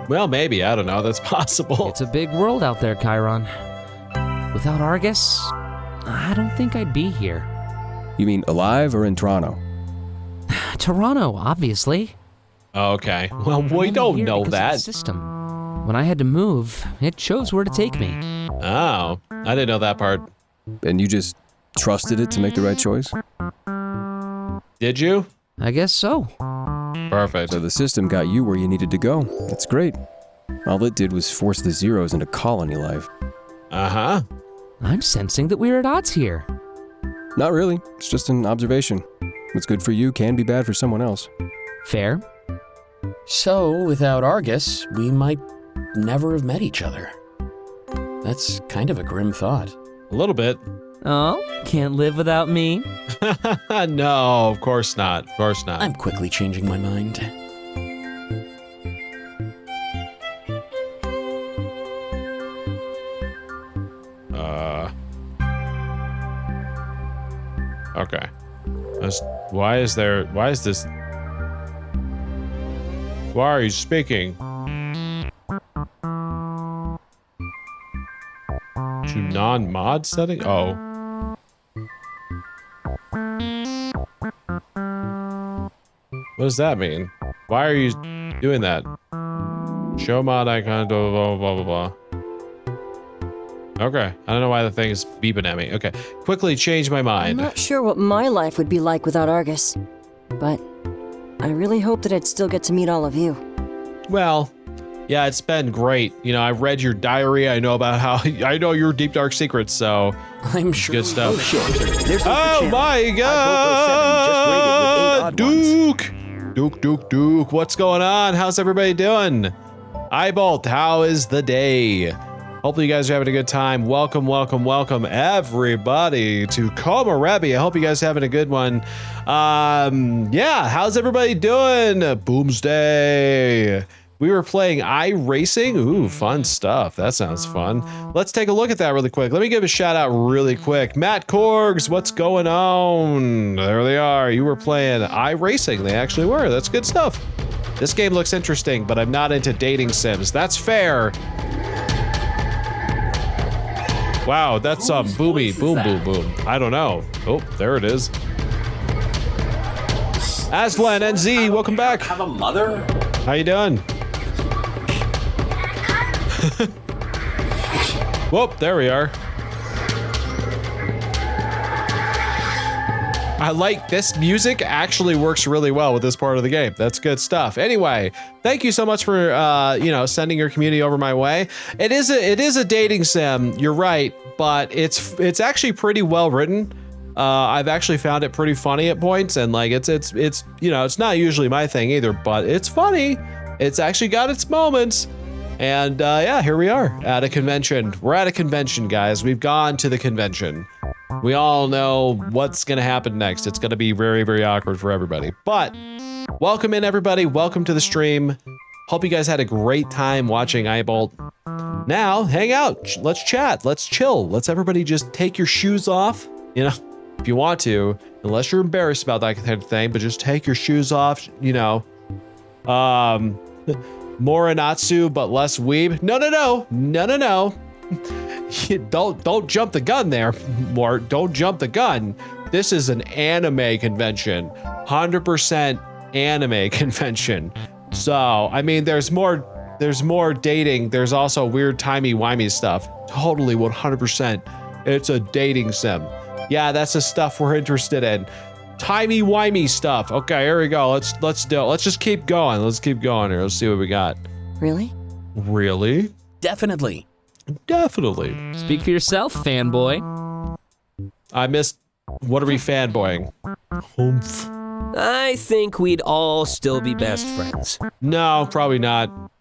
Well, maybe. I don't know. That's possible. It's a big world out there, Chiron. Without Argus, I don't think I'd be here. You mean alive or in Toronto? Toronto, obviously. Okay. Well, we don't know that. System. When I had to move, it chose where to take me. Oh, I didn't know that part. And you just trusted it to make the right choice? Did you? I guess so. Perfect. So the system got you where you needed to go. That's great. All it did was force the zeros into colony life. Uh-huh. I'm sensing that we're at odds here. Not really. It's just an observation. What's good for you can be bad for someone else. Fair. So, without Argus, we might never have met each other. That's kind of a grim thought. A little bit. Oh, can't live without me? No, of course not. Of course not. I'm quickly changing my mind. Okay. Why is this? Why are you speaking? To non-mod setting? Oh. What does that mean? Why are you doing that? Show mod icon, blah, blah, blah, blah, blah. Okay. I don't know why the thing is beeping at me. Okay. Quickly change my mind. I'm not sure what my life would be like without Argus, but I really hope that I'd still get to meet all of you. Well, yeah, it's been great. You know, I read your diary. I know about how I know your deep dark secrets, so I'm sure. Good stuff. Oh shit! Oh my God! Duke, what's going on? How's everybody doing? Eyebolt, how is the day? Hopefully you guys are having a good time. Welcome everybody to Komorebi. I hope you guys are having a good one. Yeah, how's everybody doing? Boomsday. We were playing iRacing. Ooh, fun stuff. That sounds fun. Let's take a look at that really quick. Let me give a shout out really quick. Matt Korgs, what's going on? There they are. You were playing iRacing. They actually were. That's good stuff. This game looks interesting, but I'm not into dating sims. That's fair. Wow, that's boomy, boom. I don't know. Oh, there it is. Aslan NZ, welcome back. Have a mother? How you doing? Whoop, there we are. I like this music actually works really well with this part of the game. That's good stuff. Anyway, thank you so much for sending your community over my way. It is a dating sim. You're right, but it's actually pretty well written. I've actually found it pretty funny at points, and like it's it's not usually my thing either, but it's funny. It's actually got its moments. And yeah, here we are at a convention. We're at a convention, guys. We've gone to the convention. We all know what's gonna happen next. It's gonna be very, very awkward for everybody. But welcome in, everybody. Welcome to the stream. Hope you guys had a great time watching Eyebolt. Now, hang out. Let's chat. Let's chill. Let's everybody just take your shoes off. You know, if you want to, unless you're embarrassed about that kind of thing, but just take your shoes off. You know, more Anatsu, but less weeb. No. Don't jump the gun there, Mort. Don't jump the gun. This is an anime convention, 100% anime convention. So, I mean, there's more dating. There's also weird timey-wimey stuff. Totally 100%. It's a dating sim. Yeah, that's the stuff we're interested in. Timey-wimey stuff. Okay, here we go. Let's do it. Let's just keep going. Let's keep going here. Let's see what we got. Really? Really? Definitely. Definitely. Speak for yourself, fanboy. I missed. What are we fanboying? Humph. I think we'd all still be best friends. No, probably not.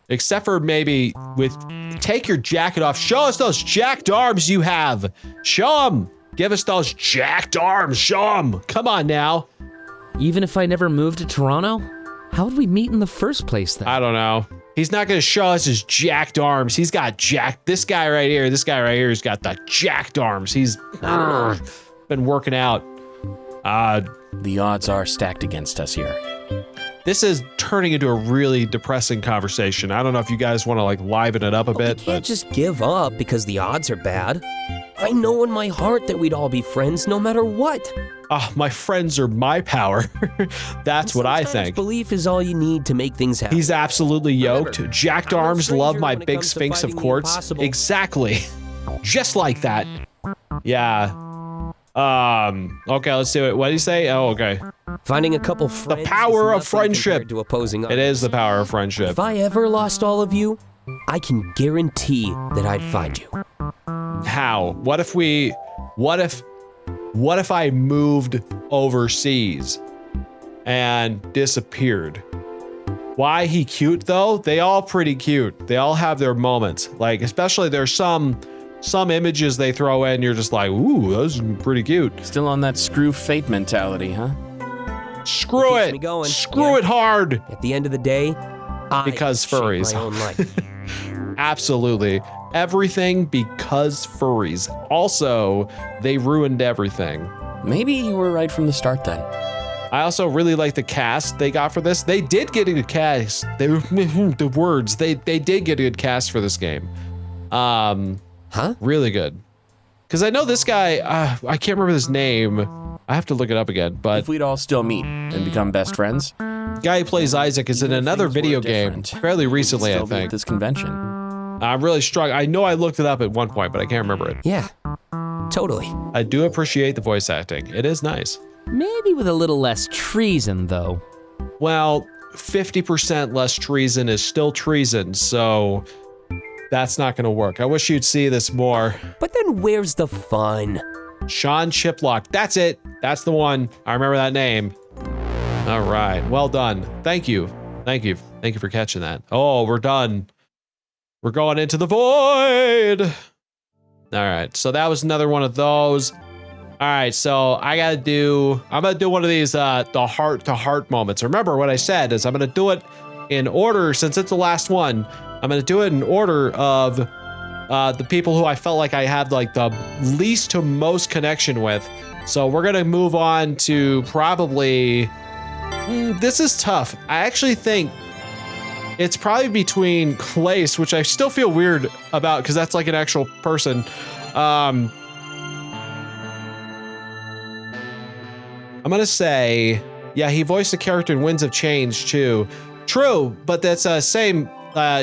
Except for maybe with take your jacket off. Show us those jacked arms you have. Show them. Give us those jacked arms. Show them. Come on now. Even if I never moved to Toronto, how would we meet in the first place then? I don't know. He's not going to show us his jacked arms. He's got jacked. This guy right here has got the jacked arms. He's been working out. The odds are stacked against us here. This is turning into a really depressing conversation. I don't know if you guys want to like liven it up a bit. We can't just give up because the odds are bad. I know in my heart that we'd all be friends no matter what. My friends are my power. That's what I think. Belief is all you need to make things happen. He's absolutely yoked. Remember, jacked arms love my big sphinx of quartz. Exactly. Just like that. Yeah. Okay, let's do it. What did he say? Oh, okay. Finding a couple friends. The power of friendship. To opposing it is the power of friendship. If I ever lost all of you, I can guarantee that I'd find you. How? What if I moved overseas and disappeared? Why he cute though? They all pretty cute. They all have their moments. Like, especially there's some images they throw in, you're just like, ooh, those are pretty cute. Still on that screw fate mentality, huh? Screw it. Screw it hard. At the end of the day, because furries. My own life. Absolutely. Everything because furries. Also, they ruined everything. Maybe you were right from the start then. I also really like the cast they got for this. They did get a good cast. They did get a good cast for this game. Really good. Because I know this guy, I can't remember his name. I have to look it up again, but... If we'd all still meet and become best friends... The guy who plays Isaac is in another video game fairly recently, I think. This convention. I'm really struggling. I know I looked it up at one point, but I can't remember it. Yeah, totally. I do appreciate the voice acting. It is nice. Maybe with a little less treason, though. Well, 50% less treason is still treason, so that's not going to work. I wish you'd see this more. But then where's the fun? Sean Chiplock. That's it. That's the one. I remember that name. All right. Well done. Thank you. Thank you. Thank you for catching that. Oh, we're done. We're going into the void. All right. So that was another one of those. All right. So I'm going to do one of these, the heart to heart moments. Remember what I said is I'm going to do it in order, since it's the last one. I'm going to do it in order of the people who I felt like I had like the least to most connection with. So we're going to move on to probably, this is tough. I actually think it's probably between Clace, which I still feel weird about because that's like an actual person. I'm going to say, yeah, he voiced the character in Winds of Change too. True, but that's same.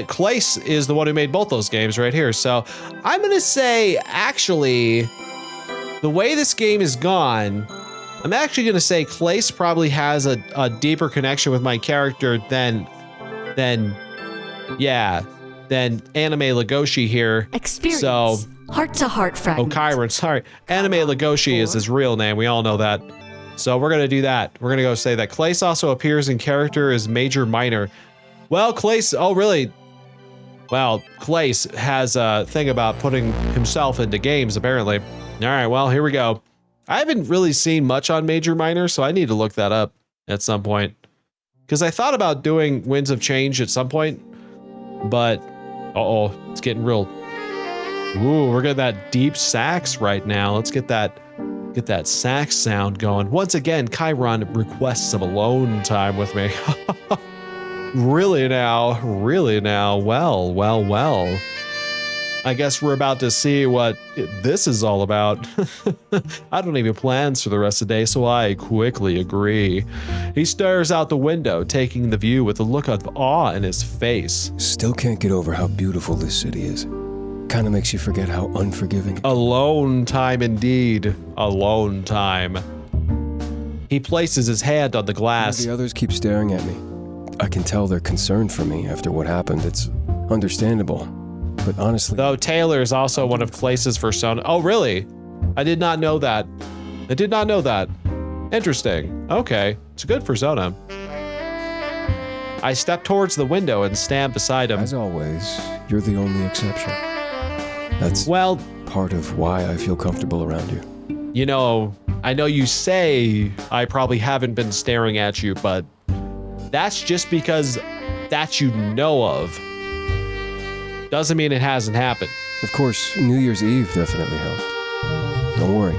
Clace is the one who made both those games right here. So I'm going to say, actually, the way this game is gone, I'm actually gonna say Clace probably has a deeper connection with my character than Anime Legoshi here. Experience. So Heart-to-heart fragment. Oh, Chiron, sorry. Anime Legoshi is his real name. We all know that. So we're gonna do that. We're gonna go say that Clace also appears in character as Major Minor. Well, Clace, oh really? Well, Clace has a thing about putting himself into games, apparently. All right, well, here we go. I haven't really seen much on Major Minor, so I need to look that up at some point. Because I thought about doing Winds of Change at some point, but uh-oh, it's getting real. Ooh, we're getting that deep sax right now. Let's get that sax sound going. Once again, Chiron requests some alone time with me. Really now? Well. I guess we're about to see what this is all about. I don't even have plans for the rest of the day, so I quickly agree. He stares out the window, taking the view with a look of awe in his face. Still can't get over how beautiful this city is. Kind of makes you forget how unforgiving. Alone time indeed. Alone time. He places his hand on the glass. The others keep staring at me. I can tell they're concerned for me after what happened. It's understandable. But honestly... Though Taylor is also one of Clace's persona. Oh, really? I did not know that. Interesting. Okay. It's a good persona. I step towards the window and stand beside him. As always, you're the only exception. That's part of why I feel comfortable around you. You know, I know you say I probably haven't been staring at you, but that's just because that you know of. Doesn't mean it hasn't happened. Of course, New Year's Eve definitely helped. Don't worry,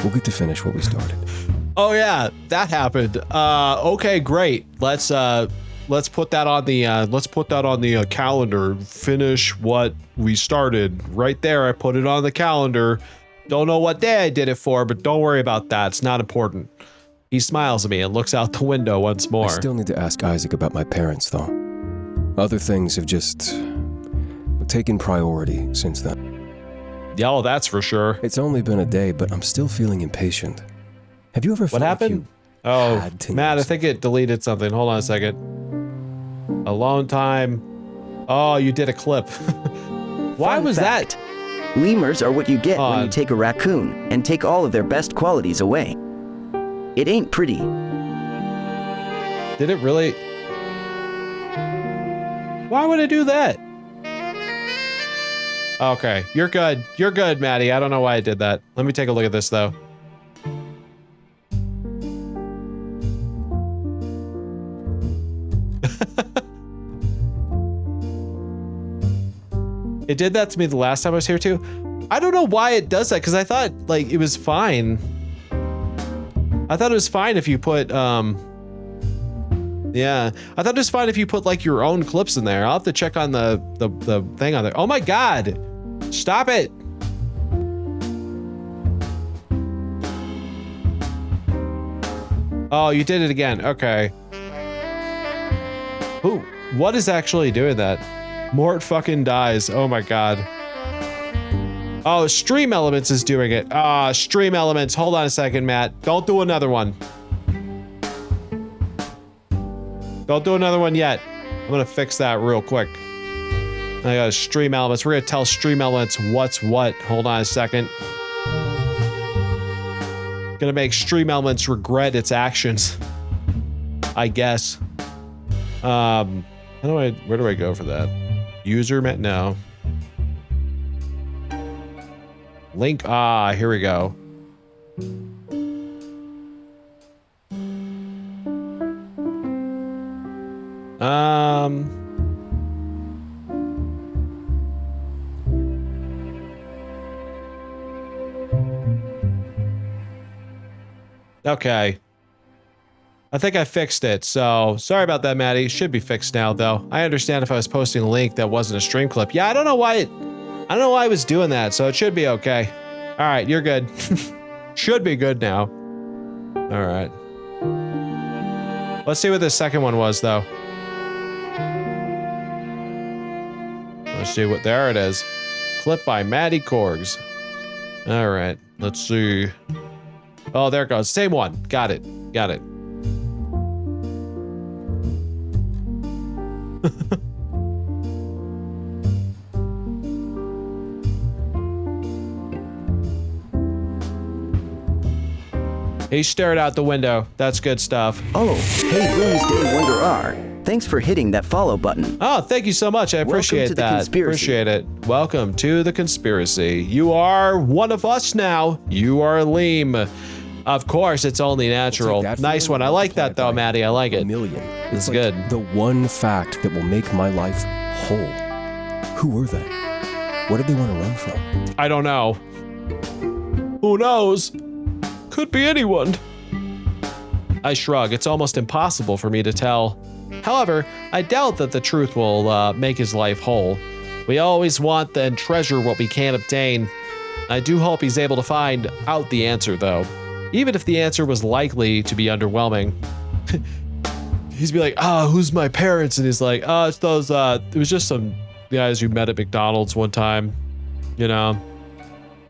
we'll get to finish what we started. Oh yeah, that happened. Okay, great. Let's put that on the calendar. Finish what we started. Right there, I put it on the calendar. Don't know what day I did it for, but don't worry about that. It's not important. He smiles at me and looks out the window once more. I still need to ask Isaac about my parents, though. Other things have just taken priority since then. Yeah, well, that's for sure. It's only been a day, but I'm still feeling impatient. Have you ever felt what happened? Oh, Matt, I think it deleted something. Hold on a second. Alone time. Oh, you did a clip. Why was that? Lemurs are what you get when you take a raccoon and take all of their best qualities away. It ain't pretty. Did it really? Why would it do that? Okay, you're good. You're good, Maddie. I don't know why I did that. Let me take a look at this, though. It did that to me the last time I was here, too. I don't know why it does that, because I thought, like, it was fine. I thought it was fine if you put, yeah. I thought it was fine if you put, like, your own clips in there. I'll have to check on the thing on there. Oh, my God. Stop it. Oh, you did it again. Okay. Ooh, what is actually doing that? Mort fucking dies. Oh my God. Oh, Stream Elements is doing it. Stream Elements. Hold on a second, Matt. Don't do another one. Don't do another one yet. I'm gonna fix that real quick. I got Stream Elements. We're gonna tell Stream Elements what's what. Hold on a second. Gonna make Stream Elements regret its actions, I guess. Where do I go for that? User met? No. Link. Here we go. Okay. I think I fixed it, so sorry about that, Maddie. Should be fixed now, though. I understand if I was posting a link that wasn't a stream clip. Yeah, I don't know why I was doing that, so it should be okay. All right, you're good. Should be good now. All right. Let's see what the second one was, though. Let's see what, there it is. Clip by Maddie Corgs. All right, let's see. Oh, there it goes. Same one. Got it. Got it. He stared out the window. That's good stuff. Oh, hey, Bloomsday Wonder R. Thanks for hitting that follow button. Oh, thank you so much. I appreciate Welcome to that. the conspiracy. Appreciate it. Welcome to the conspiracy. You are one of us now. You are Leem. Of course, it's only natural. Nice one. I like that though, Maddie. I like it. It's like good. The one fact that will make my life whole. Who were they? What did they want to run from? I don't know. Who knows? Could be anyone. I shrug. It's almost impossible for me to tell. However, I doubt that the truth will make his life whole. We always want and treasure what we can't obtain. I do hope he's able to find out the answer, though. Even if the answer was likely to be underwhelming. He's be like, who's my parents? And he's like, it's those, it was just some guys you met at McDonald's one time, you know.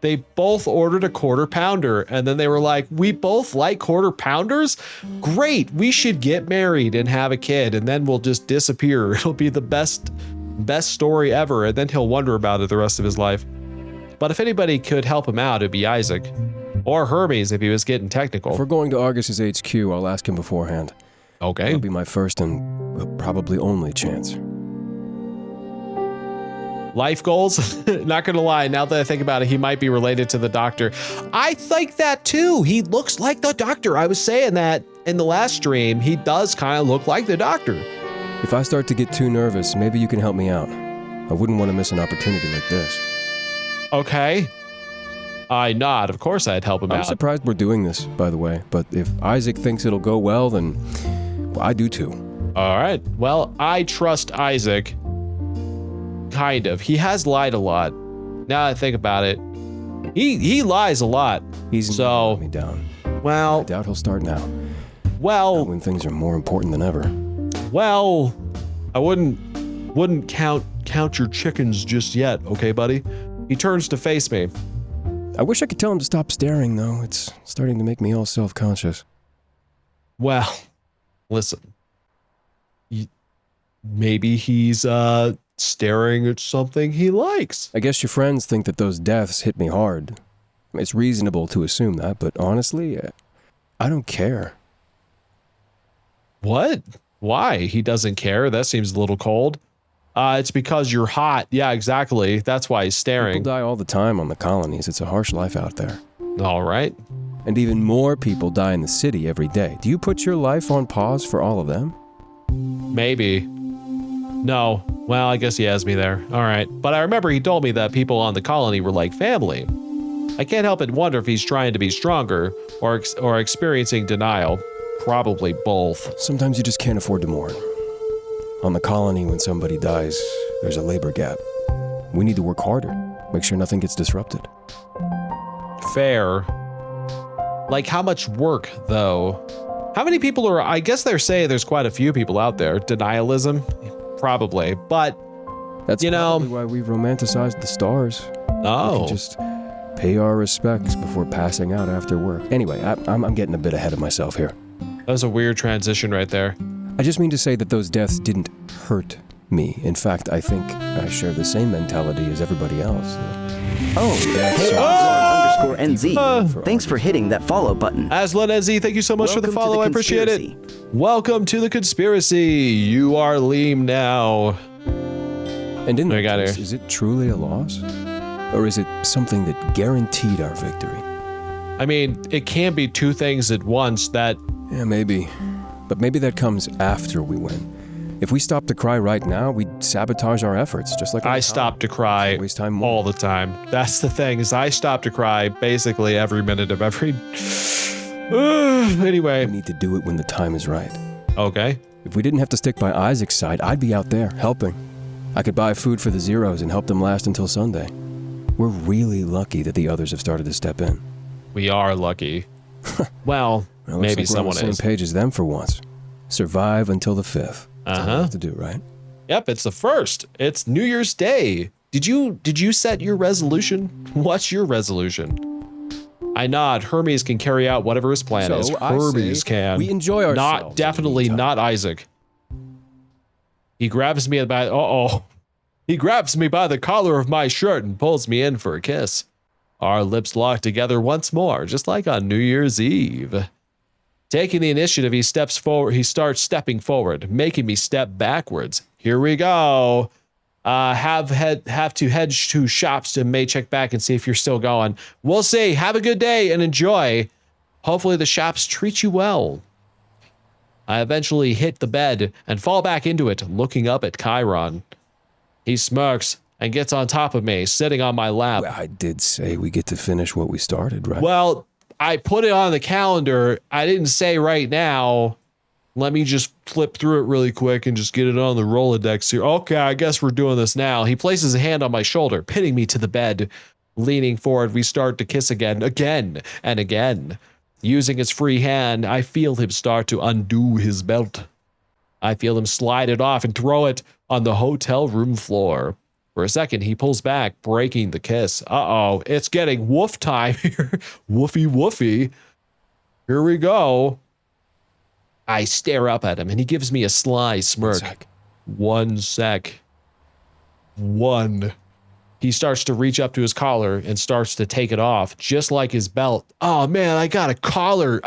They both ordered a quarter pounder, and then they were like, we both like quarter pounders? Great, we should get married and have a kid, and then we'll just disappear. It'll be the best story ever, and then he'll wonder about it the rest of his life. But if anybody could help him out, it'd be Isaac. Or Hermes if he was getting technical. If we're going to Argus's HQ, I'll ask him beforehand. Okay. That'll be my first and probably only chance. Life goals? Not gonna lie, now that I think about it, he might be related to the doctor. I think that too. He looks like the doctor. I was saying that in the last stream. He does kind of look like the doctor. If I start to get too nervous, maybe you can help me out. I wouldn't want to miss an opportunity like this. Okay. I nod. Of course I'd help him out. I'm surprised we're doing this, by the way. But if Isaac thinks it'll go well, then I do too. All right. Well, I trust Isaac. Kind of. He has lied a lot. Now that I think about it, he lies a lot. He's so let me down. Well, I doubt he'll start now. Well, not when things are more important than ever. Well, I wouldn't count your chickens just yet, okay, buddy? He turns to face me. I wish I could tell him to stop staring, though. It's starting to make me all self-conscious. Well, listen. Maybe he's staring at something he likes. I guess your friends think that those deaths hit me hard. It's reasonable to assume that, but honestly, I don't care. What? Why? He doesn't care? That seems a little cold. It's because you're hot. Yeah, exactly. That's why he's staring. People die all the time on the colonies. It's a harsh life out there. All right. And even more people die in the city every day. Do you put your life on pause for all of them? Maybe. No. Well, I guess he has me there. All right. But I remember he told me that people on the colony were like family. I can't help but wonder if he's trying to be stronger or experiencing denial. Probably both. Sometimes you just can't afford to mourn. On the colony, when somebody dies, there's a labor gap. We need to work harder, make sure nothing gets disrupted. Fair. Like, how much work, though? How many people are, I guess they're saying there's quite a few people out there. Denialism? Probably, but, that's probably why we romanticized the stars. Oh. We can just pay our respects before passing out after work. Anyway, I'm getting a bit ahead of myself here. That was a weird transition right there. I just mean to say that those deaths didn't hurt me. In fact, I think I share the same mentality as everybody else. Hey, _NZ. Thanks for hitting that follow button. Aslan NZ, thank you so much for the follow. I appreciate it. Welcome to the conspiracy. You are Leem now. And in that case, is it truly a loss? Or is it something that guaranteed our victory? I mean, it can't be two things at once. That... Yeah, maybe. But maybe that comes after we win. If we stop to cry right now, we'd sabotage our efforts, just like I stop to cry waste time all the time. That's the thing, is I stop to cry basically every minute of every... Anyway. We need to do it when the time is right. Okay. If we didn't have to stick by Isaac's side, I'd be out there, helping. I could buy food for the Zeros and help them last until Sunday. We're really lucky that the others have started to step in. We are lucky. Well, maybe someone is. On the same page as them for once. Survive until the 5th. That's all we have to do, right? Yep, it's the 1st. It's New Year's Day. Did you set your resolution? What's your resolution? I nod. Hermes can carry out whatever his plan is. Hermes can. We enjoy ourselves. Definitely not Isaac. He grabs me by, He grabs me by the collar of my shirt and pulls me in for a kiss. Our lips lock together once more, just like on New Year's Eve. Taking the initiative, he steps forward. He starts stepping forward, making me step backwards. Here we go. Have to head to shops to may check back and see if you're still going. We'll see. Have a good day and enjoy. Hopefully the shops treat you well. I eventually hit the bed and fall back into it, looking up at Chiron. He smirks and gets on top of me, sitting on my lap. Well, I did say we get to finish what we started, right? Well, I put it on the calendar. I didn't say right now. Let me just flip through it really quick and just get it on the Rolodex here. Okay, I guess we're doing this now. He places a hand on my shoulder, pinning me to the bed. Leaning forward, we start to kiss again and again. Using his free hand, I feel him start to undo his belt. I feel him slide it off and throw it on the hotel room floor. For a second, he pulls back, breaking the kiss. Uh-oh, it's getting woof time here. Woofy woofy. Here we go. I stare up at him, and he gives me a sly smirk. 1 sec. 1. He starts to reach up to his collar and starts to take it off, just like his belt. Oh, man, I got a collar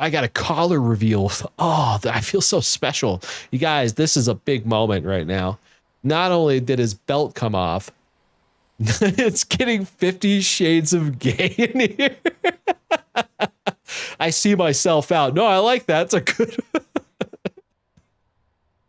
reveal. Oh, I feel so special. You guys, this is a big moment right now. Not only did his belt come off, it's getting 50 Shades of Gay in here. I see myself out. No, I like that. It's a good...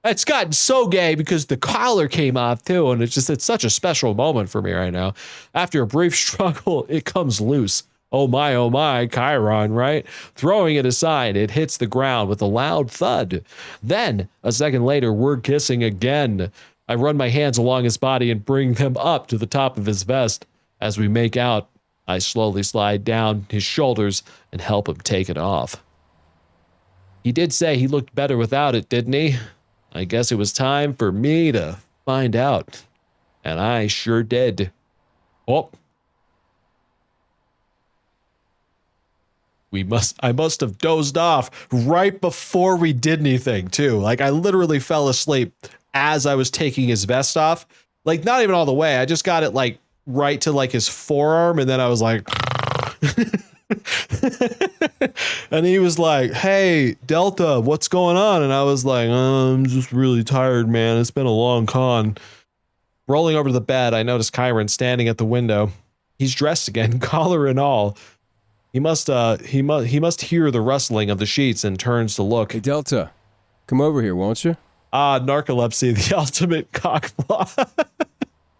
It's gotten so gay because the collar came off too, and it's such a special moment for me right now. After a brief struggle, it comes loose. Oh my, Chiron, right? Throwing it aside, it hits the ground with a loud thud. Then, a second later, we're kissing again. I run my hands along his body and bring them up to the top of his vest. As we make out, I slowly slide down his shoulders and help him take it off. He did say he looked better without it, didn't he? I guess it was time for me to find out. And I sure did. Oh. I must have dozed off right before we did anything, too. Like, I literally fell asleep as I was taking his vest off. Like, not even all the way. I just got it, like, right to, like, his forearm, and then I was like... And he was like, hey, Delta, what's going on? And I was like, I'm just really tired, man. It's been a long con. Rolling over to the bed, I noticed Chiron standing at the window. He's dressed again, collar and all. He must hear the rustling of the sheets and turns to look. Hey, Delta, come over here, won't you? Narcolepsy, the ultimate cockblock.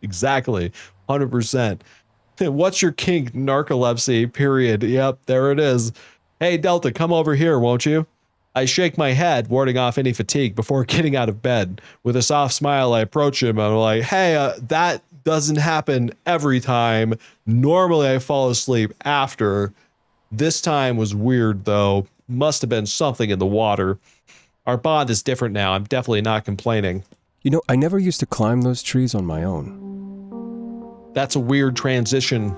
Exactly, 100%. What's your kink? Narcolepsy, period. Yep, there it is. Hey, Delta, come over here, won't you? I shake my head, warding off any fatigue before getting out of bed. With a soft smile, I approach him. I'm like, hey, that doesn't happen every time. Normally, I fall asleep after. This time was weird, though. Must have been something in the water. Our bond is different now. I'm definitely not complaining. You know, I never used to climb those trees on my own. That's a weird transition.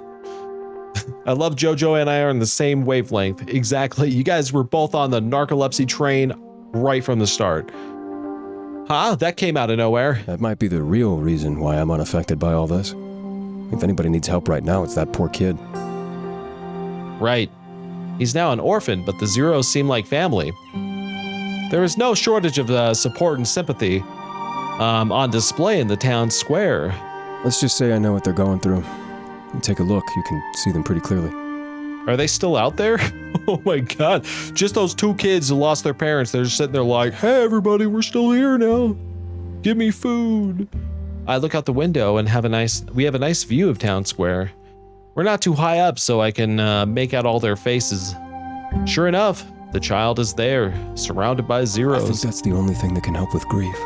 I love JoJo and I are on the same wavelength. Exactly. You guys were both on the narcolepsy train right from the start. Huh? That came out of nowhere. That might be the real reason why I'm unaffected by all this. If anybody needs help right now, it's that poor kid. Right. He's now an orphan, but the Zeros seem like family. There is no shortage of support and sympathy on display in the town square. Let's just say I know what they're going through. And take a look, you can see them pretty clearly. Are they still out there? Oh my god. Just those 2 kids who lost their parents. They're just sitting there like, hey everybody, we're still here now. Give me food. I look out the window and we have a nice view of town square. We're not too high up so I can make out all their faces. Sure enough, the child is there, surrounded by Zeros. I think that's the only thing that can help with grief.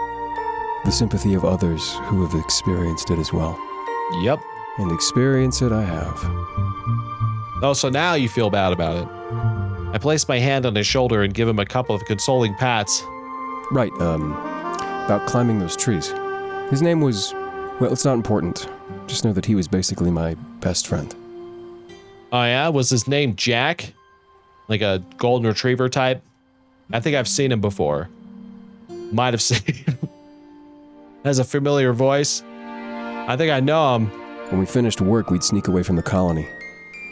The sympathy of others who have experienced it as well. Yep. And experience it I have. Oh, so now you feel bad about it. I place my hand on his shoulder and give him a couple of consoling pats. Right, about climbing those trees. His name was, well, it's not important. Just know that he was basically my best friend. Oh yeah? Was his name Jack? Like a golden retriever type. I think I've seen him before. Might have seen him. Has a familiar voice. I think I know him. When we finished work, we'd sneak away from the colony.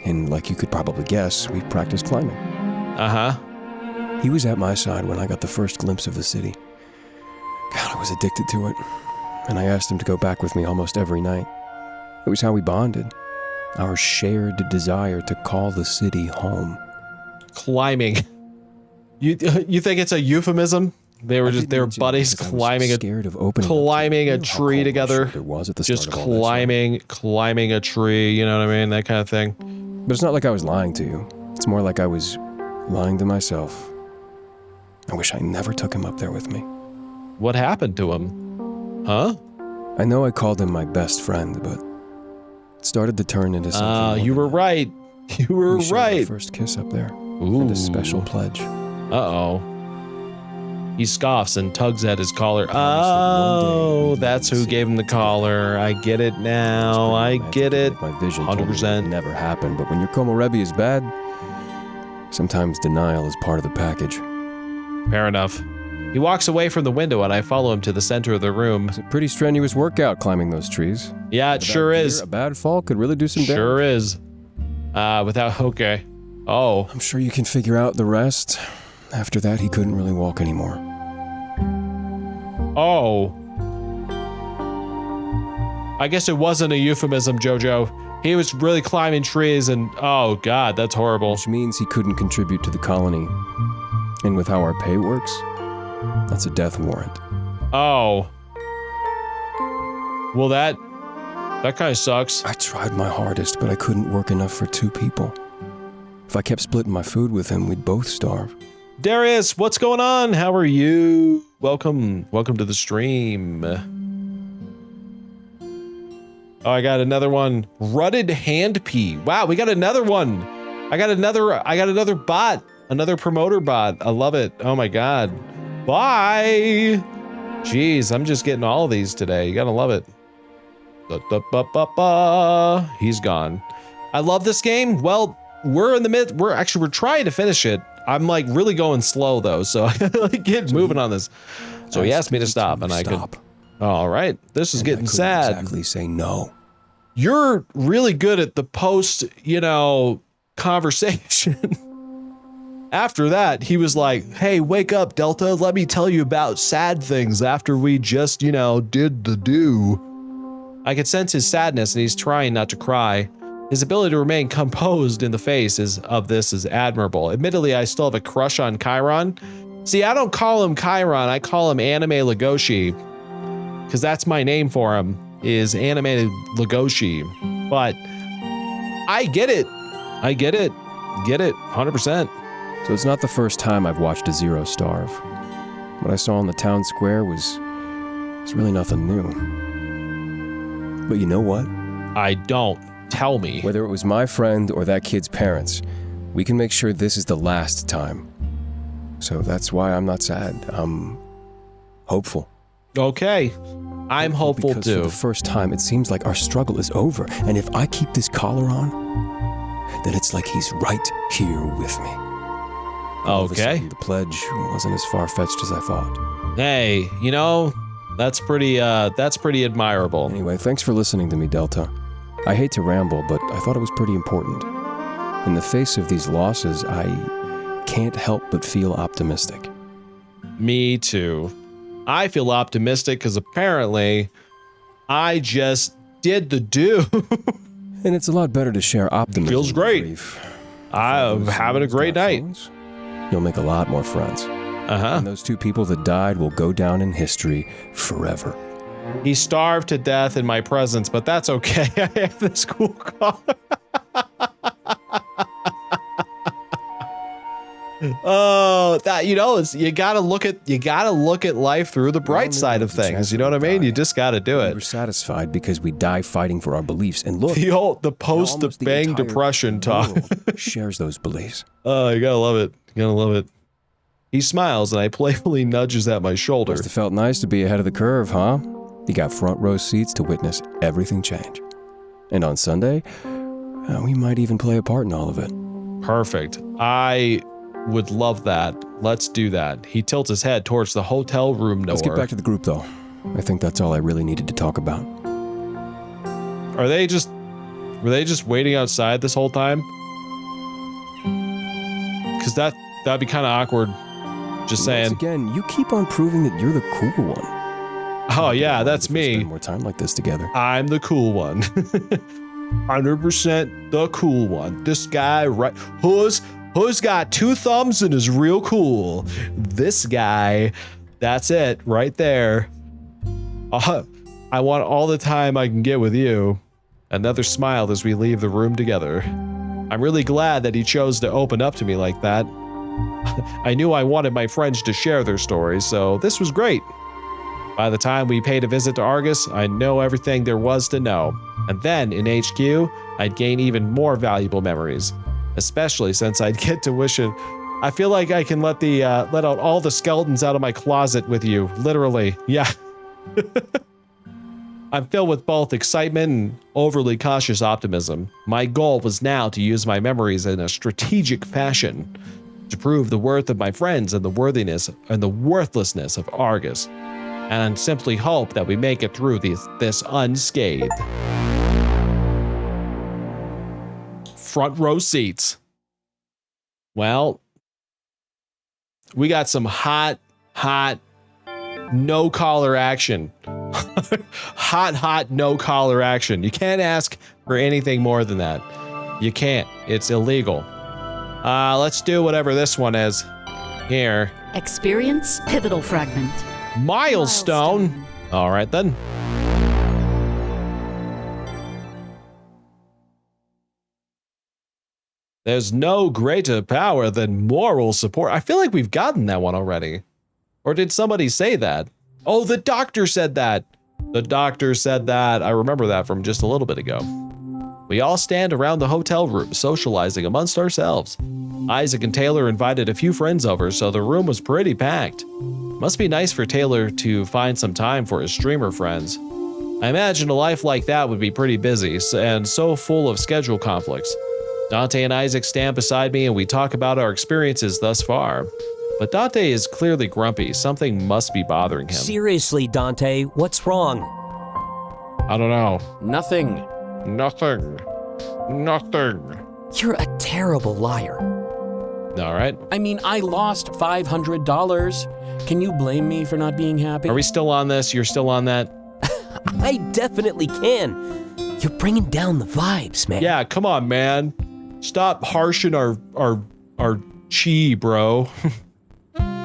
And like you could probably guess, we practiced climbing. Uh-huh. He was at my side when I got the first glimpse of the city. God, I was addicted to it. And I asked him to go back with me almost every night. It was how we bonded. Our shared desire to call the city home. Climbing. You think it's a euphemism? They were buddies climbing a tree together. There was at the just start of all climbing a tree, you know what I mean? That kind of thing. But it's not like I was lying to you. It's more like I was lying to myself. I wish I never took him up there with me. What happened to him? Huh? I know I called him my best friend, but it started to turn into something. You were right. You were we shared right. Our first kiss up there. Ooh. And a special pledge. Uh-oh. He scoffs and tugs at his collar. Oh, that's who gave him the collar. I get it now. I get it. My vision 100%. Never happened, but when your Komorebi is bad, sometimes denial is part of the package. Fair enough. He walks away from the window and I follow him to the center of the room. It's a pretty strenuous workout climbing those trees. Yeah, it sure is. A bad fall could really do some damage. Sure is. Okay. Oh. I'm sure you can figure out the rest. After that, he couldn't really walk anymore. Oh. I guess it wasn't a euphemism, Jojo. He was really climbing trees and, oh God, that's horrible. Which means he couldn't contribute to the colony. And with how our pay works, that's a death warrant. Oh. Well, that kind of sucks. I tried my hardest, but I couldn't work enough for 2 people. If I kept splitting my food with him, we'd both starve. Darius, what's going on? How are you? Welcome to the stream. Oh, I got another one. Rutted hand pea. Wow, we got another one. I got another bot, another promoter bot. I love it. Oh my God. Bye. Jeez, I'm just getting all of these today. You gotta love it. He's gone. I love this game. Well, we're in the mid. We're trying to finish it. I'm like really going slow though, so I gotta get moving on this. So he asked me to stop, and I could. All right, this is getting sad. Exactly, say no. You're really good at the post, conversation. After that, he was like, "Hey, wake up, Delta. Let me tell you about sad things after we just, did the do." I could sense his sadness, and he's trying not to cry. His ability to remain composed in the face of this is admirable. Admittedly, I still have a crush on Chiron. See, I don't call him Chiron, I call him Anime Legoshi. Because that's my name for him, is Anime Legoshi. But I get it. Get it, 100%. So it's not the first time I've watched a Zero starve. What I saw in the town square was really nothing new. But you know what? I don't. Tell me. Whether it was my friend or that kid's parents, we can make sure this is the last time. So that's why I'm not sad. I'm hopeful. Okay. I'm hopeful because too. For the first time, it seems like our struggle is over. And if I keep this collar on, then it's like he's right here with me. All of a sudden, the pledge wasn't as far-fetched as I thought. Hey, that's pretty admirable. Anyway, thanks for listening to me, Delta. I hate to ramble, but I thought it was pretty important. In the face of these losses, I can't help but feel optimistic. Me too. I feel optimistic because apparently I just did the do. And it's a lot better to share optimism. Feels great. I'm having a great night. You'll make a lot more friends. And those 2 people that died will go down in history forever. He starved to death in my presence, but that's okay. I have this cool collar. Oh, that you gotta look at life through the bright side of things. You know what I mean? You just gotta do it. We're satisfied because we die fighting for our beliefs. And look, the post the Bang Depression talk shares those beliefs. Oh, you gotta love it. You gotta love it. He smiles and I playfully nudges at my shoulder. Must have felt nice to be ahead of the curve, huh? You got front row seats to witness everything change. And on Sunday, we might even play a part in all of it. Perfect. I would love that. Let's do that. He tilts his head towards the hotel room door. Let's get back to the group, though. I think that's all I really needed to talk about. Were they just waiting outside this whole time? Because that'd be kind of awkward. Just saying. Once again, you keep on proving that you're the cool one. Oh yeah, that's me. Spend more time like this together. I'm the cool one. 100% the cool one. This guy, right? Who's got 2 thumbs and is real cool? This guy. That's it, right there. I want all the time I can get with you. Another smile as we leave the room together. I'm really glad that he chose to open up to me like that. I knew I wanted my friends to share their stories, so this was great. By the time we paid a visit to Argus, I know everything there was to know. And then, in HQ, I'd gain even more valuable memories. Especially since I'd get to wish it. I feel like I can let out all the skeletons out of my closet with you. Literally. Yeah. I'm filled with both excitement and overly cautious optimism. My goal was now to use my memories in a strategic fashion to prove the worth of my friends and the worthiness and the worthlessness of Argus, and simply hope that we make it through this unscathed. Front row seats. Well, we got some hot, no collar action. hot, no collar action. You can't ask for anything more than that. You can't. It's illegal. Let's do whatever this one is. Here. Experience pivotal fragment. Milestone. All right then. There's no greater power than moral support. I feel like we've gotten that one already. Or did somebody say that? Oh, the doctor said that. The doctor said that. I remember that from just a little bit ago. We all stand around the hotel room, socializing amongst ourselves. Isaac and Taylor invited a few friends over, so the room was pretty packed. Must be nice for Taylor to find some time for his streamer friends. I imagine a life like that would be pretty busy and so full of schedule conflicts. Dante and Isaac stand beside me and we talk about our experiences thus far. But Dante is clearly grumpy. Something must be bothering him. Seriously, Dante, what's wrong? I don't know. Nothing. You're a terrible liar. All right. I mean, I lost $500. Can you blame me for not being happy? Are we still on this? You're still on that? I definitely can. You're bringing down the vibes, man. Yeah, come on, man. Stop harshing our chi, bro.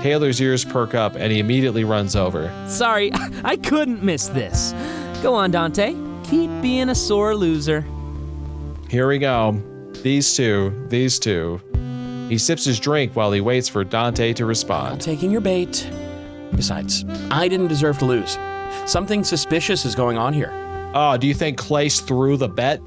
Taylor's ears perk up and he immediately runs over. Sorry, I couldn't miss this. Go on, Dante. Keep being a sore loser. Here we go. These two. He sips his drink while he waits for Dante to respond. I'm taking your bait. Besides, I didn't deserve to lose. Something suspicious is going on here. Oh, do you think Clace threw the bet?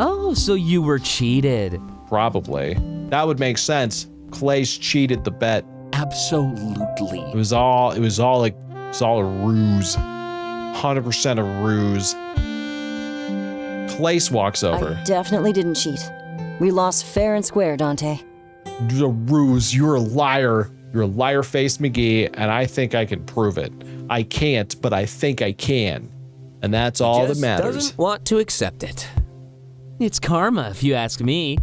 Oh, so you were cheated. Probably. That would make sense. Clace cheated the bet. Absolutely. It was all a ruse. 100% a ruse. Clace walks over. I definitely didn't cheat. We lost fair and square, Dante. A ruse. You're a liar. You're a liar-faced McGee, and I think I can prove it. I can't, but I think I can. And that's all that matters. Doesn't want to accept it. It's karma, if you ask me.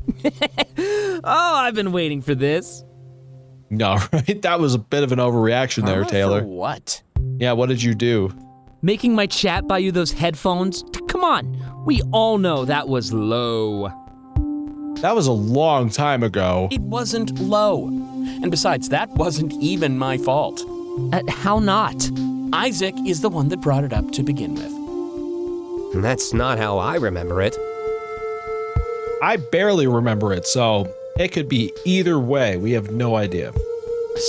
Oh, I've been waiting for this. No, right? That was a bit of an overreaction there, Taylor. For what? Yeah, what did you do? Making my chat buy you those headphones? Come on, we all know that was low. That was a long time ago. It wasn't low. And besides, that wasn't even my fault. How not? Isaac is the one that brought it up to begin with. That's not how I remember it. I barely remember it, so it could be either way. We have no idea.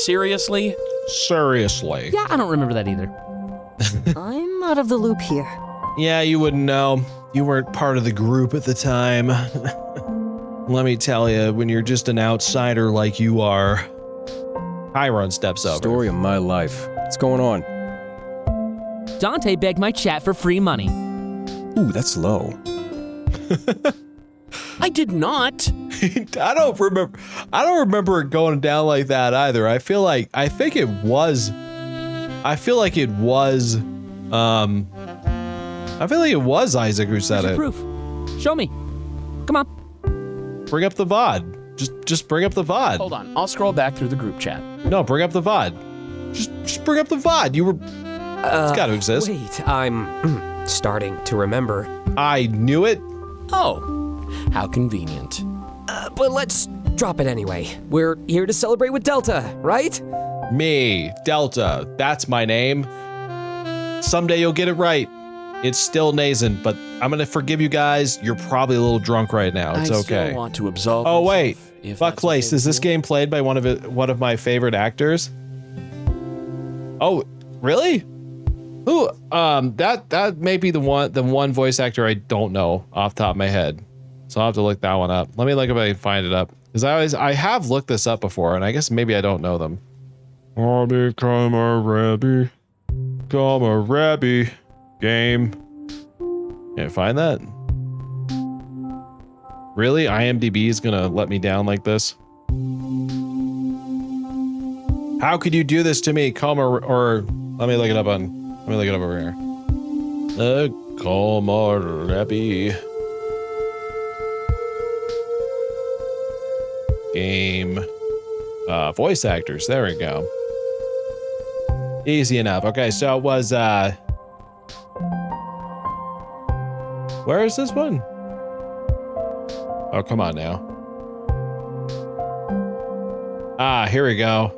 Seriously? Seriously. Yeah, I don't remember that either. I'm out of the loop here. Yeah, you wouldn't know. You weren't part of the group at the time. Let me tell you, when you're just an outsider like you are. Chiron steps over. Story of my life. What's going on? Dante begged my chat for free money. Ooh, that's low. I did not. I don't remember it going down like that either. I feel like it was Isaac who said it. Proof. Show me. Come on. Bring up the VOD. Just bring up the VOD. Hold on, I'll scroll back through the group chat. No, bring up the VOD. Just bring up the VOD. It's got to exist. Wait, I'm starting to remember. I knew it. Oh, how convenient. But let's drop it anyway. We're here to celebrate with Delta, right? Me, Delta. That's my name. Someday you'll get it right. It's still nascent, but I'm gonna forgive you guys. You're probably a little drunk right now. It's okay. I still want to absolve Oh wait, if Buck that's Place. okay Is this with game played by one of my favorite actors? Oh, really? Who? That may be the one voice actor I don't know off the top of my head. So I'll have to look that one up. Let me look if I can find it up. Because I have looked this up before, and I guess maybe I don't know them. Komorebi game. Can't find that. Really? IMDb is gonna let me down like this? How could you do this to me, or let me look it up over here. Komorebi game. Voice actors. There we go. Easy enough. Okay, so it was where is this one? Oh, come on now. Ah, here we go.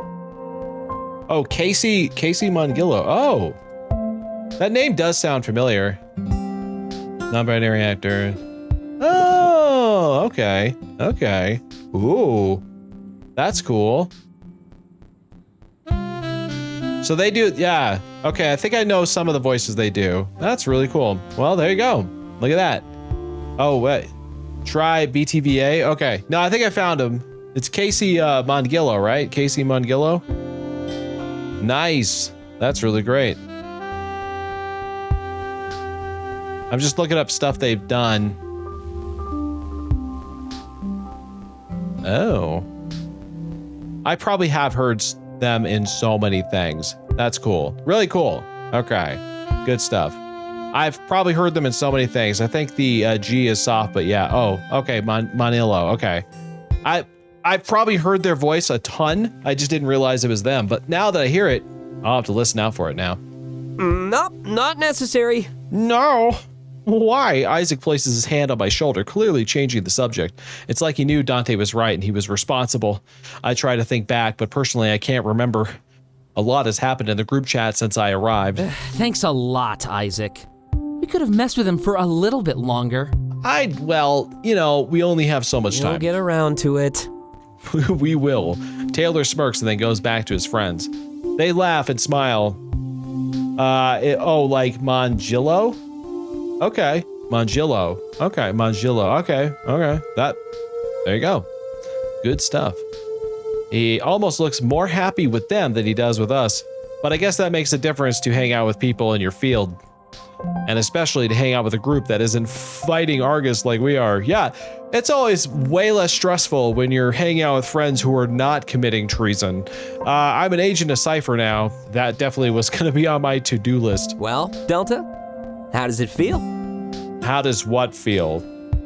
Oh, Casey Mongillo. Oh, that name does sound familiar. Non-binary actor. Oh, okay. Okay. Ooh, that's cool. So they do, yeah. Okay, I think I know some of the voices they do. That's really cool. Well, there you go. Look at that. Oh, wait. Try BTVA. Okay. No, I think I found him. It's Casey Mongillo, right? Casey Mongillo. Nice. That's really great. I'm just looking up stuff they've done. Oh. I probably have heard them in so many things. That's cool. Really cool. Okay. Good stuff. I've probably heard them in so many things. I think the G is soft, but yeah. Oh, okay. Manilo. Okay. I've probably heard their voice a ton. I just didn't realize it was them. But now that I hear it, I'll have to listen out for it now. Nope, not necessary. No. Why? Isaac places his hand on my shoulder, clearly changing the subject. It's like he knew Dante was right and he was responsible. I try to think back, but personally I can't remember. A lot has happened in the group chat since I arrived. Thanks a lot, Isaac. We could have messed with him for a little bit longer. Well, you know, we only have so much time. We'll get around to it. We will. Taylor smirks and then goes back to his friends. They laugh and smile. Like Mongillo? Okay. Mongillo. Okay, Mongillo. Okay. There you go. Good stuff. He almost looks more happy with them than he does with us. But I guess that makes a difference to hang out with people in your field. And especially to hang out with a group that isn't fighting Argus like we are. Yeah, it's always way less stressful when you're hanging out with friends who are not committing treason. I'm an agent of Cypher now. That definitely was going to be on my to-do list. Well, Delta, how does it feel? How does what feel?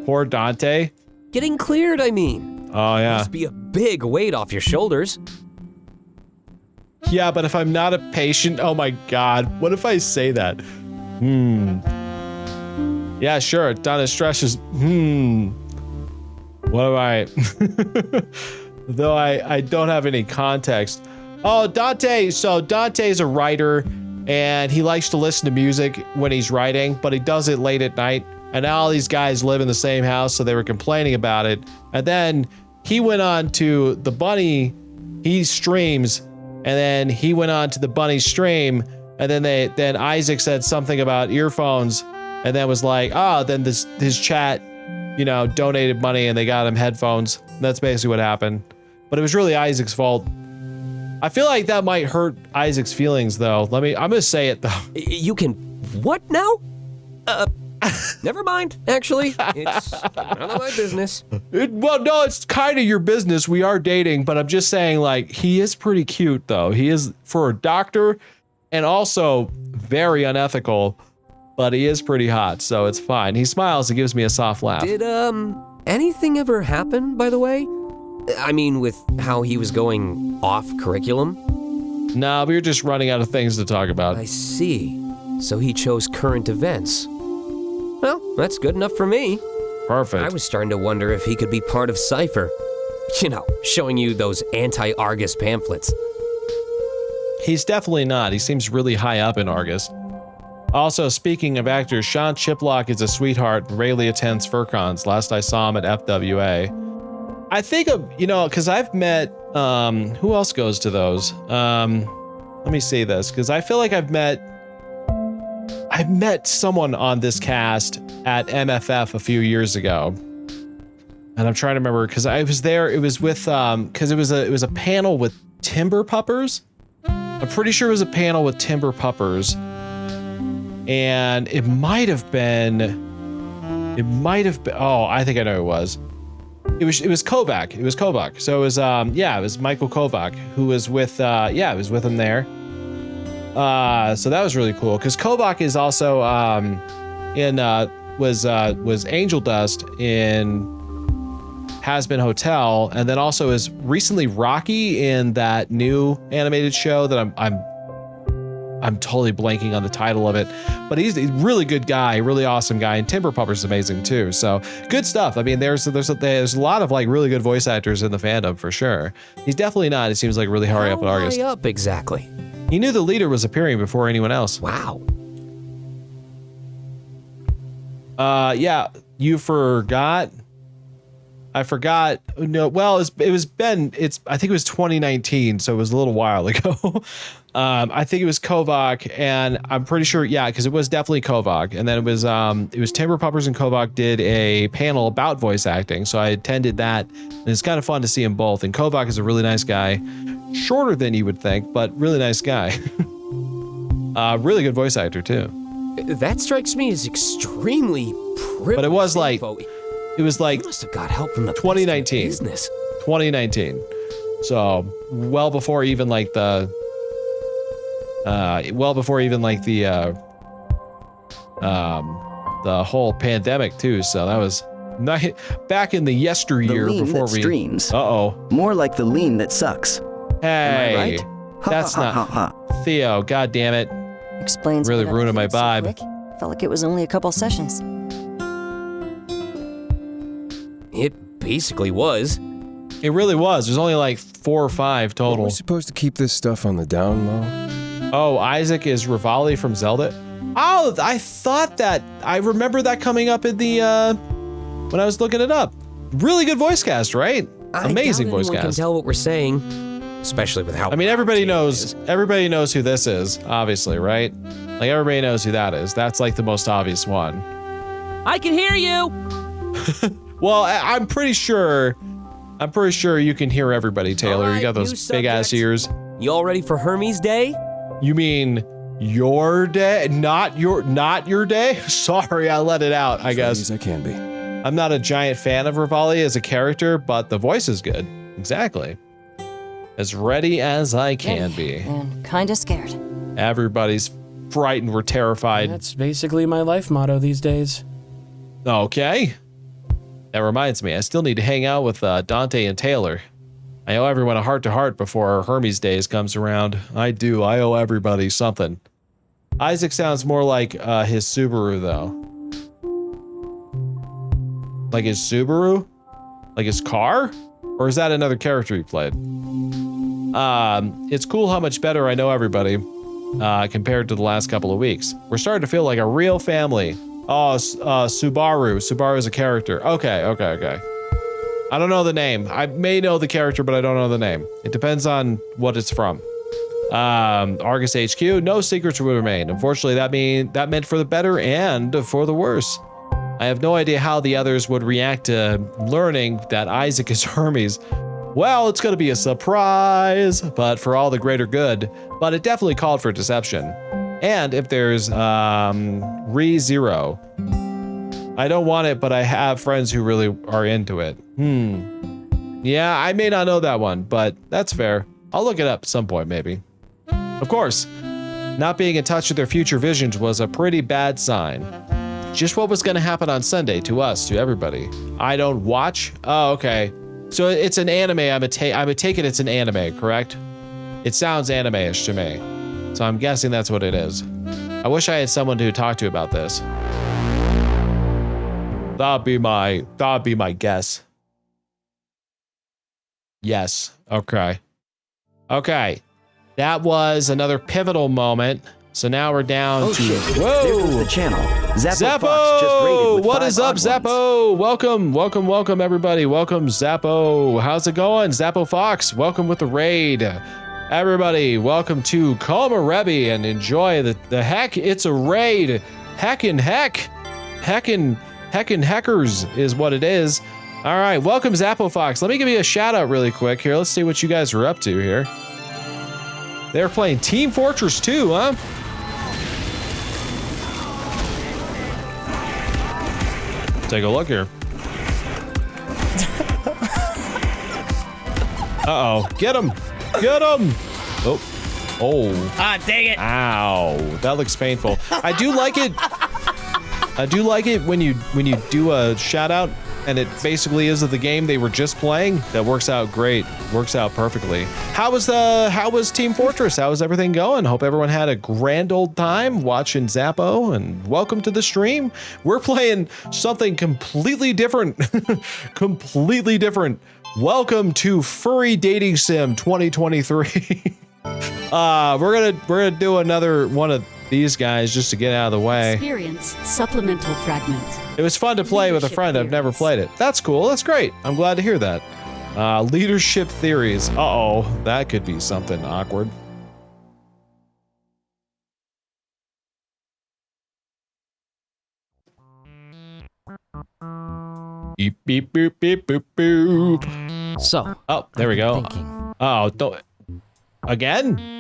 Poor Dante? Getting cleared, I mean. Oh, yeah. Must be a big weight off your shoulders. Yeah, but if I'm not a patient, oh my God, what if I say that? Yeah, sure, Donna's stress is, What do I, though I don't have any context. Oh, Dante, so Dante's a writer and he likes to listen to music when he's writing, but he does it late at night. And now all these guys live in the same house, so they were complaining about it. And then he went on to the bunny, he streams, and then he went on to the bunny stream, and then Isaac said something about earphones, and then was like, then his chat, you know, donated money and they got him headphones. That's basically what happened. But it was really Isaac's fault. I feel like that might hurt Isaac's feelings though. I'm gonna say it though. You can, what now? Never mind, actually. It's none of my business. Well, no, it's kind of your business. We are dating, but I'm just saying, like, he is pretty cute, though. He is, for a doctor, and also very unethical, but he is pretty hot, so it's fine. He smiles and gives me a soft laugh. Did, anything ever happen, by the way? I mean, with how he was going off curriculum? No, we were just running out of things to talk about. I see. So he chose current events. Well, that's good enough for me. Perfect. I was starting to wonder if he could be part of Cypher. You know, showing you those anti-Argus pamphlets. He's definitely not. He seems really high up in Argus. Also, speaking of actors, Sean Chiplock is a sweetheart and rarely attends FurCons. Last I saw him at FWA. I think, you know, because I've met, who else goes to those? Let me see this, because I feel like I've met someone on this cast at MFF a few years ago. And I'm trying to remember, because I was there, it was with, because it was a panel with Timber Puppers. I'm pretty sure it was a panel with Timber Puppers. And it might have been, oh, I think I know who it was. It was Kovac. It was Kovac. So it was, it was Michael Kovac, who was with, it was with him there. So that was really cool, because Kovac is also, was Angel Dust in Has Been Hotel, and then also is recently Rocky in that new animated show that I'm totally blanking on the title of it, but he's a really good guy, really awesome guy, and Timber Pupper's amazing too. So good stuff. I mean, there's a lot of like really good voice actors in the fandom for sure. He's definitely not. He seems like really high up at Argus. High up exactly? He knew the leader was appearing before anyone else. Wow. Yeah, you forgot. I forgot. No, well, I think it was 2019, so it was a little while ago. I think it was Kovac, and I'm pretty sure, yeah, because it was definitely Kovac. And then it was Timber Puppers and Kovac did a panel about voice acting, so I attended that. And it's kind of fun to see them both. And Kovac is a really nice guy, shorter than you would think, but really nice guy. Really good voice actor too. That strikes me as extremely privileged. But it was like, you must have got help from the 2019. Business. 2019. So well before even like the whole pandemic too. So that was back in the yesteryear before we. Streams. Uh-oh. More like the lean that sucks. Hey, am I right? That's not Theo. God damn it. Explains really why that ruining my so vibe. quick. Felt like it was only a couple sessions. It basically was. It really was. There's only like 4 or 5 total. We're supposed to keep this stuff on the down low. Oh, Isaac is Rivali from Zelda. Oh, I thought that. I remember that coming up in the when I was looking it up. Really good voice cast, right? Amazing voice cast. I can tell what we're saying, especially with how. I mean, everybody knows. Everybody knows who this is, obviously, right? Like everybody knows who that is. That's like the most obvious one. I can hear you. Well, I'm pretty sure you can hear everybody, Taylor. Right, you got those big ass ears. You all ready for Hermes Day? You mean your day, not your day? Sorry, I let it out. I guess as I can be. I'm not a giant fan of Rivali as a character, but the voice is good. Exactly. As ready as I can be. And kinda scared. Everybody's frightened. We're terrified. That's basically my life motto these days. Okay. That reminds me, I still need to hang out with Dante and Taylor. I owe everyone a heart-to-heart before Hermes Days comes around. I do. I owe everybody something. Isaac sounds more like his Subaru, though. Like his Subaru? Like his car? Or is that another character he played? It's cool how much better I know everybody compared to the last couple of weeks. We're starting to feel like a real family. Oh, Subaru. Subaru is a character. Okay. I don't know the name. I may know the character, but I don't know the name. It depends on what it's from. Argus HQ, no secrets will remain. Unfortunately, that meant for the better and for the worse. I have no idea how the others would react to learning that Isaac is Hermes. Well, it's going to be a surprise, but for all the greater good. But it definitely called for deception. And if there's ReZero, I don't want it, but I have friends who really are into it. Yeah, I may not know that one, but that's fair. I'll look it up at some point, maybe. Of course, not being in touch with their future visions was a pretty bad sign. Just what was going to happen on Sunday to us, to everybody. I don't watch? Oh, okay. So it's an anime. I'm taking it's an anime, correct? It sounds anime-ish to me. So I'm guessing that's what it is. I wish I had someone to talk to about this. That'd be my guess. Yes. Okay. Okay. That was another pivotal moment. So now we're down to shit. Whoa! There goes the channel. Zappo! Fox just raided with What 5 is up, odd ones. Zappo? Welcome, everybody. Welcome, Zappo. How's it going? Zappo Fox, welcome with the raid. Everybody, welcome to Komorebi and enjoy the heck. It's a raid. Heckin' heckers is what it is. All right, welcome, Zappo Fox. Let me give you a shout out really quick here. Let's see what you guys are up to here. They're playing Team Fortress 2, huh? Take a look here. Uh-oh. Get him! Get him! Oh. Oh. Ah, dang it! Ow. That looks painful. I do like it. I do like it when you do a shout out and it basically is of the game they were just playing. That works out great. Works out perfectly. How was Team Fortress? How was everything going? Hope everyone had a grand old time watching Zappo, and welcome to the stream. We're playing something completely different. Completely different. Welcome to Furry Dating Sim 2023. We're gonna do another one of these guys just to get out of the way. Experience supplemental fragment. It was fun to play with a friend. I've never played it. That's cool. That's great. I'm glad to hear that. Leadership theories. Uh-oh, that could be something awkward. Beep, beep, boop, beep, boop, boop. So. Oh, there we go. Thinking. Oh, don't. Again?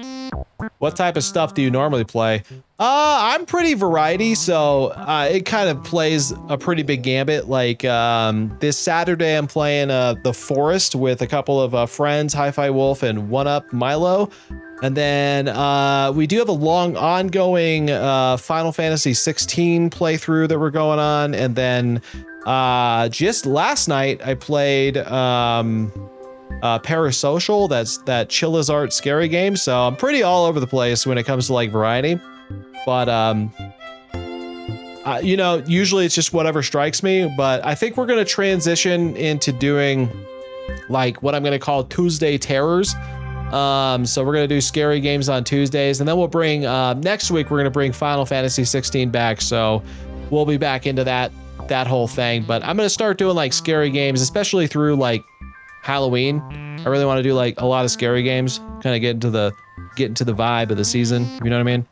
What type of stuff do you normally play? I'm pretty variety, so it kind of plays a pretty big gambit. Like this Saturday, I'm playing The Forest with a couple of friends, Hi-Fi Wolf and One Up Milo. And then we do have a long ongoing Final Fantasy 16 playthrough that we're going on. And then just last night, I played Parasocial. That's that Chillizart scary game. So I'm pretty all over the place when it comes to like variety. But you know, usually it's just whatever strikes me. But I think we're gonna transition into doing like what I'm gonna call Tuesday Terrors. So we're gonna do scary games on Tuesdays, and then we'll bring next week we're gonna bring Final Fantasy 16 back. So we'll be back into that whole thing. But I'm gonna start doing like scary games, especially through like Halloween. I really want to do like a lot of scary games, kind of get into the vibe of the season. You know what I mean?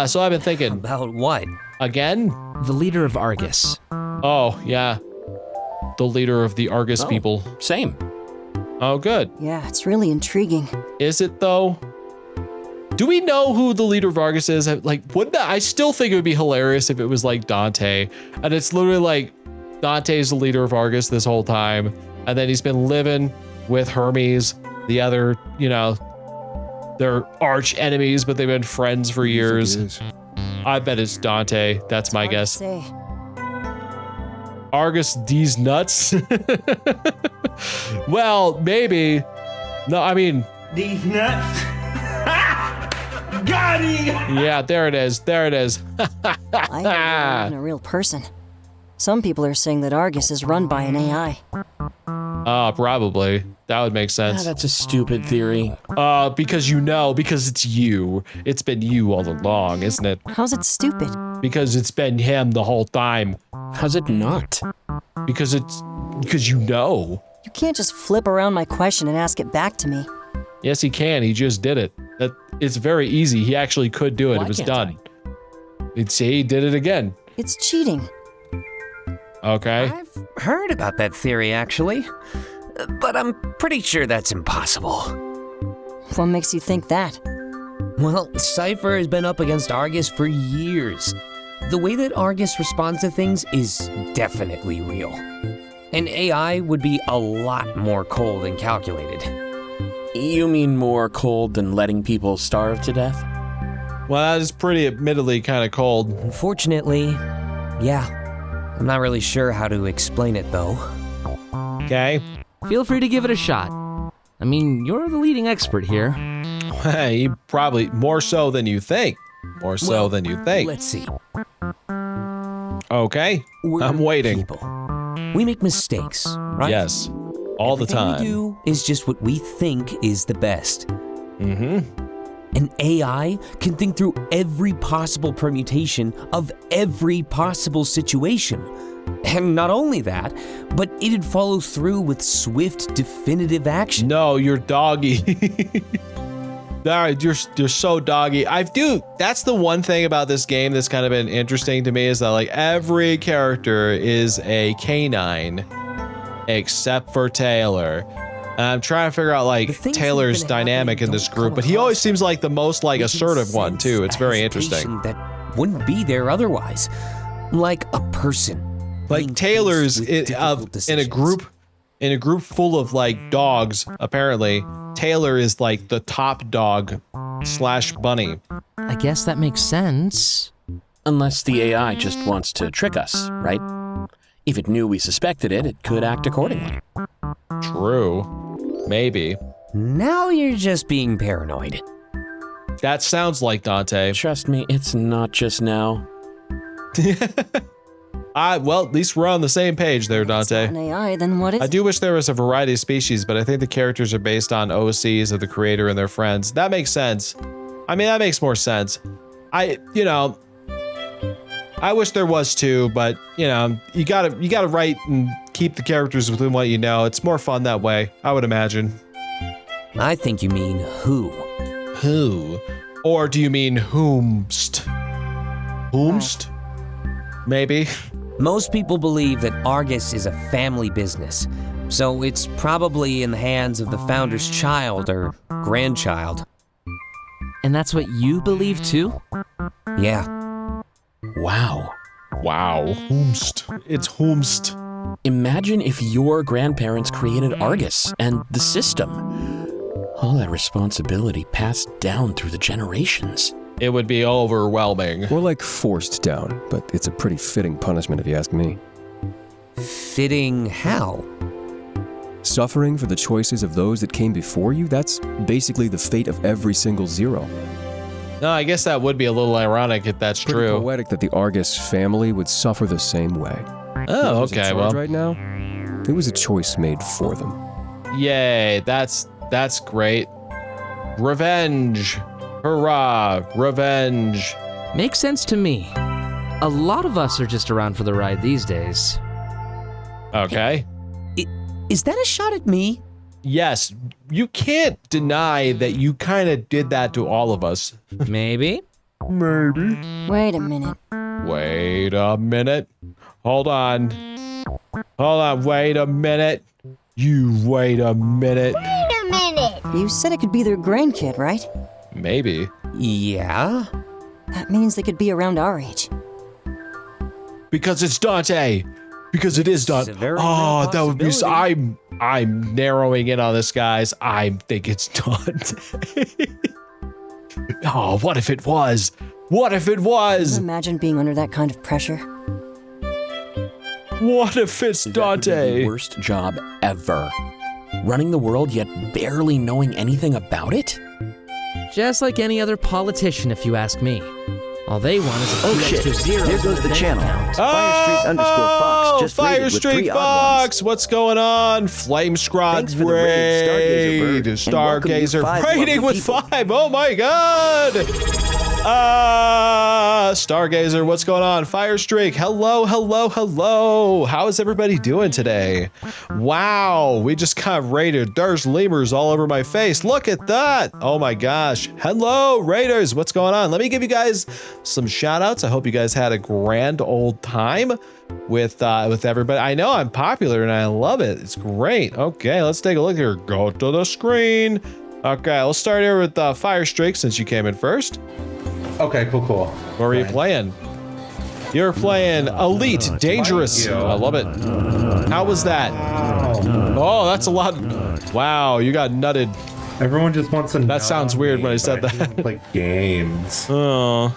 So I've been thinking About what? again. The leader of Argus. Oh yeah, the leader of the Argus people. Same. Oh good. Yeah, it's really intriguing. Is it though? Do we know who the leader of Argus is? Like, wouldn't that? I still think it would be hilarious if it was like Dante, and it's literally like Dante's the leader of Argus this whole time, and then he's been living with Hermes, the other, you know, they're arch enemies, but they've been friends for years. I bet it's Dante. That's my guess. Say. Argus these nuts? Well, maybe. No, I mean. These nuts? Got him! Yeah, there it is. There it is. I haven't even a real person. Some people are saying that Argus is run by an AI. Probably. That would make sense. That's a stupid theory. Because you know, because it's you. It's been you all along, isn't it? How's it stupid? Because it's been him the whole time. How's it not? Because you know. You can't just flip around my question and ask it back to me. Yes, he can. He just did it. It's very easy. He actually could do it. Why It was can't done. See, he did it again. It's cheating. Okay. I've heard about that theory, actually. But I'm pretty sure that's impossible. What makes you think that? Well, Cypher has been up against Argus for years. The way that Argus responds to things is definitely real. An AI would be a lot more cold and calculated. You mean more cold than letting people starve to death? Well, that is pretty admittedly kind of cold. Unfortunately, yeah. I'm not really sure how to explain it though. Okay. Feel free to give it a shot. I mean, you're the leading expert here. Hey, probably more so than you think. More so than you think. Let's see. Okay, I'm waiting. People. We make mistakes, right? Yes, all the time. Everything we do is just what we think is the best. Mm-hmm. An AI can think through every possible permutation of every possible situation. And not only that, but it'd follow through with swift, definitive action. No, you're doggy. All right, you're so doggy. That's the one thing about this game that's kind of been interesting to me is that like every character is a canine except for Taylor. And I'm trying to figure out like Taylor's dynamic in this group, but he always seems like the most like assertive one too. It's very interesting. That wouldn't be there otherwise. Like a person. Like Taylor's in a group full of like dogs, apparently. Taylor is like the top dog / bunny. I guess that makes sense. Unless the AI just wants to trick us, right? If it knew we suspected it, it could act accordingly. True. Maybe. Now you're just being paranoid. That sounds like Dante. Trust me, it's not just now. Well, at least we're on the same page there, Dante. If it's not an AI, then what is I do wish there was a variety of species, but I think the characters are based on OCs of the creator and their friends. That makes sense. I mean, that makes more sense. I wish there was too, but you gotta write and keep the characters within what you know. It's more fun that way, I would imagine. I think you mean who. Who? Or do you mean whomst? Whomst? Maybe. Most people believe that Argus is a family business, so it's probably in the hands of the founder's child or grandchild. And that's what you believe too? Yeah. Wow. Wow. Whomst. It's whomst. Imagine if your grandparents created Argus and the system. All that responsibility passed down through the generations. It would be overwhelming. More like forced down, but it's a pretty fitting punishment if you ask me. Fitting how? Suffering for the choices of those that came before you, that's basically the fate of every single Zero. No, I guess that would be a little ironic if that's Pretty true. poetic that the Argus family would suffer the same way. Oh, Whoever's in okay, charge well. right now, it was a choice made for them. Yay, that's great. Revenge. Hurrah, revenge. Makes sense to me. A lot of us are just around for the ride these days. Okay. Is that a shot at me? Yes, you can't deny that you kind of did that to all of us. Maybe. Maybe. Wait a minute. Wait a minute. Hold on. Wait a minute. You wait a minute. You said it could be their grandkid, right? Maybe. Yeah. That means they could be around our age. Because it's Dante. Because it is Dante. Oh, that would be. I'm narrowing in on this, guys. I think it's Dante. Oh, what if it was? What if it was? Can you imagine being under that kind of pressure? What if it's Dante? That would be the worst job ever. Running the world yet barely knowing anything about it? Just like any other politician, if you ask me. All they want is a few extra zeros. There goes the channel. Oh, Firestreak_Fox just Fire raided with Streak 3 odd Fox, ones. What's going on? Flame Squad Thanks for the raid, Stargazer Stargazer Bird, and welcome you 5 raiding lovely with people. 5. Oh my god! Stargazer, what's going on? Fire Streak, hello. How is everybody doing today? Wow, we just got raided. There's lemurs all over my face. Look at that. Oh my gosh. Hello, raiders. What's going on? Let me give you guys some shout outs. I hope you guys had a grand old time with everybody. I know I'm popular and I love it. It's great. Okay, let's take a look here. Go to the screen. Okay, we'll start here with Fire Streak since you came in first. Okay, cool. What were you playing? You're playing Elite Dangerous. I love it. How was that? Oh, that's a lot. Wow, you got nutted. Everyone just wants to. That sounds weird when I said that. Like games. Oh.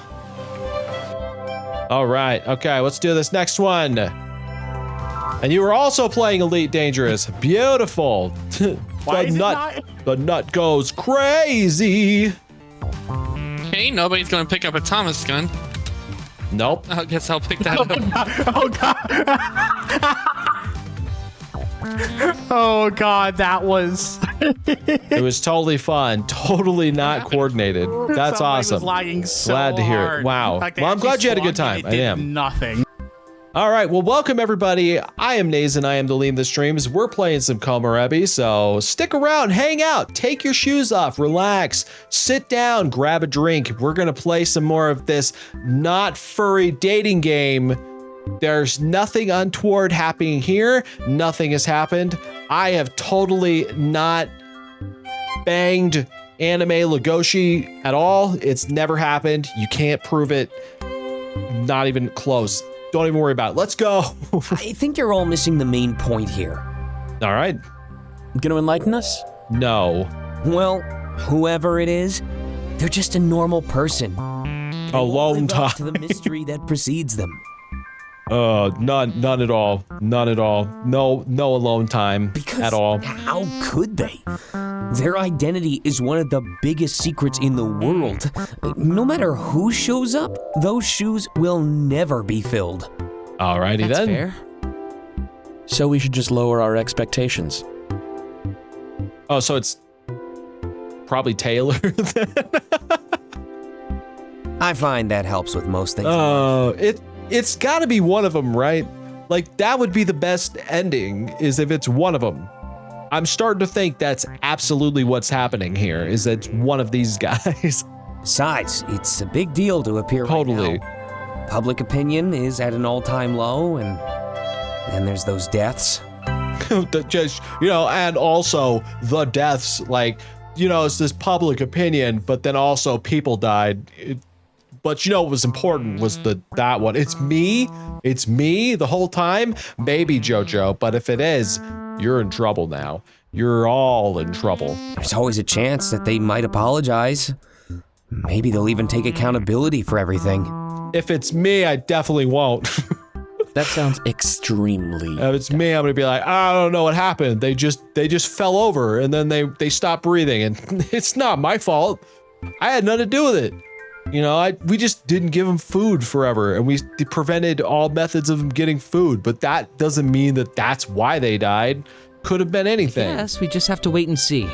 All right. Okay, let's do this next one. And you were also playing Elite Dangerous. Beautiful. The nut goes crazy. Hey, nobody's gonna pick up a Thomas gun. Nope. I guess I'll pick that up. Oh god. Oh god, that was. It was totally fun. Totally not coordinated. That's awesome. Was lagging so glad to hear hard. it. Wow. Like, Well, I'm glad you had a good time. I am. Nothing. All right. Well, welcome everybody. I am Naze and I am the LeemThatStreams. We're playing some Komorebi, so stick around, hang out, take your shoes off, relax, sit down, grab a drink. We're gonna play some more of this not furry dating game. There's nothing untoward happening here. Nothing has happened. I have totally not banged anime Legoshi at all. It's never happened. You can't prove it. Not even close. Don't even worry about it. Let's go. I think you're all missing the main point here. All right. Gonna enlighten us? No. Well, whoever it is, they're just a normal person. Alone time. To the mystery that precedes them. None at all. None at all. No alone time at all. How could they? Their identity is one of the biggest secrets in the world. No matter who shows up, those shoes will never be filled. Alrighty That's then. Fair. So we should just lower our expectations. Oh, so it's probably Taylor then? I find that helps with most things. It's got to be one of them, right? Like that would be the best ending is if it's one of them. I'm starting to think that's absolutely what's happening here, is that it's one of these guys. Besides, it's a big deal to appear Totally. right now. Public opinion is at an all-time low, and then there's those deaths. Just, and also the deaths, like, it's this public opinion, but then also people died. But what was important was that one. It's me the whole time. Maybe JoJo, but if it is, you're in trouble now. You're all in trouble. There's always a chance that they might apologize. Maybe they'll even take accountability for everything. If it's me, I definitely won't. That sounds extremely. If it's me, I'm gonna be like, I don't know what happened. They just fell over and then they stopped breathing, and it's not my fault. I had nothing to do with it. We just didn't give them food forever, and we prevented all methods of them getting food, but that doesn't mean that that's why they died. Could have been anything. Yes, we just have to wait and see.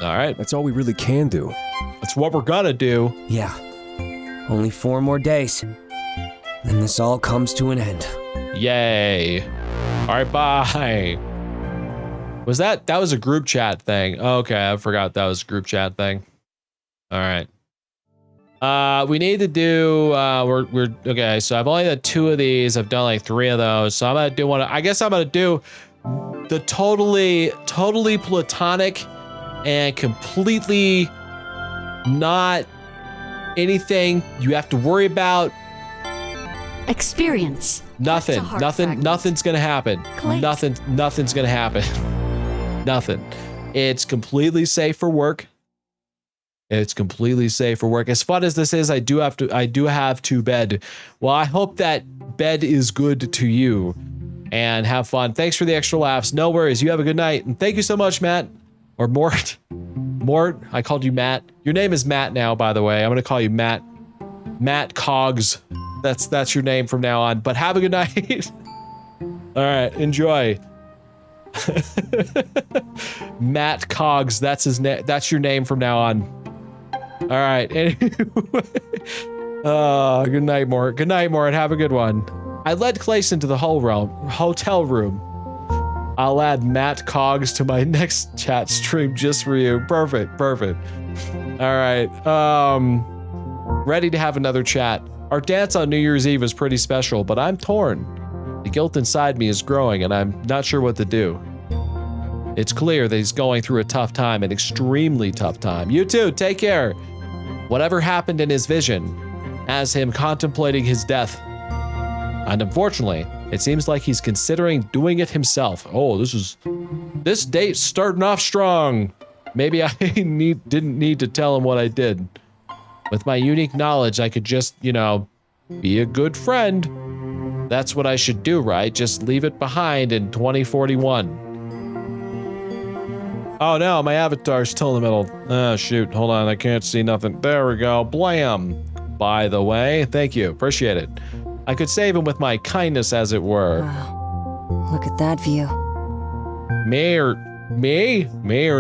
All right. That's all we really can do. That's what we're gonna do. Yeah. Only 4 more days. Then this all comes to an end. Yay. All right, bye. That was a group chat thing. Okay, I forgot that was a group chat thing. All right. We need to do, okay, so I've only done 2 of these. I've done like 3 of those. So I'm gonna do one. I guess I'm gonna do the totally platonic and completely not anything you have to worry about. Experience. Nothing's gonna happen. Nothing's gonna happen. Nothing. It's completely safe for work. It's completely safe for work. As fun as this is, I do have to bed. Well, I hope that bed is good to you and have fun. Thanks for the extra laughs. No worries. You have a good night. And thank you so much, Matt. Or Mort. Mort, I called you Matt. Your name is Matt now, by the way. I'm gonna call you Matt. Matt Cogs. That's your name from now on. But have a good night. All right, enjoy. Matt Cogs, that's his name. That's your name from now on. All right. Anyway. Good night, Mort. Good night, Mort. Have a good one. I led Clayson to the hotel room. I'll add Matt Cogs to my next chat stream just for you. Perfect. All right. Ready to have another chat. Our dance on New Year's Eve was pretty special, but I'm torn. The guilt inside me is growing, and I'm not sure what to do. It's clear that he's going through a tough time, an extremely tough time. You too, take care. Whatever happened in his vision, has him contemplating his death. And unfortunately, it seems like he's considering doing it himself. Oh, this date's starting off strong. Maybe I didn't need to tell him what I did. With my unique knowledge, I could just, you know, be a good friend. That's what I should do, right? Just leave it behind in 2041. Oh no, my avatar's still in the middle. Oh shoot, hold on, I can't see nothing. There we go, blam. By the way, thank you, appreciate it. I could save him with my kindness, as it were. Wow, look at that view. Me or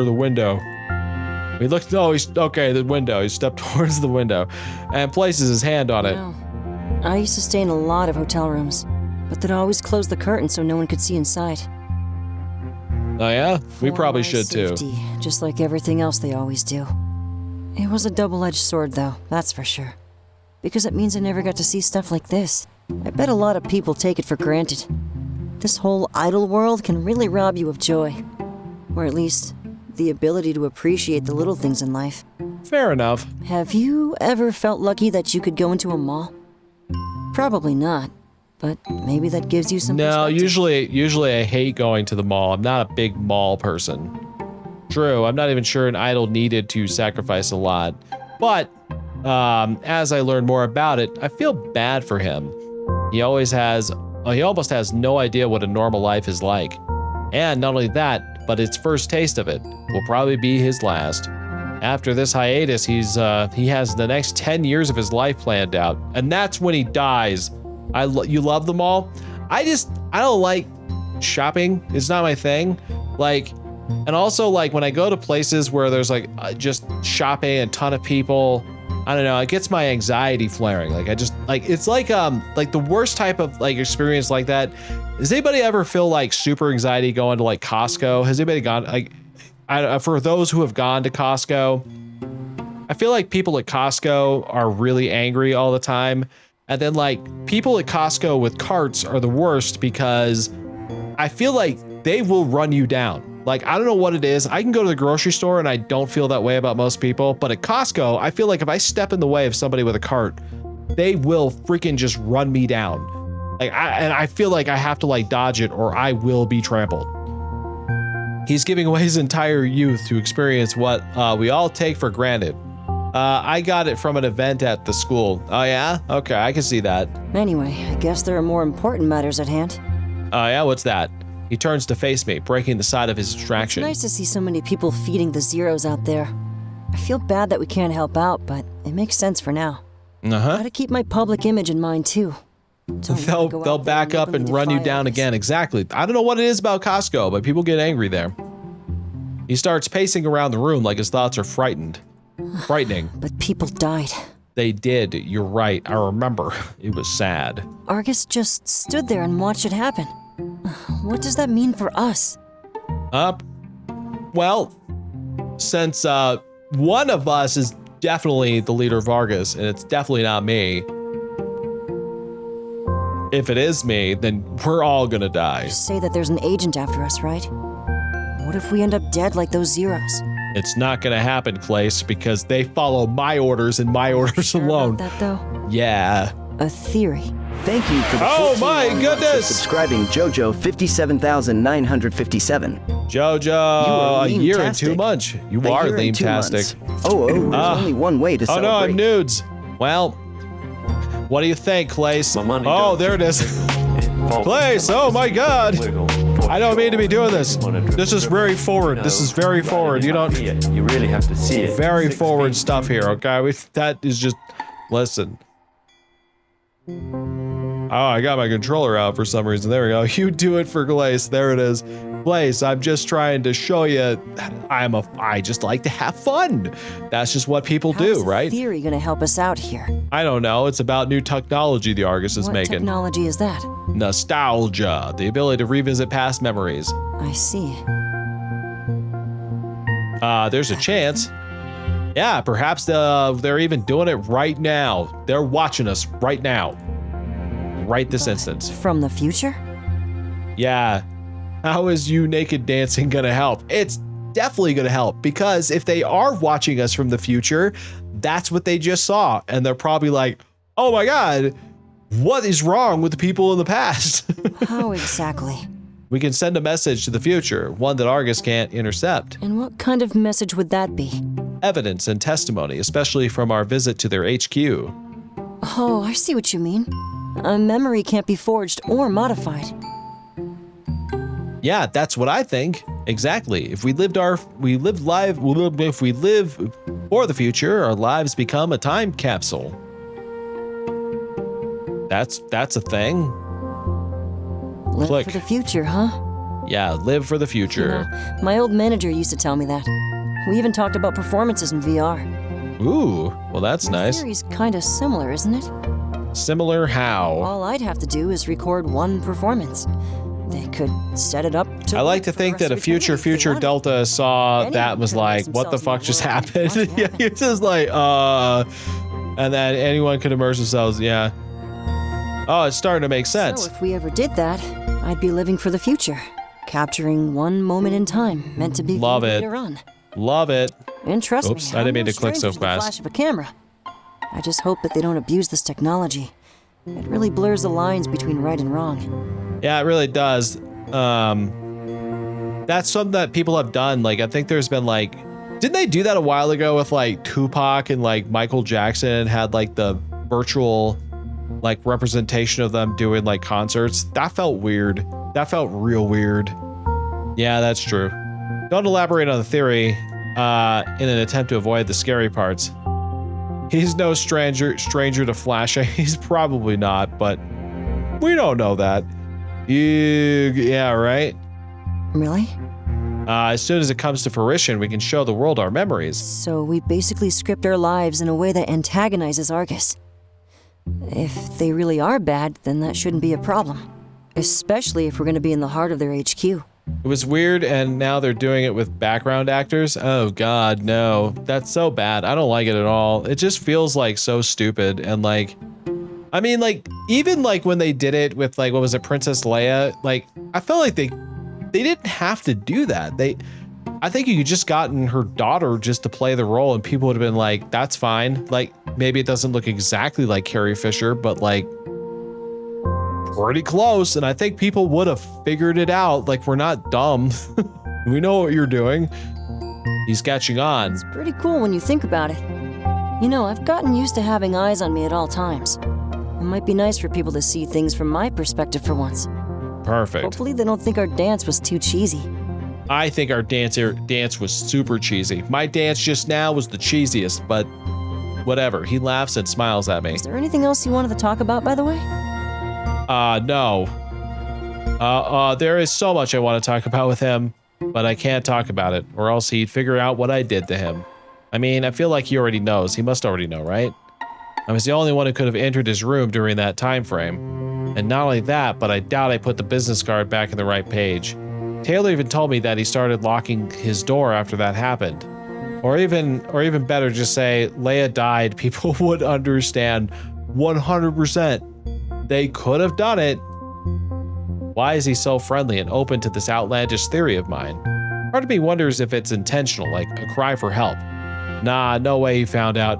the window? He looked, oh, he's, okay, the window. He stepped towards the window and places his hand on it. I used to stay in a lot of hotel rooms, but they'd always close the curtain so no one could see inside. Oh yeah? We probably should Safety, too. just like everything else they always do. It was a double-edged sword though, that's for sure. Because it means I never got to see stuff like this. I bet a lot of people take it for granted. This whole idle world can really rob you of joy. Or at least, the ability to appreciate the little things in life. Fair enough. Have you ever felt lucky that you could go into a mall? Probably not, but maybe that gives you some perspective. Usually I hate going to the mall. I'm not a big mall person. True, I'm not even sure an idol needed to sacrifice a lot. But, as I learn more about it, I feel bad for him. He almost has no idea what a normal life is like. And not only that, but its first taste of it will probably be his last. After this hiatus, he has the next 10 years of his life planned out, and that's when he dies. You love the mall? I don't like shopping. It's not my thing. Like, and also like when I go to places where there's like just shopping and a ton of people, I don't know, it gets my anxiety flaring. Like it's like the worst type of like experience like that. Does anybody ever feel like super anxiety going to like Costco? Has anybody gone like, for those who have gone to Costco, I feel like people at Costco are really angry all the time. And then like people at Costco with carts are the worst because I feel like they will run you down. Like, I don't know what it is. I can go to the grocery store and I don't feel that way about most people. But at Costco, I feel like if I step in the way of somebody with a cart, they will freaking just run me down. Like, I feel like I have to like dodge it or I will be trampled. He's giving away his entire youth to experience what we all take for granted. I got it from an event at the school. Oh yeah? Okay, I can see that. Anyway, I guess there are more important matters at hand. Oh yeah, what's that? He turns to face me, breaking the side of his distraction. It's nice to see so many people feeding the zeros out there. I feel bad that we can't help out, but it makes sense for now. Gotta keep my public image in mind too. They'll back up and run you down again. Exactly. I don't know what it is about Costco, but people get angry there. He starts pacing around the room like his thoughts are frightening. But people died. They did. You're right. I remember. It was sad. Argus just stood there and watched it happen. What does that mean for us? Well, since one of us is definitely the leader of Argus, and it's definitely not me. If it is me, then we're all gonna die. You say that there's an agent after us, right? What if we end up dead like those zeros? It's not gonna happen, Clace, because they follow my orders and my orders alone. About that though? Yeah. A theory. Thank you for the 14 my months goodness! of subscribing, Jojo 57,957. Jojo, a year and 2 months. You are leemtastic. There's only one way to celebrate. Oh no, I'm nudes. Well, what do you think, Clace? Oh, there it is. Clace, oh my god. I don't mean to be doing this. This is very forward. This is very forward. You really have to see it. Very forward stuff here, okay? That is just, listen. Oh, I got my controller out for some reason. There we go. You do it for Glace. There it is. Glace, I'm just trying to show you I just like to have fun. That's just what people do, right? How's theory gonna help us out here? I don't know. It's about new technology the Argus is making. What technology is that? Nostalgia. The ability to revisit past memories. I see. There's a chance. Yeah, perhaps they're even doing it right now. They're watching us right now. Right this instant. From the future? Yeah. How is you naked dancing gonna help? It's definitely gonna help, because if they are watching us from the future, that's what they just saw. And they're probably like, oh my God, what is wrong with the people in the past? How exactly? We can send a message to the future, one that Argus can't intercept. And what kind of message would that be? Evidence and testimony, especially from our visit to their HQ. Oh, I see what you mean. A memory can't be forged or modified. Yeah, that's what I think. Exactly. If we live for the future, our lives become a time capsule. That's a thing. Live Click. for the future, huh? Yeah, live for the future. You know, my old manager used to tell me that. We even talked about performances in VR. Ooh, well that's The nice. theory's kind of similar, isn't it? Similar how? All I'd have to do is record one performance. They could set it up to. I like to think that a future Delta saw Anyone that was could like, immerse what the themselves fuck just in the world and happened? watch it Yeah, happen. he was just like, and then anyone could immerse themselves, yeah. Oh, it's starting to make sense. So if we ever did that, I'd be living for the future, capturing one moment in time meant to be Love viewed it. later on. Love it. And trust Oops, me, I didn't I'm mean no to click so stranger to the fast. flash of a camera. I just hope that they don't abuse this technology. It really blurs the lines between right and wrong. Yeah, it really does. That's something that people have done. Like, I think there's been like, didn't they do that a while ago with like Tupac and like Michael Jackson had like the virtual like representation of them doing like concerts? That felt weird. That felt real weird. Yeah, that's true. Don't elaborate on the theory in an attempt to avoid the scary parts. He's no stranger to flashing. He's probably not, but we don't know that. Yeah, right? Really? As soon as it comes to fruition, we can show the world our memories. So we basically script our lives in a way that antagonizes Argus. If they really are bad, then that shouldn't be a problem. Especially if we're going to be in the heart of their HQ. It was weird, and now they're doing it with background actors. Oh god, no. That's so bad. I don't like it at all. It just feels like so stupid, and like, I mean, like, even like when they did it with like, what was it, Princess Leia? Like, I felt like they didn't have to do that. I think you could just gotten her daughter just to play the role, and people would have been like, that's fine. Like, maybe it doesn't look exactly like Carrie Fisher, but like, pretty close. And I think people would have figured it out. Like, we're not dumb. We know what you're doing. He's catching on. It's pretty cool when you think about it. You know, I've gotten used to having eyes on me at all times. It might be nice for people to see things from my perspective for once. Perfect. Hopefully they don't think our dance was too cheesy. I think our dance was super cheesy. My dance just now was the cheesiest, but whatever. He laughs and smiles at me. Is there anything else you wanted to talk about, by the way? No. There is so much I want to talk about with him, but I can't talk about it, or else he'd figure out what I did to him. I mean, I feel like he already knows. He must already know, right? I was the only one who could have entered his room during that time frame. And not only that, but I doubt I put the business card back in the right page. Taylor even told me that he started locking his door after that happened. Or even better, just say Leia died. People would understand 100%. They could have done it. Why is he so friendly and open to this outlandish theory of mine? Part of me wonders if it's intentional, like a cry for help. Nah, no way he found out.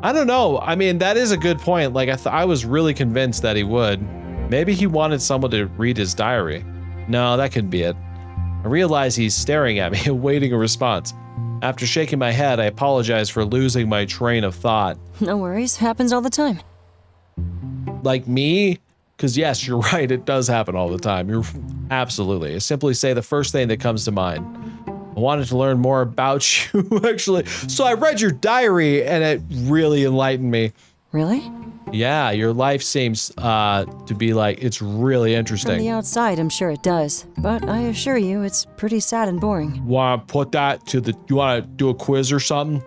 I don't know. I mean, that is a good point. Like, I was really convinced that he would. Maybe he wanted someone to read his diary. No, that couldn't be it. I realize he's staring at me, awaiting a response. After shaking my head, I apologize for losing my train of thought. No worries, happens all the time. Like me? Because yes, you're right, it does happen all the time. You're absolutely. I simply say the first thing that comes to mind. I wanted to learn more about you, actually. So I read your diary, and it really enlightened me. Really? Yeah, your life seems to be like, it's really interesting. From the outside, I'm sure it does. But I assure you, it's pretty sad and boring. Want to put that to the... You want to do a quiz or something?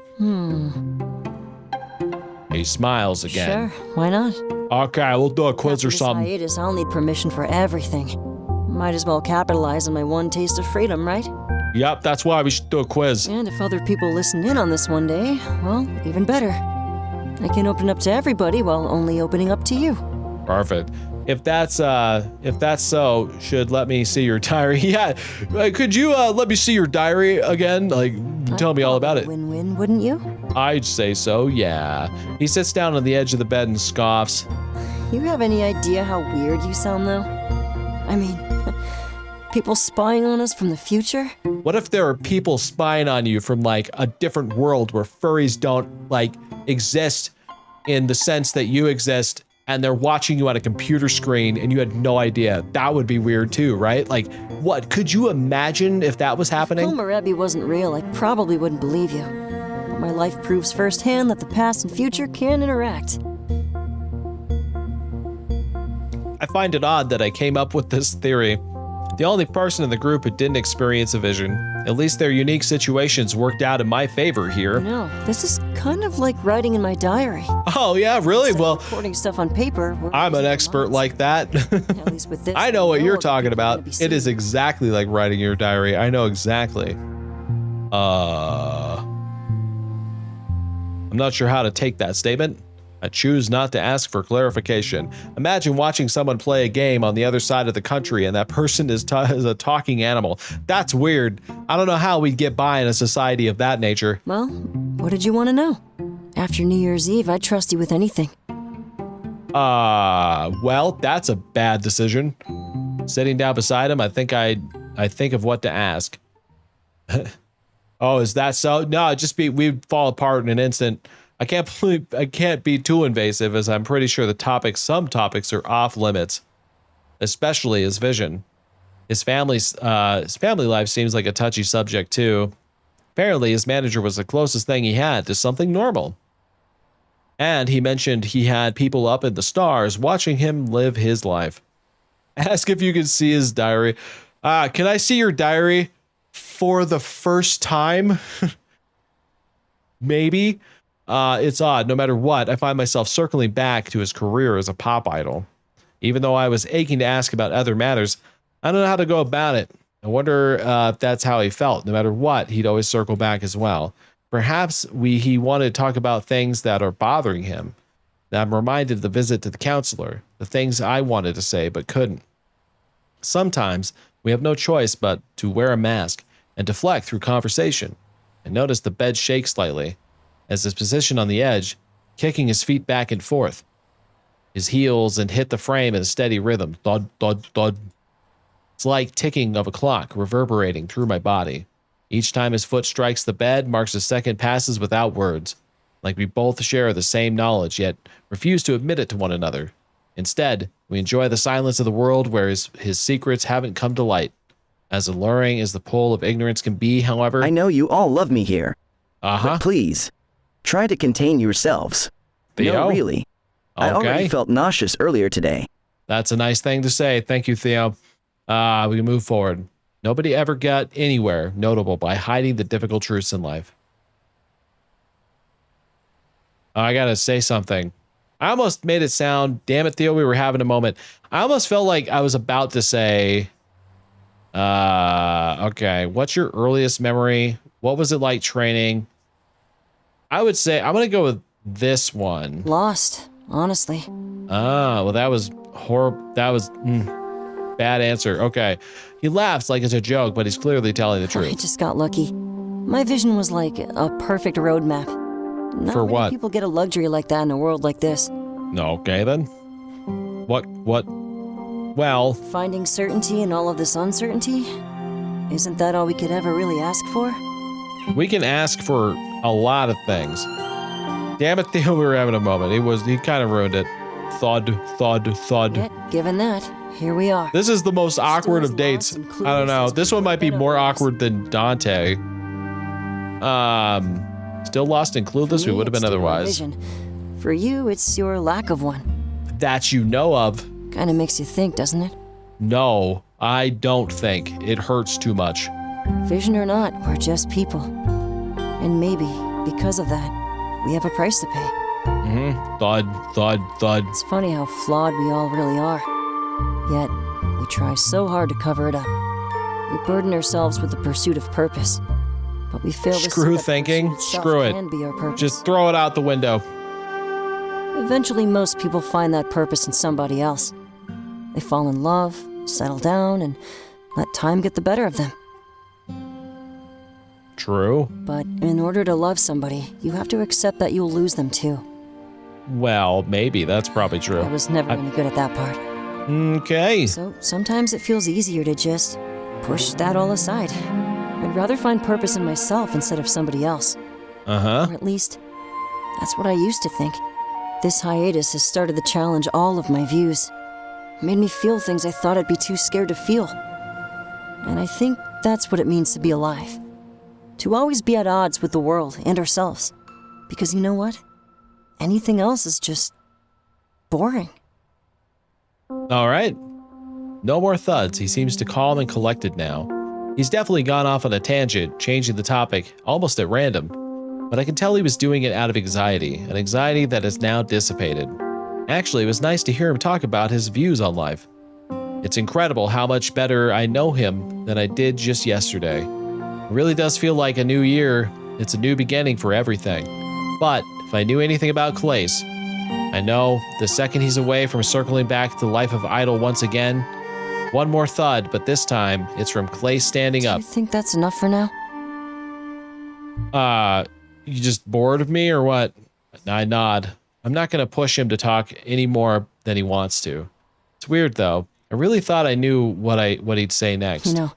He smiles again. Sure, why not? Okay, we'll do a quiz After or this something. hiatus, I'll need permission for everything. Might as well capitalize on my one taste of freedom, right? Yep, that's why we should do a quiz. And if other people listen in on this one day, well, even better. I can open up to everybody while only opening up to you. Perfect. If that's so, should let me see your diary. Yeah, could you let me see your diary again? Like, tell me all about it. Win-win, wouldn't you? I'd say so, yeah. He sits down on the edge of the bed and scoffs. You have any idea how weird you sound, though? I mean, people spying on us from the future? What if there are people spying on you from like a different world where furries don't like exist in the sense that you exist, and they're watching you on a computer screen and you had no idea? That would be weird too, right? Like, what? Could you imagine if that was happening? If Komorebi wasn't real, I probably wouldn't believe you. But my life proves firsthand that the past and future can interact. I find it odd that I came up with this theory. The only person in the group who didn't experience a vision. At least their unique situations worked out in my favor here. No, this is kind of like writing in my diary. Oh yeah, really? Well, recording stuff on paper. I'm an expert like that. At least with this, I know what you're other talking people are about. gonna be seeing It is exactly like writing your diary. I know exactly. I'm not sure how to take that statement. I choose not to ask for clarification. Imagine watching someone play a game on the other side of the country and that person is a talking animal. That's weird. I don't know how we'd get by in a society of that nature. Well, what did you want to know? After New Year's Eve, I'd trust you with anything. Well, that's a bad decision. Sitting down beside him, I think of what to ask. Oh, is that so? No, we'd fall apart in an instant. I can't be too invasive, as I'm pretty sure some topics are off limits, especially his vision. His family life seems like a touchy subject too. Apparently, his manager was the closest thing he had to something normal. And he mentioned he had people up in the stars watching him live his life. Ask if you can see his diary. Can I see your diary for the first time? Maybe. It's odd. No matter what, I find myself circling back to his career as a pop idol. Even though I was aching to ask about other matters, I don't know how to go about it. I wonder if that's how he felt. No matter what, he'd always circle back as well. Perhaps he wanted to talk about things that are bothering him. I'm reminded of the visit to the counselor, the things I wanted to say but couldn't. Sometimes we have no choice but to wear a mask and deflect through conversation. I notice the bed shake slightly as his position on the edge, kicking his feet back and forth. His heels and hit the frame in a steady rhythm. Thud, thud, thud. It's like ticking of a clock reverberating through my body. Each time his foot strikes the bed marks a second passes without words, like we both share the same knowledge, yet refuse to admit it to one another. Instead, we enjoy the silence of the world where his secrets haven't come to light. As alluring as the pull of ignorance can be, however... I know you all love me here. But please, try to contain yourselves. Theo? No, really. I already felt nauseous earlier today. That's a nice thing to say. Thank you, Theo. We can move forward. Nobody ever got anywhere notable by hiding the difficult truths in life. I gotta say something. I almost made it sound, damn it, Theo, we were having a moment. I almost felt like I was about to say, okay, what's your earliest memory? What was it like training? I would say, I'm gonna go with this one. Lost, honestly. Well, that was horrible. That was bad answer. Okay. He laughs like it's a joke, but he's clearly telling the truth. I just got lucky. My vision was like a perfect roadmap. Not For many what? people get a luxury like that in a world like this. Okay, then. What? Well... Finding certainty in all of this uncertainty? Isn't that all we could ever really ask for? We can ask for a lot of things. Damn it, Theo, we were having a moment. He kind of ruined it. Thud, thud, thud. Yet, given that, here we are. This is the most awkward of dates. I don't know. This one might be more awkward than Dante. Still lost and clueless, we would have been otherwise. Vision. For you, it's your lack of one. That you know of. Kind of makes you think, doesn't it? No, I don't think. It hurts too much. Vision or not, we're just people. And maybe, because of that, we have a price to pay. Thud, thud, thud. It's funny how flawed we all really are. Yet, we try so hard to cover it up. We burden ourselves with the pursuit of purpose. But we fail to see Screw that thinking. pursuit itself Screw it. can be our purpose. Just throw it out the window. Eventually, most people find that purpose in somebody else. They fall in love, settle down, and let time get the better of them. True. But in order to love somebody, you have to accept that you'll lose them too. Well, maybe. That's probably true. I was never any good at that part. Okay. So sometimes it feels easier to just push that all aside. I'd rather find purpose in myself instead of somebody else. Uh-huh. Or at least, that's what I used to think. This hiatus has started to challenge all of my views. Made me feel things I thought I'd be too scared to feel. And I think that's what it means to be alive. To always be at odds with the world and ourselves. Because you know what? Anything else is just boring. All right. No more thuds. He seems to calm and collected now. He's definitely gone off on a tangent, changing the topic almost at random. But I can tell he was doing it out of anxiety, an anxiety that has now dissipated. Actually, it was nice to hear him talk about his views on life. It's incredible how much better I know him than I did just yesterday. It really does feel like a new year. It's a new beginning for everything. But if I knew anything about Clace, I know the second he's away from circling back to the life of idle once again, one more thud, but this time it's from Clace standing up. Do you think that's enough for now? You just bored of me or what? I nod. I'm not going to push him to talk any more than he wants to. It's weird though. I really thought I knew what he'd say next. You know,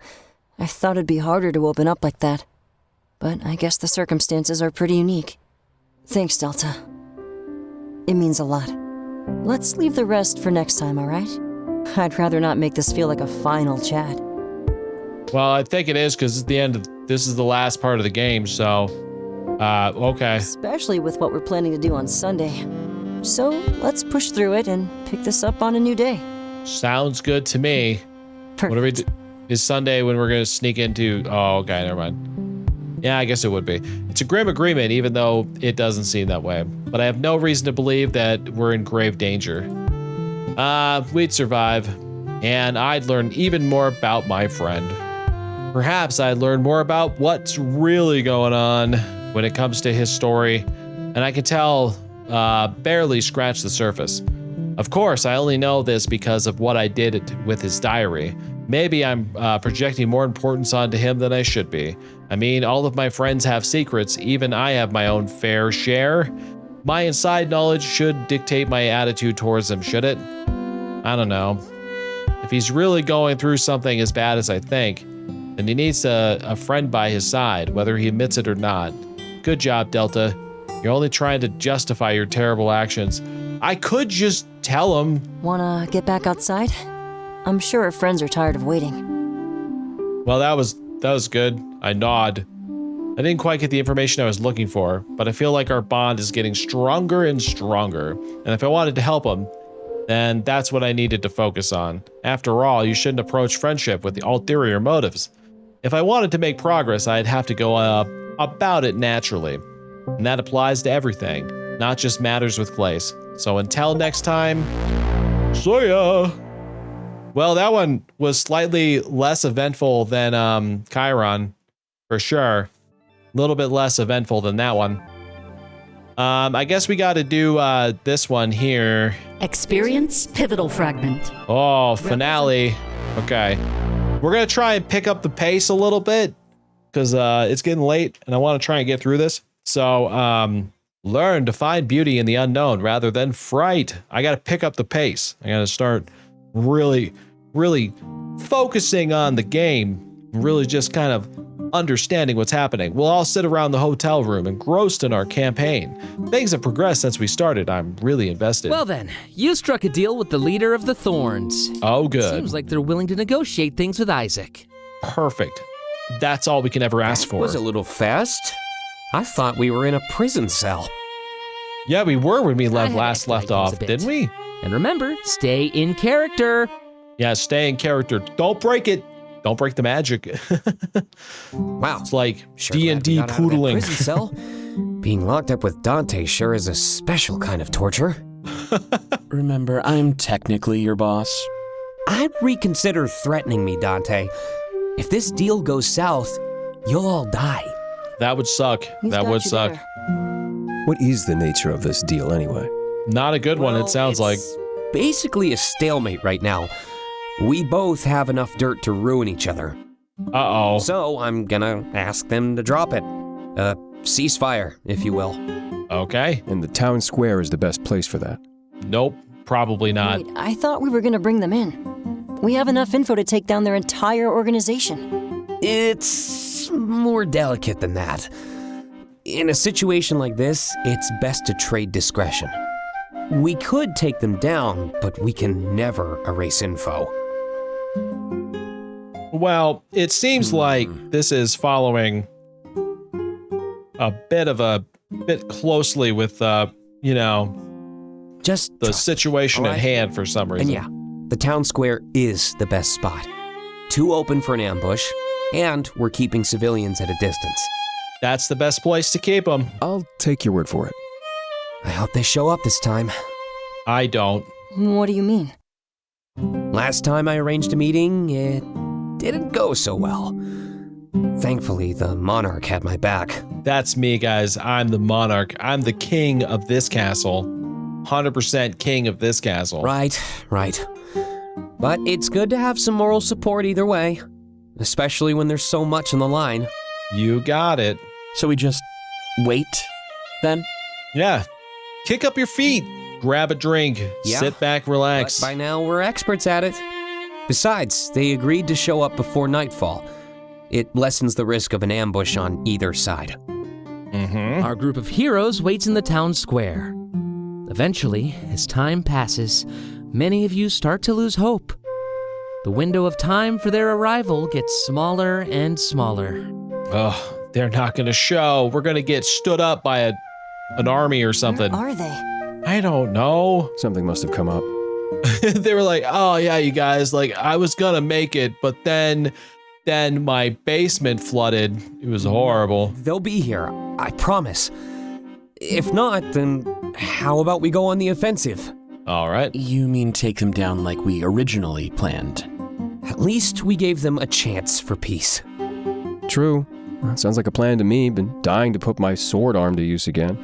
I thought it'd be harder to open up like that. But I guess the circumstances are pretty unique. Thanks, Delta. It means a lot. Let's leave the rest for next time, alright? I'd rather not make this feel like a final chat. Well, I think it is because it's the end of this is the last part of the game, so okay. Especially with what we're planning to do on Sunday. So let's push through it and pick this up on a new day. Sounds good to me. Perfect. What do we do? Is Sunday when we're gonna sneak into? Oh, okay, never mind. Yeah, I guess it would be. It's a grim agreement, even though it doesn't seem that way. But I have no reason to believe that we're in grave danger. We'd survive, and I'd learn even more about my friend. Perhaps I'd learn more about what's really going on when it comes to his story, and I can tell, barely scratch the surface. Of course, I only know this because of what I did with his diary. Maybe I'm projecting more importance onto him than I should be. I mean, all of my friends have secrets, even I have my own fair share. My inside knowledge should dictate my attitude towards him, should it? I don't know. If he's really going through something as bad as I think, then he needs a friend by his side, whether he admits it or not. Good job, Delta. You're only trying to justify your terrible actions. I could just tell him. Wanna get back outside? I'm sure our friends are tired of waiting. Well, that was good. I nod. I didn't quite get the information I was looking for, but I feel like our bond is getting stronger and stronger. And if I wanted to help him, then that's what I needed to focus on. After all, you shouldn't approach friendship with the ulterior motives. If I wanted to make progress, I'd have to go about it naturally. And that applies to everything, not just matters with Clace. So until next time, see ya! Well, that one was slightly less eventful than Chiron, for sure. A little bit less eventful than that one. I guess we got to do this one here. Experience pivotal fragment. Oh, finale. Okay. We're going to try and pick up the pace a little bit because it's getting late and I want to try and get through this. So, learn to find beauty in the unknown rather than fright. I got to pick up the pace. I got to start really focusing on the game, really just kind of understanding what's happening. We'll all sit around the hotel room engrossed in our campaign. Things have progressed since we started. I'm really invested. Well then, you struck a deal with the leader of the Thorns. Oh, good. Seems like they're willing to negotiate things with Isaac. Perfect. That's all we can ever ask for. Was a little fast. I thought we were in a prison cell. Yeah, we were when we last left off, didn't we? And remember, stay in character. Yeah, stay in character. Don't break it. Don't break the magic. Wow. It's like Sure D&D poodling. Prison cell. Being locked up with Dante sure is a special kind of torture. Remember, I'm technically your boss. I'd reconsider threatening me, Dante. If this deal goes south, you'll all die. That would suck. That would suck. What is the nature of this deal anyway? Not a good one, it sounds like. Basically a stalemate right now. We both have enough dirt to ruin each other. Uh-oh. So I'm gonna ask them to drop it. Ceasefire, if you will. Okay. And the town square is the best place for that. Nope, probably not. Wait, I thought we were gonna bring them in. We have enough info to take down their entire organization. It's more delicate than that. In a situation like this, it's best to trade discretion. We could take them down, but we can never erase info. Well, it seems like this is following a bit closely with, just the situation at hand for some reason. And yeah, the town square is the best spot. Too open for an ambush, and we're keeping civilians at a distance. That's the best place to keep them. I'll take your word for it. I hope they show up this time. I don't. What do you mean? Last time I arranged a meeting, it didn't go so well. Thankfully, the monarch had my back. That's me, guys. I'm the monarch. I'm the king of this castle. 100% king of this castle. Right. But it's good to have some moral support either way, especially when there's so much on the line. You got it. So we just wait, then? Yeah. Kick up your feet. Grab a drink. Yeah, sit back, relax. But by now, we're experts at it. Besides, they agreed to show up before nightfall. It lessens the risk of an ambush on either side. Our group of heroes waits in the town square. Eventually, as time passes, many of you start to lose hope. The window of time for their arrival gets smaller and smaller. Ugh, they're not gonna show. We're gonna get stood up by an army or something. Where are they? I don't know. Something must have come up. They were like, oh yeah, you guys, like I was gonna make it, but then my basement flooded. It was horrible. They'll be here, I promise. If not, then how about we go on the offensive? All right. You mean take them down like we originally planned? At least we gave them a chance for peace. True. That sounds like a plan to me. Been dying to put my sword arm to use again.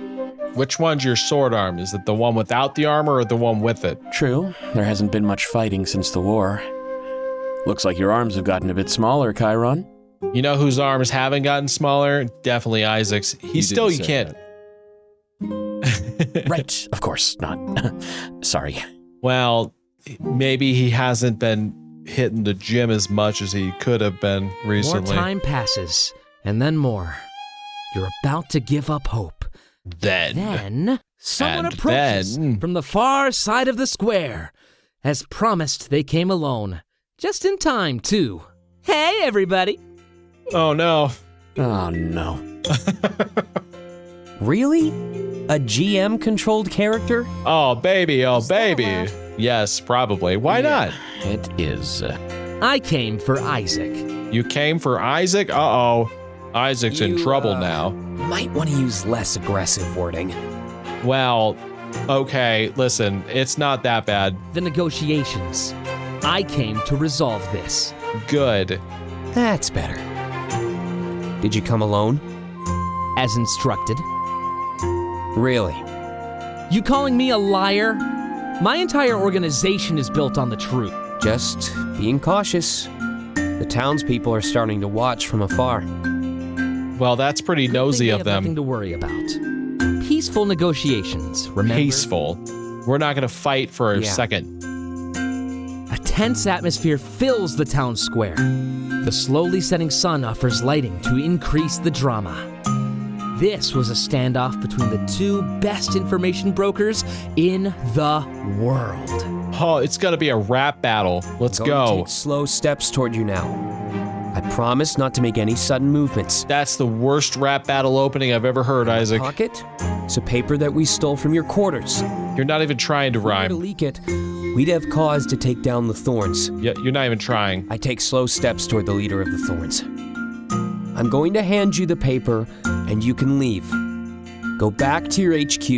Which one's your sword arm? Is it the one without the armor or the one with it? True. There hasn't been much fighting since the war. Looks like your arms have gotten a bit smaller, Chiron. You know whose arms haven't gotten smaller? Definitely Isaac's. You can't. Right, of course not. Sorry. Well, maybe he hasn't been hitting the gym as much as he could have been recently. More time passes, and then more. You're about to give up hope. Then someone approaches from the far side of the square. As promised, they came alone. Just in time, too. Hey, everybody. Oh, no. Oh, no. Really? A GM-controlled character? Oh, baby. Oh, baby. Yes, probably. Why not? It is. I came for Isaac. You came for Isaac? Uh-oh. Isaac's in trouble now. Might want to use less aggressive wording. Well, okay, listen, it's not that bad. The negotiations. I came to resolve this. Good. That's better. Did you come alone? As instructed. Really? You calling me a liar? My entire organization is built on the truth. Just being cautious. The townspeople are starting to watch from afar. Well, that's pretty nosy of them. Nothing to worry about. Peaceful negotiations, remember? Peaceful. We're not going to fight for a second. A tense atmosphere fills the town square. The slowly setting sun offers lighting to increase the drama. This was a standoff between the two best information brokers in the world. Oh, it's going to be a rap battle. Let's go. Take slow steps toward you now. I promise not to make any sudden movements. That's the worst rap battle opening I've ever heard, Isaac. Pocket? It's a paper that we stole from your quarters. You're not even trying to rhyme. If we were to leak it, we'd have cause to take down the Thorns. Yeah, you're not even trying. I take slow steps toward the leader of the Thorns. I'm going to hand you the paper, and you can leave. Go back to your HQ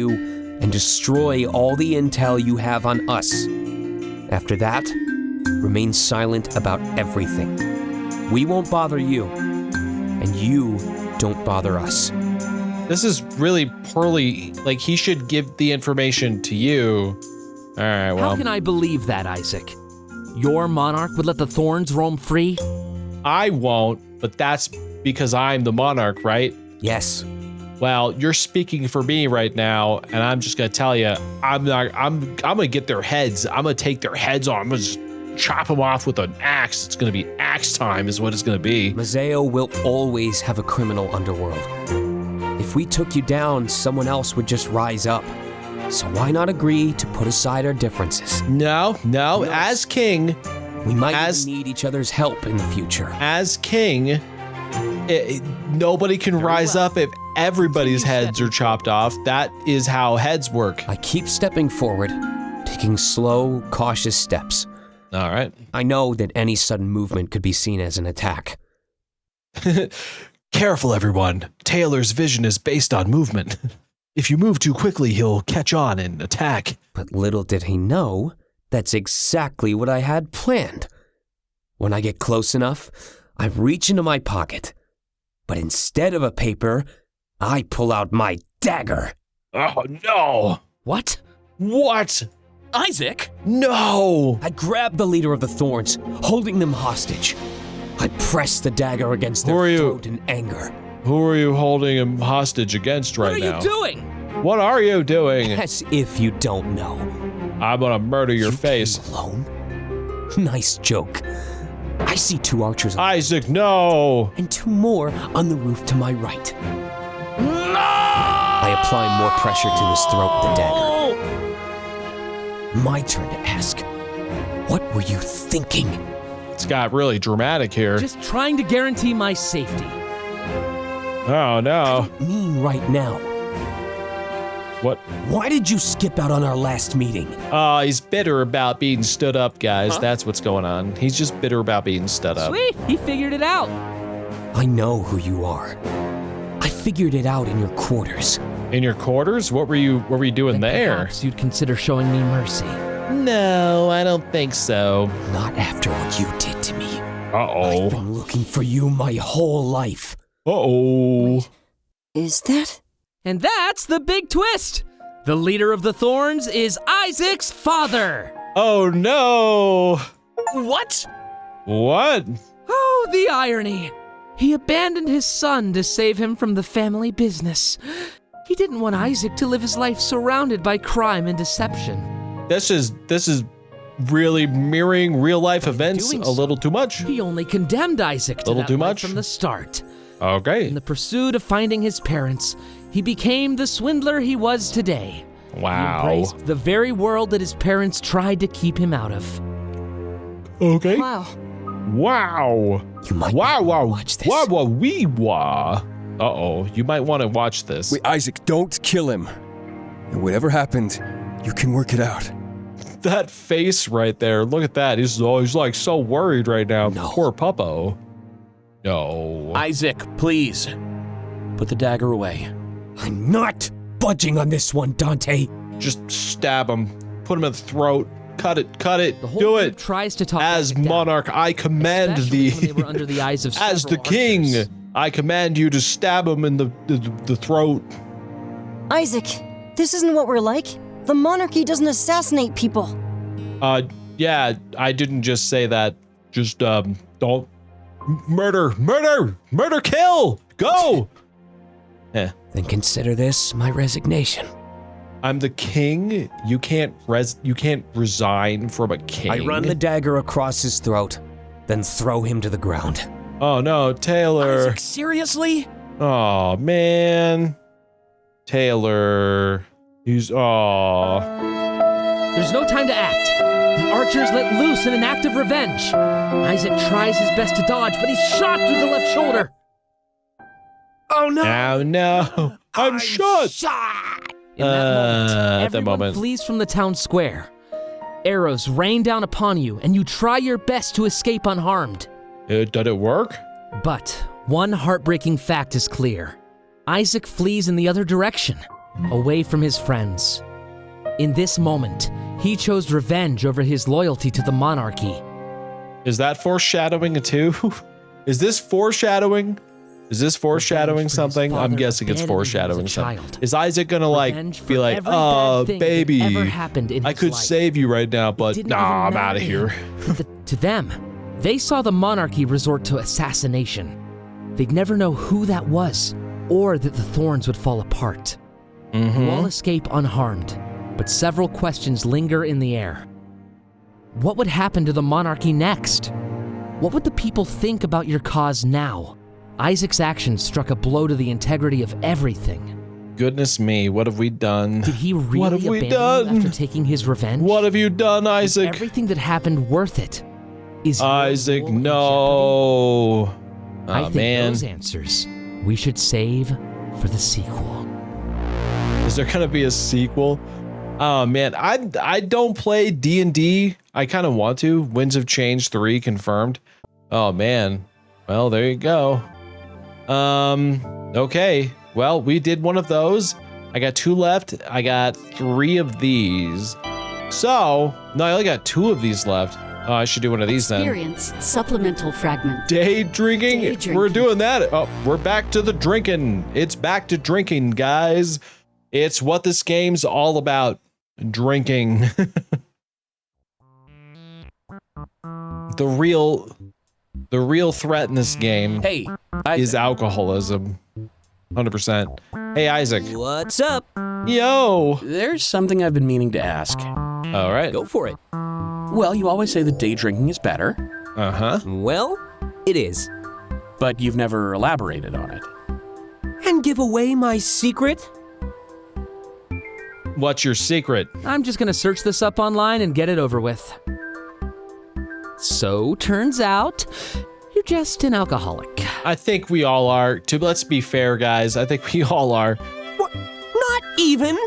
and destroy all the intel you have on us. After that, remain silent about everything. We won't bother you, and you don't bother us. This is really poorly, like he should give the information to you. All right, well. How can I believe that, Isaac? Your monarch would let the Thorns roam free? I won't, but that's because I'm the monarch, right? Yes. Well, you're speaking for me right now, and I'm just gonna tell you, I'm gonna get their heads. I'm gonna take their heads on. I'm gonna just chop them off with an axe. It's gonna be axe time is what it's gonna be. Mazeo will always have a criminal underworld. If we took you down, someone else would just rise up. So why not agree to put aside our differences? No, as king, we might even need each other's help in the future. As king, nobody can rise up if everybody's heads are chopped off. That is how heads work. I keep stepping forward, taking slow, cautious steps. All right. I know that any sudden movement could be seen as an attack. Careful, everyone. Taylor's vision is based on movement. If you move too quickly, he'll catch on and attack. But little did he know, that's exactly what I had planned. When I get close enough, I reach into my pocket. But instead of a paper, I pull out my dagger. Oh, no. What? What? Isaac? No! I grab the leader of the Thorns, holding them hostage. I press the dagger against their throat in anger. Who are you holding him hostage against right now? What are you doing? What are you doing? As if you don't know. I'm gonna murder your face. Alone? Nice joke. I see 2 archers. Isaac, no! And 2 more on the roof to my right. No! I apply more pressure to his throat with the dagger. My turn to ask, what were you thinking? It's got really dramatic here. Just trying to guarantee my safety. Oh, no. I don't mean right now. What? Why did you skip out on our last meeting? He's bitter about being stood up, guys. That's what's going on. He's just bitter about being stood up. Sweet, he figured it out. I know who you are. I figured it out in your quarters. In your quarters? What were you doing there? Perhaps you'd consider showing me mercy. No, I don't think so. Not after what you did to me. Uh-oh. I've been looking for you my whole life. Uh-oh. Wait, is that? And that's the big twist. The leader of the Thorns is Isaac's father. Oh, no. What? What? Oh, the irony. He abandoned his son to save him from the family business. He didn't want Isaac to live his life surrounded by crime and deception. This is really mirroring real life events a little too much. He only condemned Isaac to that life from the start. Okay. In the pursuit of finding his parents, he became the swindler he was today. Wow. He embraced the very world that his parents tried to keep him out of. Okay. Wow. Wow. You might watch this. Uh-oh. You might want to watch this. Wait, Isaac, don't kill him. And whatever happened, you can work it out. That face right there. Look at that. He's like so worried right now. No. Poor Puppo. No. Isaac, please. Put the dagger away. I'm not budging on this one, Dante. Just stab him. Put him in the throat. Cut it. The whole Do group it. tries to talk As Isaac down, monarch, I command especially thee. when they were under the eyes of As the several king, archers. I command you to stab him in the throat. Isaac, this isn't what we're like. The monarchy doesn't assassinate people. Yeah, I didn't just say that. Just, don't. Murder, kill, go! Then consider this my resignation. I'm the king. You can't resign from a king. I run the dagger across his throat, then throw him to the ground. Oh no, Taylor. Isaac, seriously? Oh man. Taylor. There's no time to act. The archers let loose in an act of revenge. Isaac tries his best to dodge, but he's shot through the left shoulder. Oh no! Oh no! I'm shot! In that moment, at the everyone moment. flees from the town square. Arrows rain down upon you, and you try your best to escape unharmed. Did it work? But one heartbreaking fact is clear. Isaac flees in the other direction, away from his friends. In this moment, he chose revenge over his loyalty to the monarchy. Is that foreshadowing too? Is this foreshadowing? Is this foreshadowing something? I'm guessing it's foreshadowing something. Is Isaac gonna be like, oh baby, I could save you right now, but nah, I'm out of here. To them, They saw the monarchy resort to assassination. They'd never know who that was, or that the thorns would fall apart. You all escape unharmed, but several questions linger in the air. What would happen to the monarchy next? What would the people think about your cause now? Isaac's actions struck a blow to the integrity of everything. Goodness me, what have we done? Did he really What have we abandon done? you after taking his revenge? What have you done, Isaac? Is everything that happened worth it? Is your Isaac, role in no. jeopardy? I think man. those answers we should save for the sequel. Is there gonna be a sequel? Oh man, I don't play D&D. I kind of want to. Winds of Change 3 confirmed. Oh man. Well, there you go. Okay. Well, we did one of those. I got 2 left. I got 3 of these. So, no, I only got 2 of these left. Oh, I should do one of these then. Experience supplemental fragment. Day drinking? Day drinking. We're doing that. Oh, we're back to the drinking. It's back to drinking, guys. It's what this game's all about. Drinking. The real threat in this game is alcoholism. 100%. Hey, Isaac. What's up? Yo. There's something I've been meaning to ask. All right. Go for it. Well, you always say that day drinking is better. Uh-huh. Well, it is. But you've never elaborated on it. And give away my secret? What's your secret? I'm just gonna search this up online and get it over with. So, turns out, you're just an alcoholic. I think we all are. Let's be fair, guys. I think we all are. What? Not even?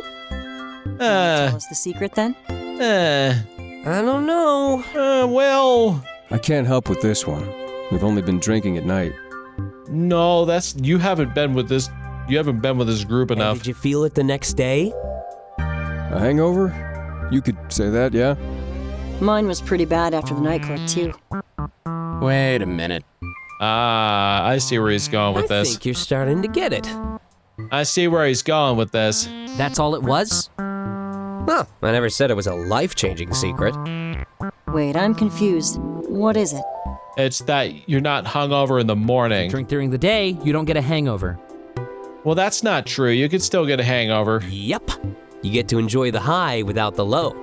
Tell us the secret then? I don't know. Well, I can't help with this one. We've only been drinking at night. no, you haven't been with this. You haven't been with this group And enough. did you feel it the next day? A hangover? You could say that, yeah? Mine was pretty bad after the nightclub, too. Wait a minute. Ah, I see where he's going with I this. think you're starting to get it. I see where he's going with this. That's all it was? Huh, I never said it was a life-changing secret. Wait, I'm confused. What is it? It's that you're not hungover in the morning. Drink during the day, you don't get a hangover. Well, that's not true. You could still get a hangover. Yep. You get to enjoy the high without the low.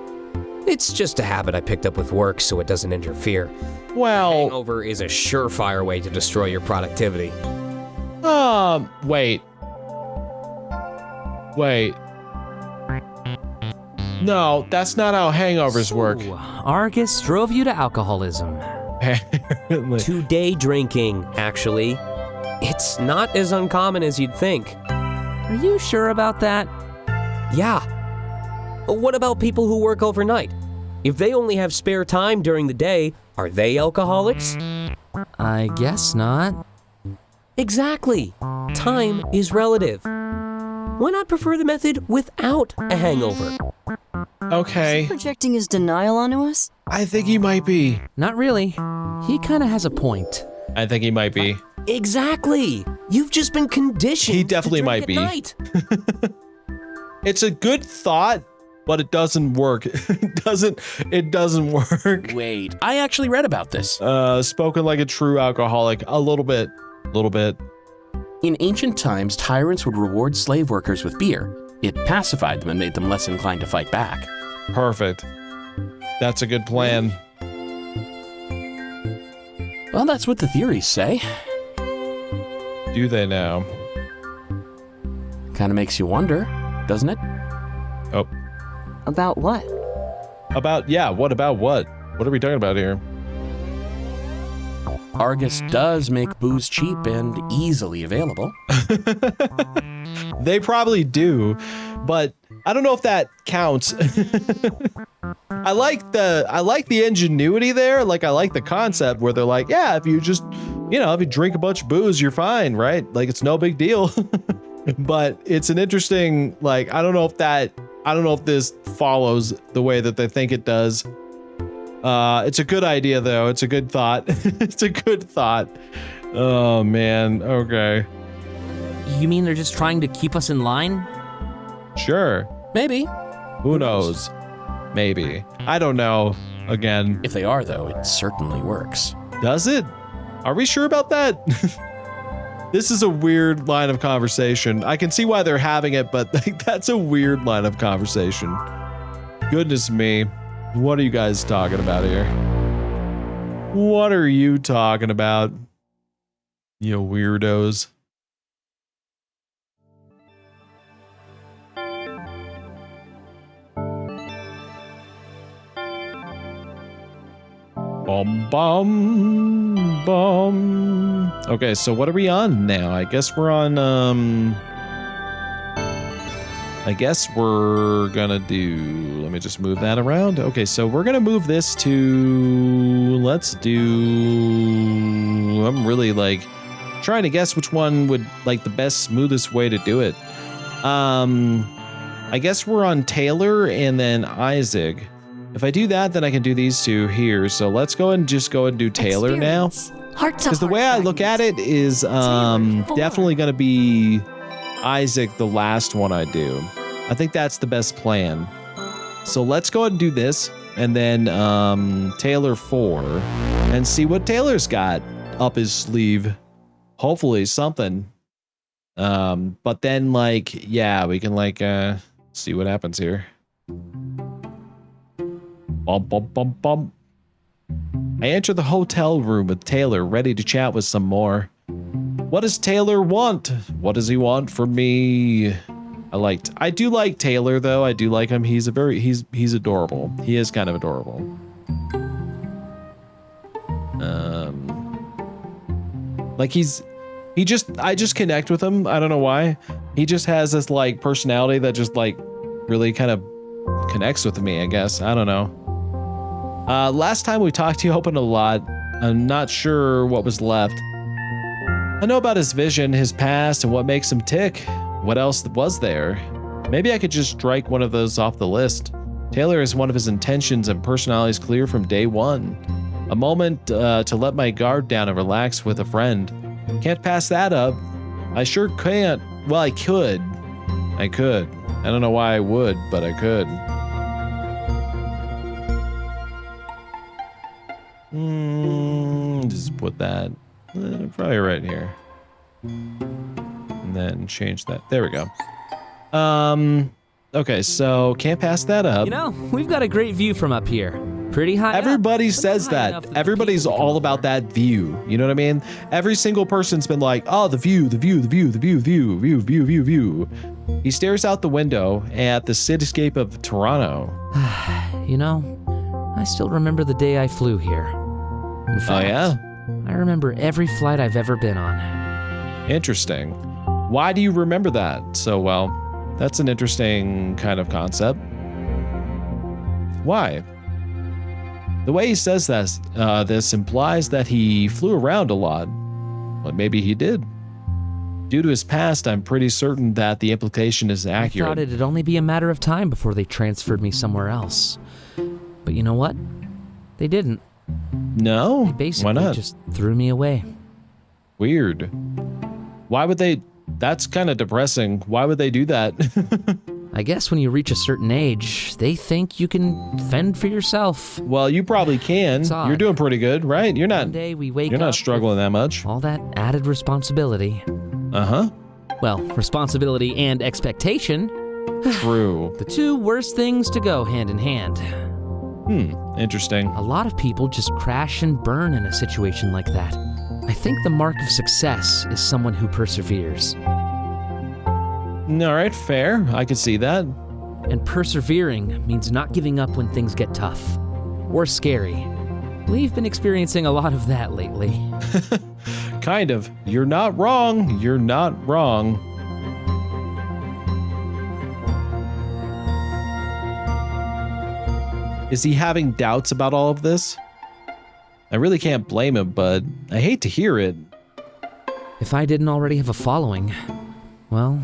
It's just a habit I picked up with work so it doesn't interfere. Well, Hangover is a surefire way to destroy your productivity. Wait. No, that's not how hangovers work. Argus drove you to alcoholism. 2-day drinking, actually. It's not as uncommon as you'd think. Are you sure about that? Yeah. What about people who work overnight? If they only have spare time during the day, are they alcoholics? I guess not. Exactly. Time is relative. Why not prefer the method without a hangover? Okay. Projecting his denial onto us? I think he might be. Not really. He kind of has a point. I think he might be. Exactly. You've just been conditioned. He definitely to drink might at be. Night. It's a good thought, but it doesn't work. It doesn't work. Wait, I actually read about this. Spoken like a true alcoholic. A little bit. In ancient times, tyrants would reward slave workers with beer. It pacified them and made them less inclined to fight back. Perfect. That's a good plan. Well, that's what the theories say. Do they now? Kind of makes you wonder, doesn't it? Oh. About what? What about what? What are we talking about here? Argus does make booze cheap and easily available. They probably do, but I don't know if that counts. I like the ingenuity there. Like, I like the concept where they're like, yeah, if you just, if you drink a bunch of booze, you're fine, right? Like, it's no big deal. But it's an interesting, like, I don't know if this follows the way that they think it does. It's a good idea, though. It's a good thought. It's a good thought. Oh, man. Okay. You mean they're just trying to keep us in line? Sure. Maybe. Who knows? Maybe. I don't know. Again. If they are, though, it certainly works. Does it? Are we sure about that? This is a weird line of conversation. I can see why they're having it, but like, that's a weird line of conversation. Goodness me. What are you guys talking about here? What are you talking about? You weirdos. Bum bum bum. Okay, so what are we on now? I guess we're on I guess we're gonna do, let me just move that around. Okay, so we're gonna move this to, let's do, I'm really like trying to guess which one would like the best, smoothest way to do it. I guess we're on Taylor and then Isaac. If I do that, then I can do these two here. So let's go and just go and do Taylor now. Because the way I look at it is definitely going to be Isaac, the last one I do. I think that's the best plan. So let's go ahead and do this. And then Taylor 4. And see what Taylor's got up his sleeve. Hopefully something. But then like, yeah, we can like see what happens here. Bum, bum, bum, bum. I enter the hotel room with Taylor, ready to chat with some more. What does Taylor want? What does he want from me? I do like Taylor though. I do like him. He's adorable. He is kind of adorable. Like I just connect with him. I don't know why. He just has this like personality that just like really kind of connects with me, I guess. I don't know. Last time we talked, he opened a lot. I'm not sure what was left. I know about his vision, his past, and what makes him tick. What else was there? Maybe I could just strike one of those off the list. Taylor is one of his intentions and personalities clear from day one. A moment to let my guard down and relax with a friend. Can't pass that up. I sure can't. Well, I could. I don't know why I would, but I could. Just put that probably right here. And then change that. There we go. Okay, so can't pass that up. You know, we've got a great view from up here. Pretty high. Everybody says that. Everybody's all about that view. You know what I mean? Every single person's been like, oh, the view. He stares out the window at the cityscape of Toronto. You know, I still remember the day I flew here. In fact, oh, yeah? I remember every flight I've ever been on. Interesting. Why do you remember that so well? That's an interesting kind of concept. Why? The way he says this implies that he flew around a lot. But maybe he did. Due to his past, I'm pretty certain that the implication is accurate. I thought it'd only be a matter of time before they transferred me somewhere else. But you know what? They didn't. No? They basically Why not? Just threw me away. Weird. Why would they? That's kind of depressing. Why would they do that? I guess when you reach a certain age, they think you can fend for yourself. Well, you probably can. You're doing pretty good, right? You're not. One day we wake You're not up struggling that much. All that added responsibility. Uh-huh. Well, responsibility and expectation. True. The two worst things to go hand in hand. Interesting. A lot of people just crash and burn in a situation like that. I think the mark of success is someone who perseveres. All right, fair. I could see that. And persevering means not giving up when things get tough or scary. We've been experiencing a lot of that lately. Kind of. You're not wrong. You're not wrong. Is he having doubts about all of this? I really can't blame him, but I hate to hear it. If I didn't already have a following, well,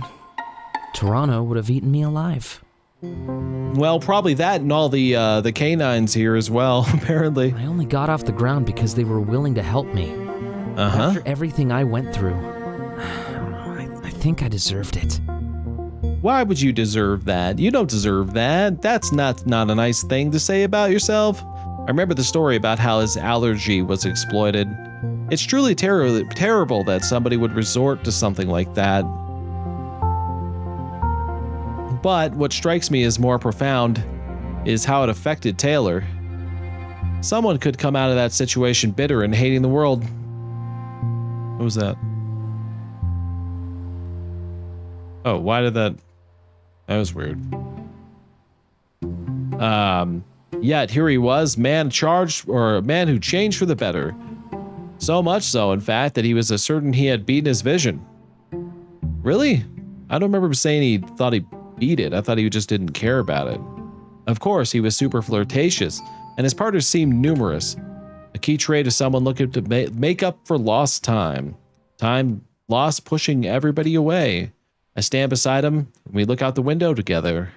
Toronto would have eaten me alive. Well, probably that and all the canines here as well, apparently. I only got off the ground because they were willing to help me. Uh-huh. After everything I went through, I think I deserved it. Why would you deserve that? You don't deserve that. That's not a nice thing to say about yourself. I remember the story about how his allergy was exploited. It's truly terrible that somebody would resort to something like that. But what strikes me as more profound is how it affected Taylor. Someone could come out of that situation bitter and hating the world. What was that? Oh, why did that... That was weird. Yet here he was, man who changed for the better. So much so, in fact, that he was certain he had beaten his vision. Really? I don't remember him saying he thought he beat it. I thought he just didn't care about it. Of course, he was super flirtatious, and his partners seemed numerous. A key trait of someone looking to make up for lost time. Time lost pushing everybody away. I stand beside him, and we look out the window together.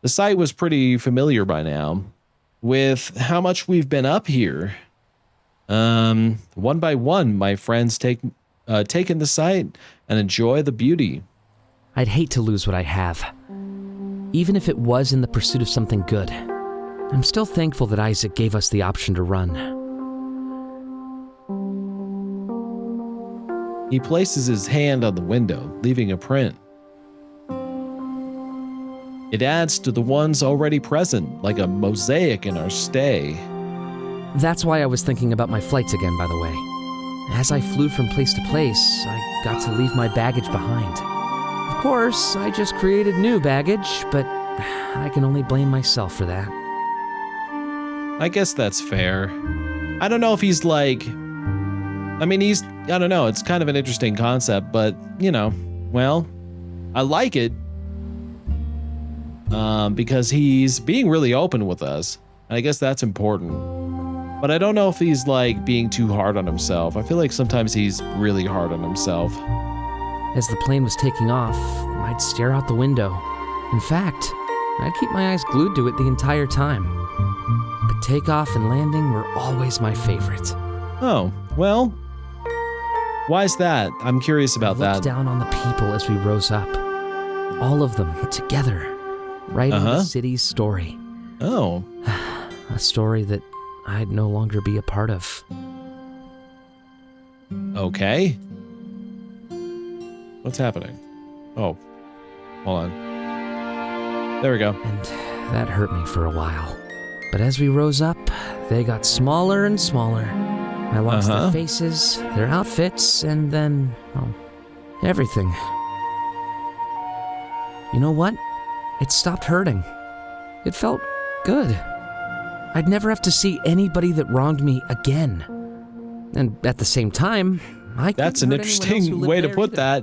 The site was pretty familiar by now, with how much we've been up here. One by one, my friends take in the site and enjoy the beauty. I'd hate to lose what I have, even if it was in the pursuit of something good. I'm still thankful that Isaac gave us the option to run. He places his hand on the window, leaving a print. It adds to the ones already present, like a mosaic in our stay. That's why I was thinking about my flights again, by the way. As I flew from place to place, I got to leave my baggage behind. Of course, I just created new baggage, but I can only blame myself for that. I guess that's fair. I don't know if he's like... I don't know, it's kind of an interesting concept, but, well, I like it. Because he's being really open with us. And I guess that's important. But I don't know if he's like being too hard on himself. I feel like sometimes he's really hard on himself. As the plane was taking off, I'd stare out the window. In fact, I'd keep my eyes glued to it the entire time. But takeoff and landing were always my favorite. Oh, well, why is that? I'm curious about that. I looked down on the people as we rose up. All of them together, writing the city's story. Oh. A story that I'd no longer be a part of. Okay. What's happening? Oh, hold on. There we go. And that hurt me for a while. But as we rose up, they got smaller and smaller. I lost their faces, their outfits, and then, everything. You know what? It stopped hurting. It felt good. I'd never have to see anybody that wronged me again. And at the same time, That's an interesting way to put that.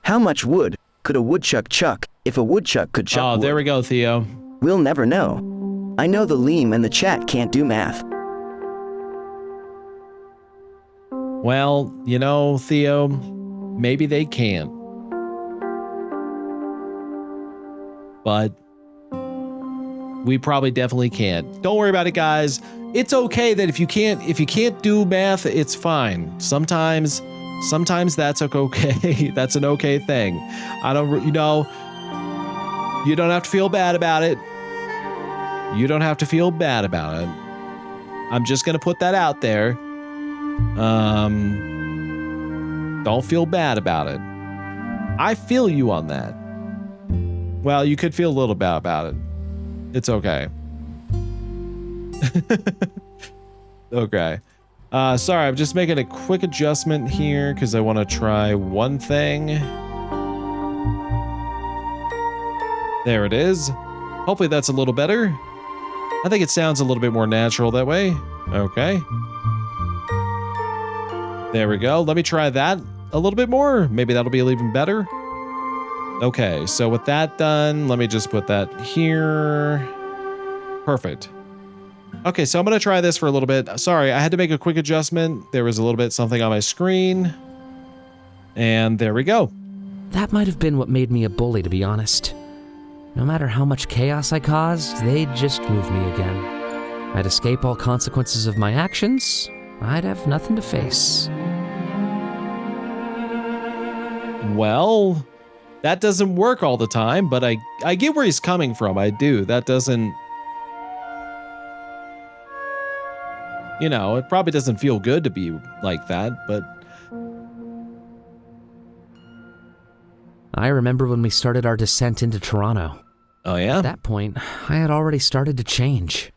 How much wood could a woodchuck chuck if a woodchuck could chuck wood? Oh, there we go, Theo. We'll never know. I know the Leem and the chat can't do math. Well, Theo, maybe they can't. But we probably definitely can't. Don't worry about it, guys. It's okay that if you can't do math, it's fine. Sometimes that's okay. That's an okay thing. You don't have to feel bad about it. You don't have to feel bad about it. I'm just gonna put that out there. Don't feel bad about it. I feel you on that. Well, you could feel a little bad about it. It's okay. Okay. Sorry, I'm just making a quick adjustment here because I want to try one thing. There it is. Hopefully that's a little better. I think it sounds a little bit more natural that way. Okay. There we go. Let me try that a little bit more. Maybe that'll be even better. Okay, so with that done, let me just put that here. Perfect. Okay, so I'm going to try this for a little bit. Sorry, I had to make a quick adjustment. There was a little bit something on my screen. And there we go. That might have been what made me a bully, to be honest. No matter how much chaos I caused, they'd just move me again. I'd escape all consequences of my actions. I'd have nothing to face. Well, that doesn't work all the time, but I get where he's coming from. I do. That doesn't... You know, it probably doesn't feel good to be like that, but... I remember when we started our descent into Toronto. Oh, yeah? At that point, I had already started to change.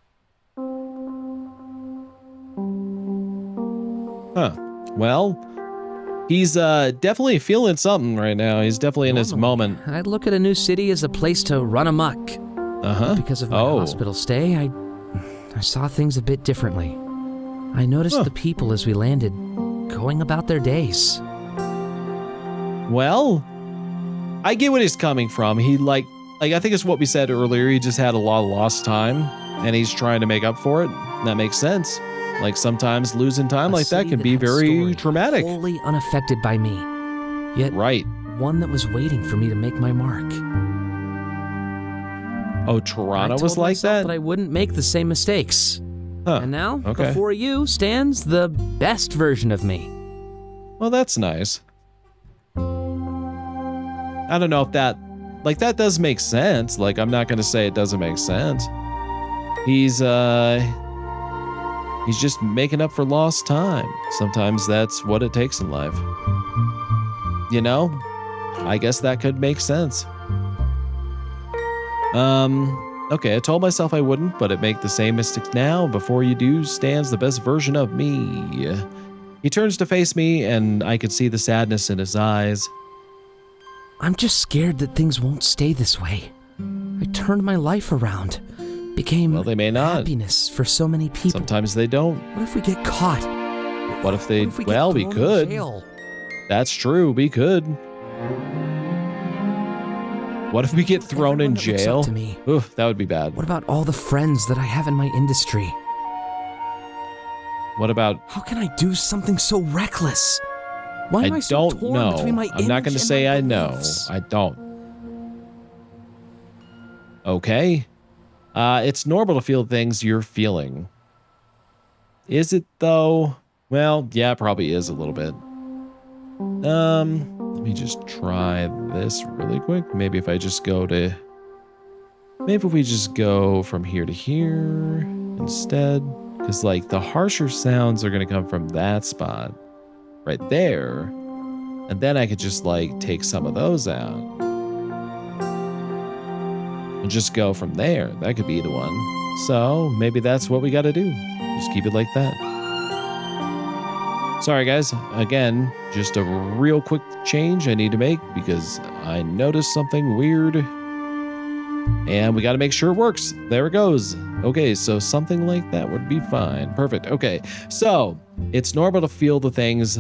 Huh. Well, he's definitely feeling something right now. He's definitely in his moment. I'd look at a new city as a place to run amok. Uh-huh. Because of my hospital stay, I saw things a bit differently. I noticed the people as we landed, going about their days. Well, I get what he's coming from. He like I think it's what we said earlier. He just had a lot of lost time, and he's trying to make up for it. That makes sense. Like sometimes losing time like that can be very traumatic. Wholly unaffected by me, yet one that was waiting for me to make my mark. Oh, Toronto was like that? I wouldn't make the same mistakes. Huh. And now, before you stands the best version of me. Well, that's nice. I don't know if that does make sense. Like, I'm not going to say it doesn't make sense. He's just making up for lost time. Sometimes that's what it takes in life. You know? I guess that could make sense. Okay, I told myself I wouldn't, but it make the same mistakes now. Before you do stands the best version of me. He turns to face me, and I could see the sadness in his eyes. I'm just scared that things won't stay this way. I turned my life around. Became they may not. Happiness for so many people. Sometimes they don't. What if we get caught? What if they... we could. That's true, we could. What if we get thrown in jail? To me. Oof, that would be bad. What about all the friends that I have in my industry? What about... How can I do something so reckless? Why am I so don't torn know. between my I'm not going to say I know. I don't. Okay. It's normal to feel things you're feeling. Is it though? Well, yeah, it probably is a little bit. Let me just try this really quick. Maybe if I just go to... Maybe if we just go from here to here instead. Because, like, the harsher sounds are going to come from that spot. Right there. And then I could just, like, take some of those out. And just go from there. That could be the one. So, maybe that's what we got to do. Just keep it like that. Sorry, guys. Again, just a real quick change I need to make because I noticed something weird. And we got to make sure it works. There it goes. Okay, so something like that would be fine. Perfect. Okay, so it's normal to feel the things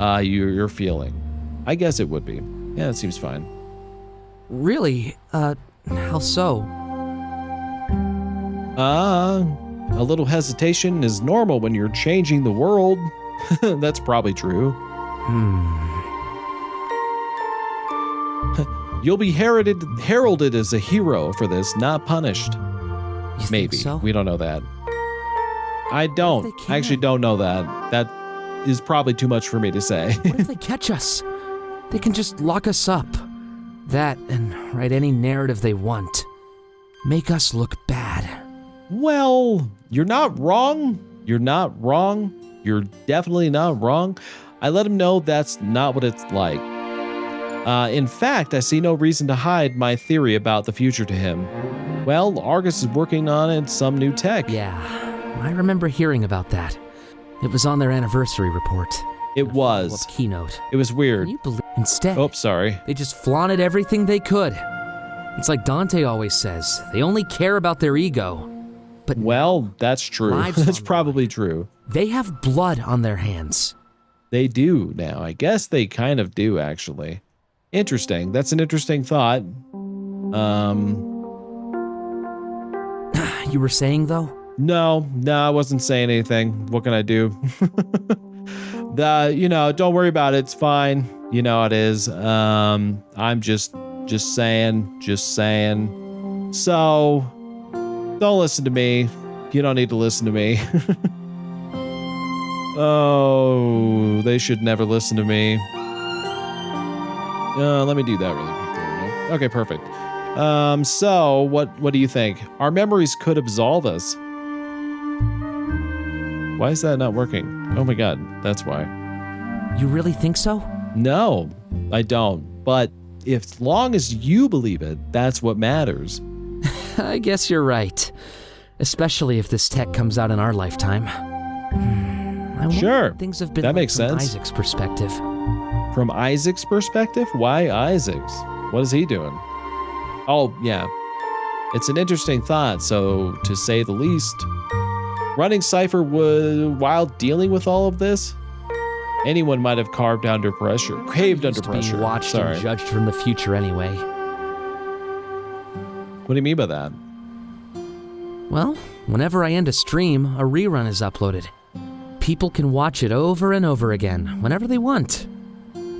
you're feeling. I guess it would be. Yeah, it seems fine. Really? How so? A little hesitation is normal when you're changing the world. That's probably true. You'll be heralded as a hero for this, not punished. Maybe. So? We don't know that. I don't. I actually don't know that. That is probably too much for me to say. What if they catch us? They can just lock us up. That and write any narrative they want. Make us look bad. Well, you're not wrong. You're not wrong. You're definitely not wrong. I let him know that's not what it's like. In fact, I see no reason to hide my theory about the future to him. Well, Argus is working on some new tech. Yeah, I remember hearing about that. It was on their anniversary report. It was. Keynote. It was weird. Can you believe? Instead, oh, sorry. They just flaunted everything they could. It's like Dante always says, they only care about their ego. But well, that's true. That's probably true. They have blood on their hands. They do now. I guess they kind of do, actually. Interesting. That's an interesting thought. You were saying, though? No, I wasn't saying anything. What can I do? Don't worry about it. It's fine. You know it is. I'm just saying. So, don't listen to me. You don't need to listen to me. Oh, they should never listen to me. Let me do that really quickly. Okay, perfect. So what do you think? Our memories could absolve us. Why is that not working? Oh my god, that's why. You really think so? No, I don't. But as long as you believe it, that's what matters. I guess you're right. Especially if this tech comes out in our lifetime. I wonder Sure, what things have been that like makes from sense. Isaac's perspective. From Isaac's perspective? Why Isaac's? What is he doing? Oh, yeah. It's an interesting thought, so to say the least. Running Cypher while dealing with all of this? Anyone might have caved under pressure. Being watched and judged from the future anyway. What do you mean by that? Well, whenever I end a stream, a rerun is uploaded. People can watch it over and over again, whenever they want.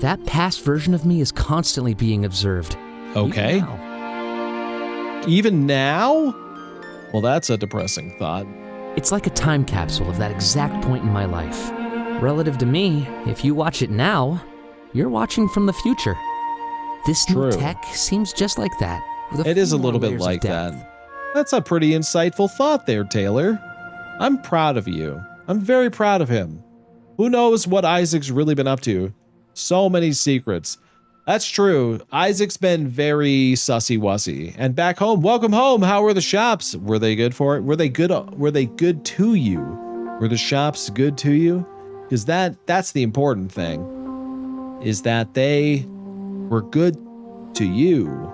That past version of me is constantly being observed. Okay. Even now? Well, that's a depressing thought. It's like a time capsule of that exact point in my life. Relative to me, if you watch it now, you're watching from the future. This new tech seems just like that. It is a little bit like that. That's a pretty insightful thought there, Taylor. I'm proud of you. I'm very proud of him. Who knows what Isaac's really been up to? So many secrets. That's true. Isaac's been very sussy-wussy. And back home, welcome home. How were the shops? Were they good for it? Were they good to you? Were the shops good to you? Because that's the important thing. Is that they were good to you.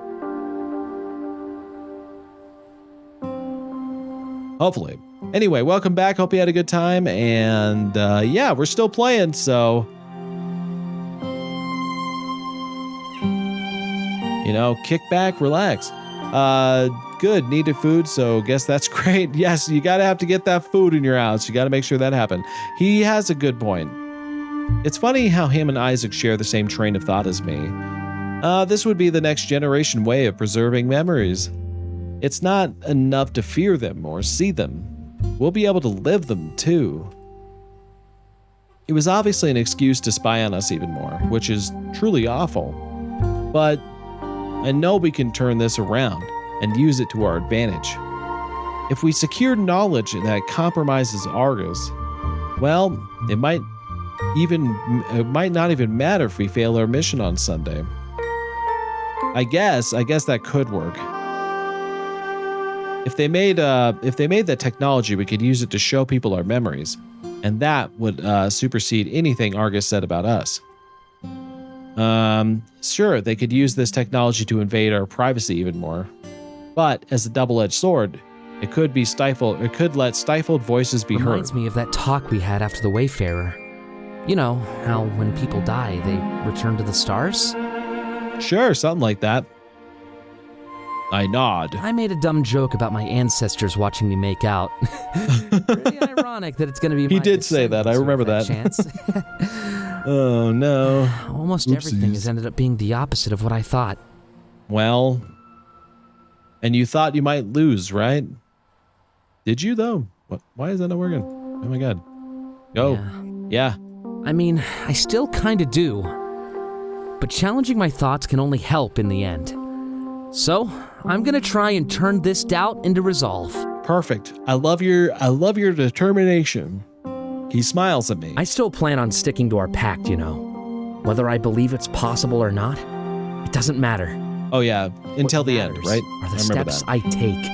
Hopefully. Anyway, welcome back. Hope you had a good time. And yeah, we're still playing, so you know, kick back, relax. Good, needed food, so guess that's great. Yes, you gotta have to get that food in your house. You gotta make sure that happens. He has a good point. It's funny how him and Isaac share the same train of thought as me. This would be the next generation way of preserving memories. It's not enough to fear them or see them. We'll be able to live them too. It was obviously an excuse to spy on us even more, which is truly awful. But I know we can turn this around and use it to our advantage. If we secure knowledge that compromises Argus, well, it might not even matter if we fail our mission on Sunday. I guess that could work. If they made that technology, we could use it to show people our memories, and that would supersede anything Argus said about us. Sure, they could use this technology to invade our privacy even more. But as a double-edged sword, it could let stifled voices be heard. Reminds me of that talk we had after the Wayfarer. You know, how when people die, they return to the stars? Sure, something like that. I nod. I made a dumb joke about my ancestors watching me make out. Pretty ironic that it's going to be He did say that. I remember that. Chance. Oh, no. Almost Oopsies. everything has ended up being the opposite of what I thought. Well, and you thought you might lose, right? Did you, though? What? Why is that not working? Oh, my God. Go. Yeah. I mean, I still kind of do. But challenging my thoughts can only help in the end. So, I'm going to try and turn this doubt into resolve. Perfect. I love your determination. He smiles at me. I still plan on sticking to our pact, you know. Whether I believe it's possible or not, it doesn't matter. Oh yeah, until the end, right? Are the steps I take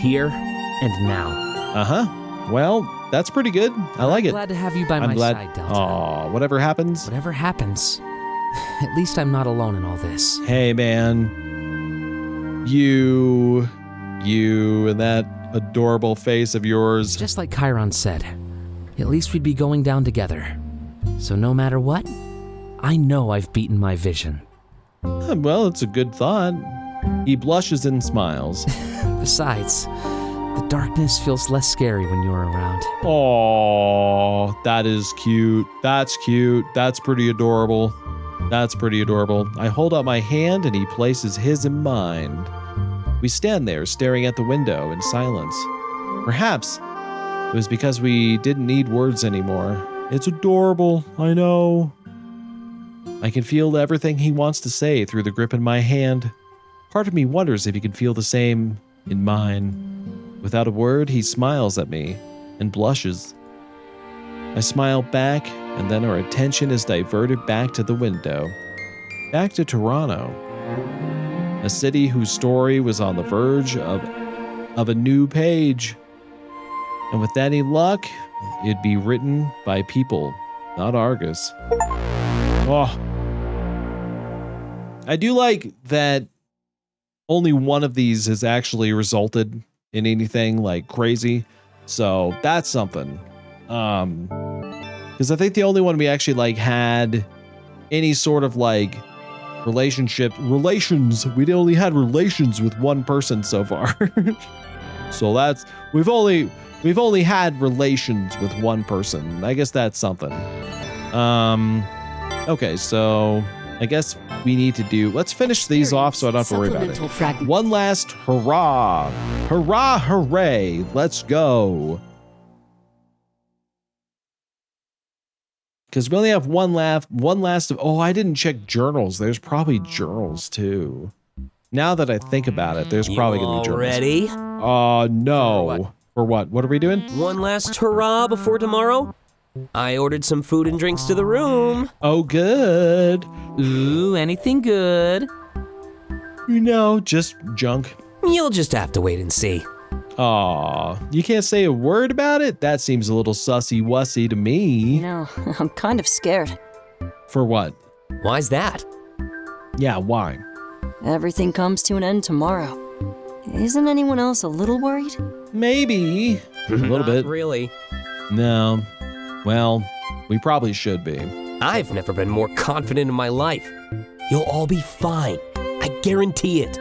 here and now. Uh-huh. Well, that's pretty good. I like it. I'm glad to have you by my side, Delta. Aw, whatever happens. Whatever happens. At least I'm not alone in all this. Hey, man. You and that adorable face of yours. Just like Chiron said, at least we'd be going down together. So no matter what, I know I've beaten my vision. Well, it's a good thought. He blushes and smiles. Besides, the darkness feels less scary when you're around. Aw, that is cute. That's cute. That's pretty adorable. That's pretty adorable. I hold out my hand and he places his in mine. We stand there staring at the window in silence. Perhaps it was because we didn't need words anymore. It's adorable, I know. I can feel everything he wants to say through the grip in my hand. Part of me wonders if he can feel the same in mine. Without a word, he smiles at me and blushes. I smile back, and then our attention is diverted back to the window. Back to Toronto. A city whose story was on the verge of a new page. And with any luck, it'd be written by people, not Argus. Oh. I do like that only one of these has actually resulted in anything like crazy. So that's something. Because I think the only one we actually like had any sort of like relations. We only had relations with one person so far. So that's we've only had relations with one person. I guess that's something. Okay, so I guess we need to do, let's finish these off so I don't have to worry about it. One last hurrah. Hurrah, hooray. Let's go. Because we only have one last of, oh, I didn't check journals. There's probably journals too. Now that I think about it, there's probably going to be journals. Ready? No. For what? What are we doing? One last hurrah before tomorrow? I ordered some food and drinks to the room. Oh, good. Ooh, anything good? You know, just junk. You'll just have to wait and see. Aw, you can't say a word about it? That seems a little sussy-wussy to me. No, I'm kind of scared. For what? Why's that? Yeah, why? Everything comes to an end tomorrow. Isn't anyone else a little worried? Maybe. A little bit. Really? No. Well, we probably should be. I've never been more confident in my life. You'll all be fine. I guarantee it.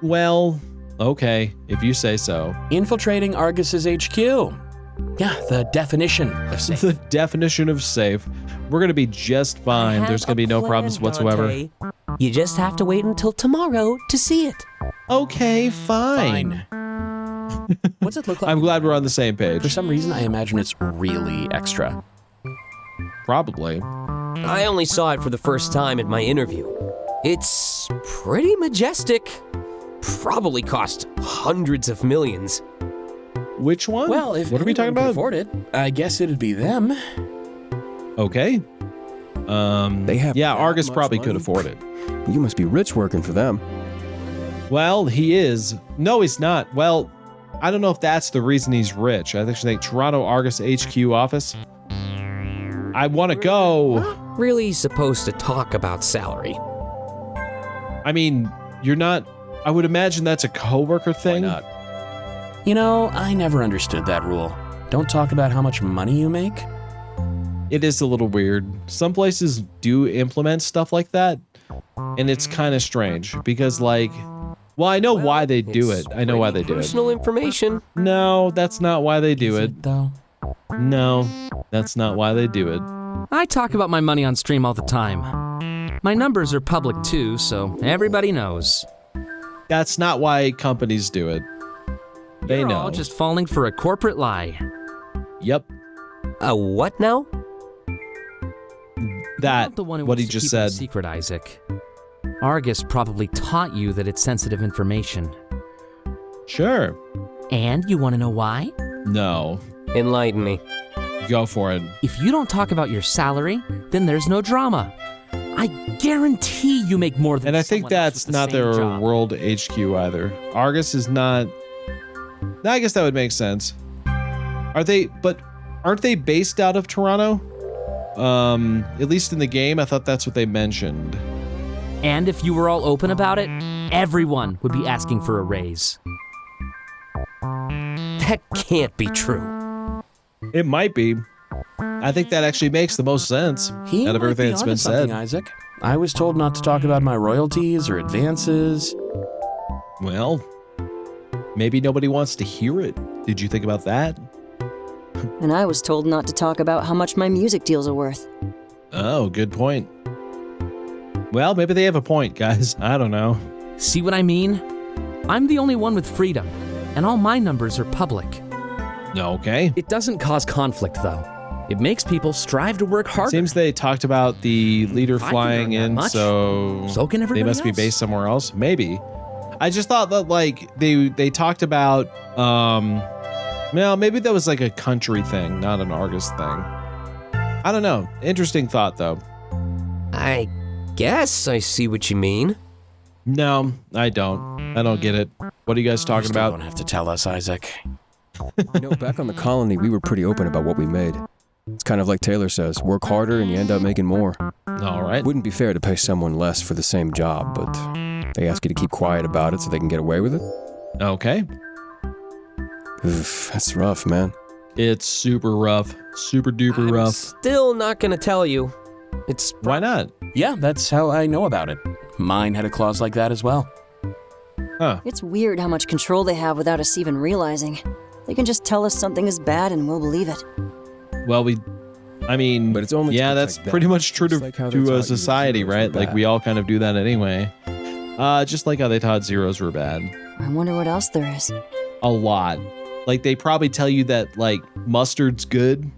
Well, okay, if you say so. Infiltrating Argus's HQ. Yeah, the definition of safe. The definition of safe. We're going to be just fine. There's going to be no problems whatsoever. Dante. You just have to wait until tomorrow to see it. Okay, fine. What's it look like? I'm glad we're on the same page. For some reason, I imagine it's really extra. Probably. I only saw it for the first time at my interview. It's pretty majestic. Probably cost hundreds of millions. Which one? Well, if what are we talking anyone could about? afford it, I guess it'd be them. Okay. They have yeah, that Argus much probably money? could afford it. You must be rich working for them. Well, he is. No, he's not. Well, I don't know if that's the reason he's rich. I actually think Toronto Argus HQ office. I want to go. Not really supposed to talk about salary. I mean, you're not. I would imagine that's a coworker thing. Why not? You know, I never understood that rule. Don't talk about how much money you make. It is a little weird. Some places do implement stuff like that, and it's kind of strange because, like, well, I know why they do it. I know why they do it. Personal information. No, that's not why they do it. Though. No, that's not why they do it. I talk about my money on stream all the time. My numbers are public too, so everybody knows. That's not why companies do it. They You're know. all just falling for a corporate lie. Yep. A what now? That, Not the one who what he wants to just keep it a said. secret, Isaac. Argus probably taught you that it's sensitive information. Sure. And you want to know why? No. Enlighten me. Go for it. If you don't talk about your salary, then there's no drama. I guarantee you make more than And I think someone else that's with the not same their job. world HQ either. Argus is not. I guess that would make sense. Are they? But aren't they based out of Toronto? At least in the game, I thought that's what they mentioned. And if you were all open about it, everyone would be asking for a raise. That can't be true. It might be. I think that actually makes the most sense He out of might everything be that's onto been something, said. Isaac. I was told not to talk about my royalties or advances. Well, maybe nobody wants to hear it. Did you think about that? And I was told not to talk about how much my music deals are worth. Oh, good point. Well, maybe they have a point, guys. I don't know. See what I mean? I'm the only one with freedom, and all my numbers are public. Okay. It doesn't cause conflict, though. It makes people strive to work harder. Seems they talked about the leader If I can flying earn that in, much, so can they everybody must be else. based somewhere else. Maybe. I just thought that like they talked about Well, maybe that was like a country thing, not an Argus thing. I don't know. Interesting thought, though. I guess I see what you mean. No, I don't. I don't get it. What are you guys talking about? You don't have to tell us, Isaac. You know, back on the colony, we were pretty open about what we made. It's kind of like Taylor says, work harder and you end up making more. All right. Wouldn't be fair to pay someone less for the same job, but they ask you to keep quiet about it so they can get away with it. Okay. Oof, that's rough, man. It's super rough. Super duper rough. Still not gonna tell you. It's Why not? Yeah, that's how I know about it. Mine had a clause like that as well. Huh. It's weird how much control they have without us even realizing. They can just tell us something is bad and we'll believe it. Well, I mean, but it's only yeah, that's pretty much true to a society, right? Like, we all kind of do that anyway. Just like how they taught zeros were bad. I wonder what else there is. A lot. Like, they probably tell you that, like, mustard's good.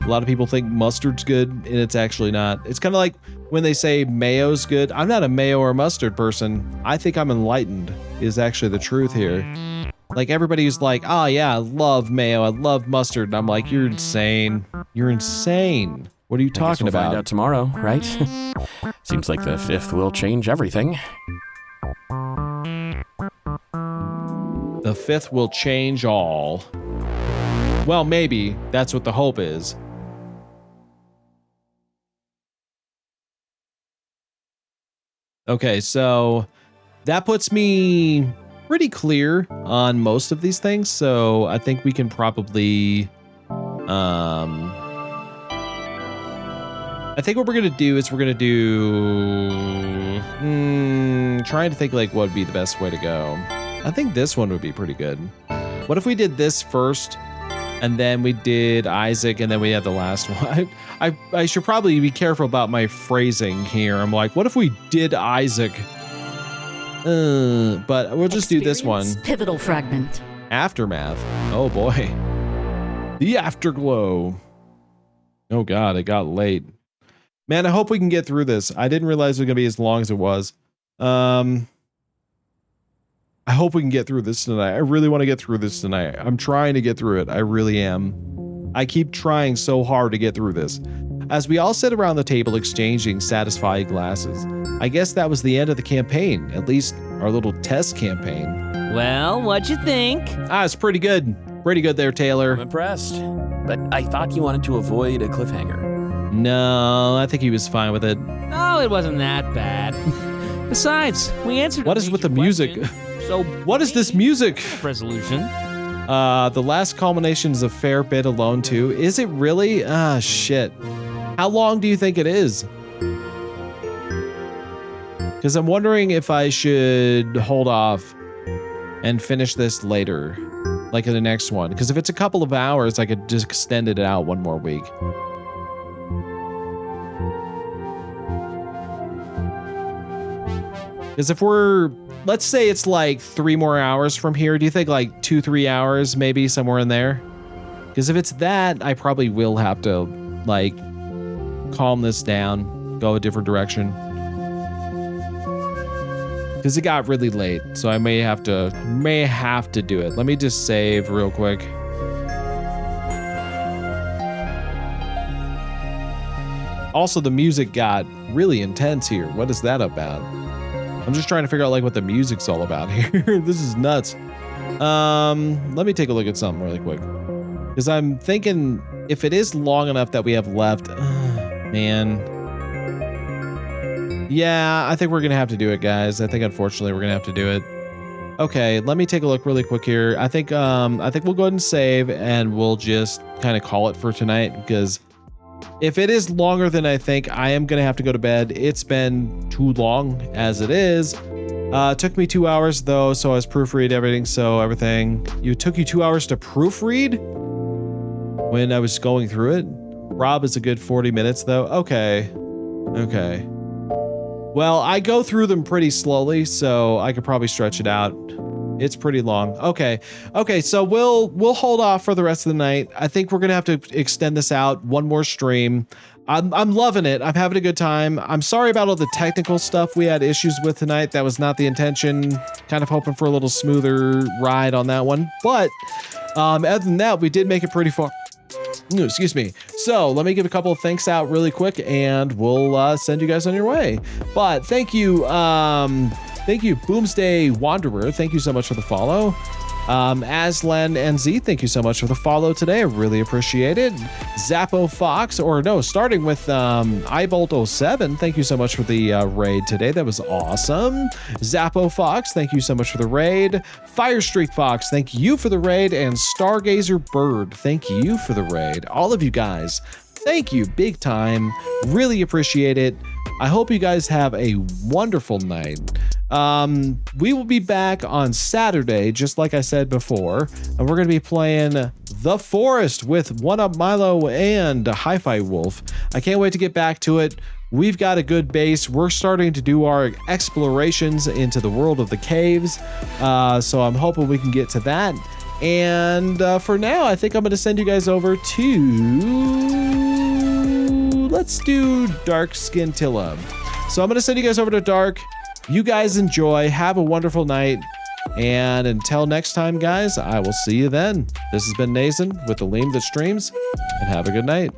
A lot of people think mustard's good, and it's actually not. It's kind of like when they say mayo's good. I'm not a mayo or mustard person. I think I'm enlightened, is actually the truth here. Like, everybody's like, oh, yeah, I love mayo. I love mustard. And I'm like, you're insane. You're insane. What are you talking about? We'll find out tomorrow, right? Seems like the fifth will change everything. The fifth will change all. Well, maybe. That's what the hope is. Okay, so that puts me pretty clear on most of these things. So I think we can probably... I think what we're going to do is we're going to do... trying to think like what would be the best way to go. I think this one would be pretty good. What if we did this first, and then we did Isaac, and then we had the last one? I should probably be careful about my phrasing here. I'm like, what if we did Isaac? But we'll just do this one. Pivotal fragment. Aftermath. Oh boy. The afterglow. Oh god, it got late. Man, I hope we can get through this. I didn't realize it was going to be as long as it was. I hope we can get through this tonight. I really want to get through this tonight. I'm trying to get through it. I really am. I keep trying so hard to get through this. As we all sit around the table exchanging satisfying glasses, I guess that was the end of the campaign, at least our little test campaign. Well, what'd you think? It's pretty good. Pretty good there, Taylor. I'm impressed. But I thought you wanted to avoid a cliffhanger. No, I think he was fine with it. No, it wasn't that bad. Besides, we answered. What is with the music? So what is this music? Resolution. The last culmination is a fair bit alone too. Is it really? Shit. How long do you think it is? Because I'm wondering if I should hold off and finish this later, like in the next one. Because if it's a couple of hours, I could just extend it out one more week. Because if we're, let's say it's like 3 more hours from here, do you think like 2-3 hours, maybe somewhere in there? Because if it's that, I probably will have to like calm this down, go a different direction. Because it got really late, so I may have to do it. Let me just save real quick. Also, the music got really intense here. What is that about? I'm just trying to figure out like what the music's all about here. This is nuts. Let me take a look at something really quick. Because I'm thinking if it is long enough that we have left, man. Yeah, I think we're gonna have to do it, guys. I think unfortunately we're gonna have to do it. Okay, let me take a look really quick here. I think we'll go ahead and save and we'll just kind of call it for tonight because if it is longer than I think, I am going to have to go to bed. It's been too long as it is. It took me 2 hours though, so I was proofread everything, It took you 2 hours to proofread? When I was going through it? Rob is a good 40 minutes though. Okay. Well, I go through them pretty slowly, so I could probably stretch it out. It's pretty long. Okay. So we'll hold off for the rest of the night. I think we're gonna have to extend this out one more stream. I'm loving it. I'm having a good time. I'm sorry about all the technical stuff we had issues with tonight. That was not the intention. Kind of hoping for a little smoother ride on that one. But other than that, we did make it pretty far. Excuse me. So let me give a couple of thanks out really quick, and we'll send you guys on your way. But thank you, Boomsday Wanderer. Thank you so much for the follow. Aslan and Z, thank you so much for the follow today. I really appreciate it. Zappo Fox, starting with Eyebolt07, thank you so much for the raid today. That was awesome. Zappo Fox, thank you so much for the raid. Firestreak Fox, thank you for the raid. And Stargazer Bird, thank you for the raid. All of you guys, thank you big time. Really appreciate it. I hope you guys have a wonderful night. We will be back on Saturday, just like I said before, and we're going to be playing The Forest with One Up Milo and Hi-Fi Wolf. I can't wait to get back to it. We've got a good base. We're starting to do our explorations into the world of the caves, so I'm hoping we can get to that. And for now, I think I'm going to send you guys over to... Let's do Dark Skintilla. So I'm going to send you guys over to Dark. You guys enjoy. Have a wonderful night. And until next time, guys, I will see you then. This has been Nathan with the LeemThatStreams, and have a good night.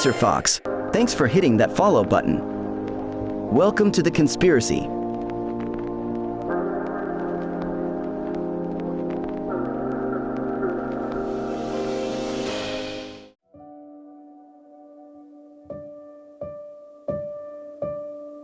Greaser Fox, thanks for hitting that follow button. Welcome to the conspiracy.